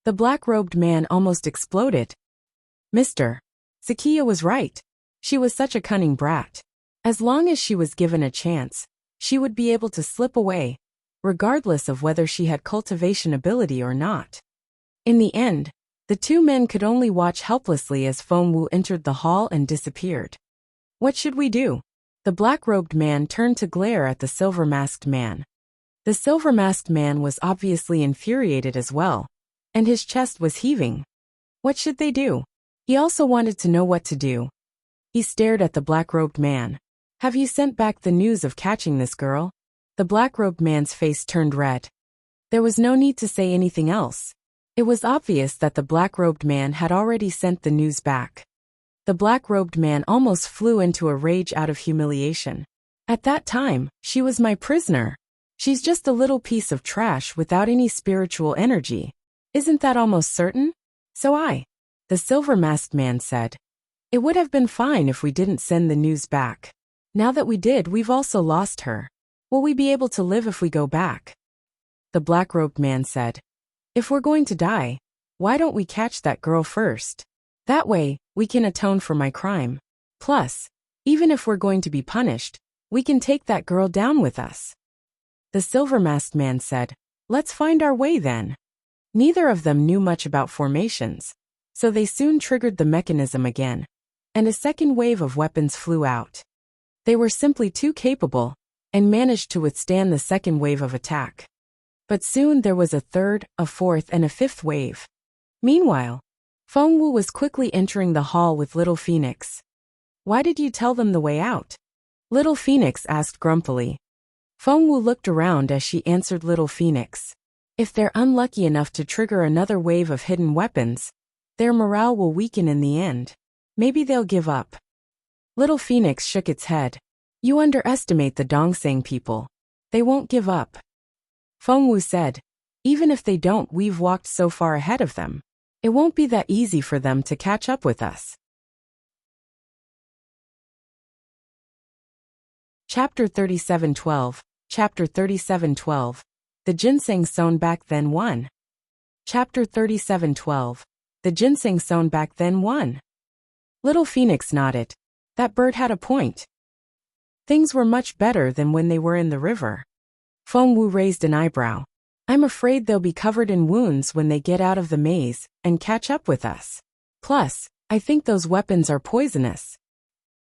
The black-robed man almost exploded. Mr. Sakia was right. She was such a cunning brat. As long as she was given a chance, she would be able to slip away, regardless of whether she had cultivation ability or not. In the end, the two men could only watch helplessly as Feng Wu entered the hall and disappeared. What should we do? The black-robed man turned to glare at the silver-masked man. The silver-masked man was obviously infuriated as well, and his chest was heaving. What should they do? He also wanted to know what to do. He stared at the black-robed man. Have you sent back the news of catching this girl? The black-robed man's face turned red. There was no need to say anything else. It was obvious that the black-robed man had already sent the news back. The black-robed man almost flew into a rage out of humiliation. At that time, she was my prisoner. She's just a little piece of trash without any spiritual energy. Isn't that almost certain? The silver-masked man said. It would have been fine if we didn't send the news back. Now that we did, we've also lost her. Will we be able to live if we go back? The black-robed man said. If we're going to die, why don't we catch that girl first? That way, we can atone for my crime. Plus, even if we're going to be punished, we can take that girl down with us. The silver-masked man said, Let's find our way then. Neither of them knew much about formations, so they soon triggered the mechanism again, and a second wave of weapons flew out. They were simply too capable, and managed to withstand the second wave of attack. But soon there was a third, a fourth, and a fifth wave. Meanwhile, Feng Wu was quickly entering the hall with Little Phoenix. Why did you tell them the way out? Little Phoenix asked grumpily. Feng Wu looked around as she answered Little Phoenix. If they're unlucky enough to trigger another wave of hidden weapons, their morale will weaken in the end. Maybe they'll give up. Little Phoenix shook its head. You underestimate the Dongseng people. They won't give up. Feng Wu said, Even if they don't, we've walked so far ahead of them. It won't be that easy for them to catch up with us. Chapter 37:12. Chapter 37:12. The ginseng sown back then won. Chapter 37:12. The ginseng sown back then won. Little Phoenix nodded. That bird had a point. Things were much better than when they were in the river. Feng Wu raised an eyebrow. I'm afraid they'll be covered in wounds when they get out of the maze and catch up with us. Plus, I think those weapons are poisonous.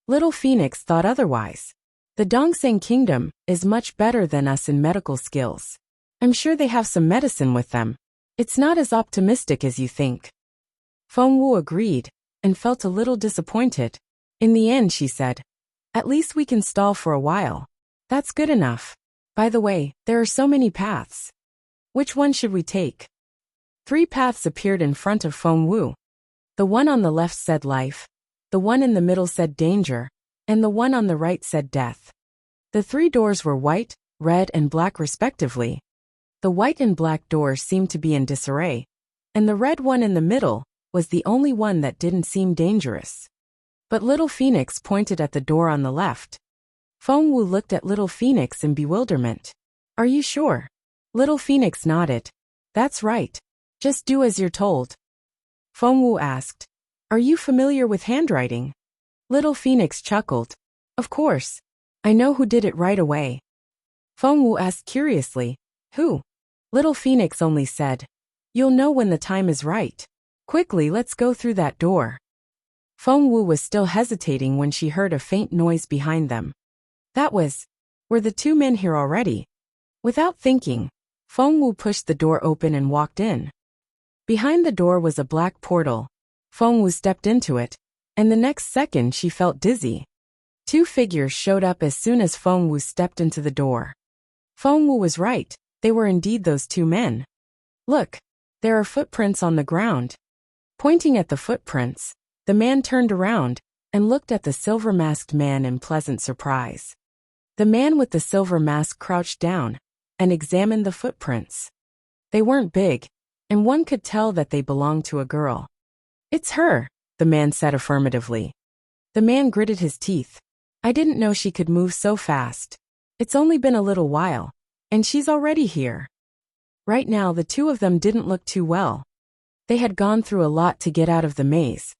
Little Phoenix thought otherwise. The Dongseng Kingdom is much better than us in medical skills. I'm sure they have some medicine with them. It's not as optimistic as you think. Feng Wu agreed, and felt a little disappointed. In the end, she said, At least we can stall for a while. That's good enough. By the way, there are so many paths. Which one should we take? 3 paths appeared in front of Feng Wu. The one on the left said life, the one in the middle said danger, and the one on the right said death. The 3 doors were white, red, and black respectively. The white and black doors seemed to be in disarray, and the red one in the middle was the only one that didn't seem dangerous. But Little Phoenix pointed at the door on the left. Feng Wu looked at Little Phoenix in bewilderment. Are you sure? Little Phoenix nodded. That's right. Just do as you're told. Feng Wu asked, Are you familiar with handwriting? Little Phoenix chuckled. Of course. I know who did it right away. Feng Wu asked curiously, Who? Little Phoenix only said, You'll know when the time is right. Quickly, let's go through that door. Feng Wu was still hesitating when she heard a faint noise behind them. Were the 2 men here already? Without thinking, Feng Wu pushed the door open and walked in. Behind the door was a black portal. Feng Wu stepped into it, and the next second she felt dizzy. 2 figures showed up as soon as Feng Wu stepped into the door. Feng Wu was right, they were indeed those 2 men. Look, there are footprints on the ground. Pointing at the footprints, the man turned around and looked at the silver-masked man in pleasant surprise. The man with the silver mask crouched down and examined the footprints. They weren't big, and one could tell that they belonged to a girl. It's her, the man said affirmatively. The man gritted his teeth. I didn't know she could move so fast. It's only been a little while, and she's already here. Right now the two of them didn't look too well. They had gone through a lot to get out of the maze.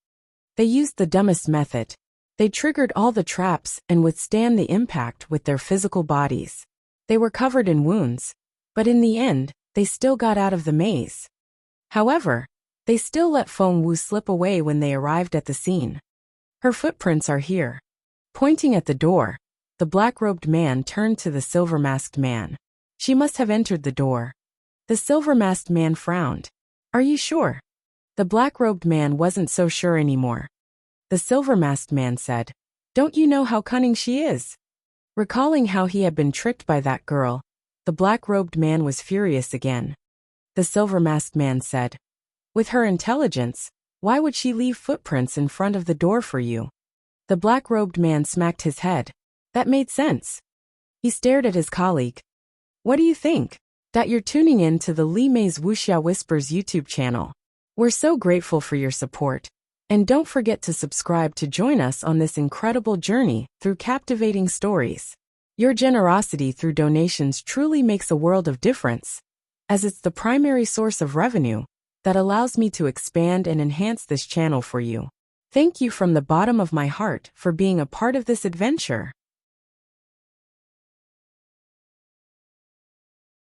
They used the dumbest method. They triggered all the traps and withstand the impact with their physical bodies. They were covered in wounds, but in the end, they still got out of the maze. However, they still let Feng Wu slip away when they arrived at the scene. Her footprints are here. Pointing at the door, the black-robed man turned to the silver-masked man. She must have entered the door. The silver-masked man frowned. Are you sure? The black-robed man wasn't so sure anymore. The silver-masked man said, Don't you know how cunning she is? Recalling how he had been tricked by that girl, the black-robed man was furious again. The silver-masked man said, With her intelligence, why would she leave footprints in front of the door for you? The black-robed man smacked his head. That made sense. He stared at his colleague. What do you think? That you're tuning in to the Li Mei's Wuxia Whispers YouTube channel. We're so grateful for your support. And don't forget to subscribe to join us on this incredible journey through captivating stories. Your generosity through donations truly makes a world of difference, as it's the primary source of revenue that allows me to expand and enhance this channel for you. Thank you from the bottom of my heart for being a part of this adventure.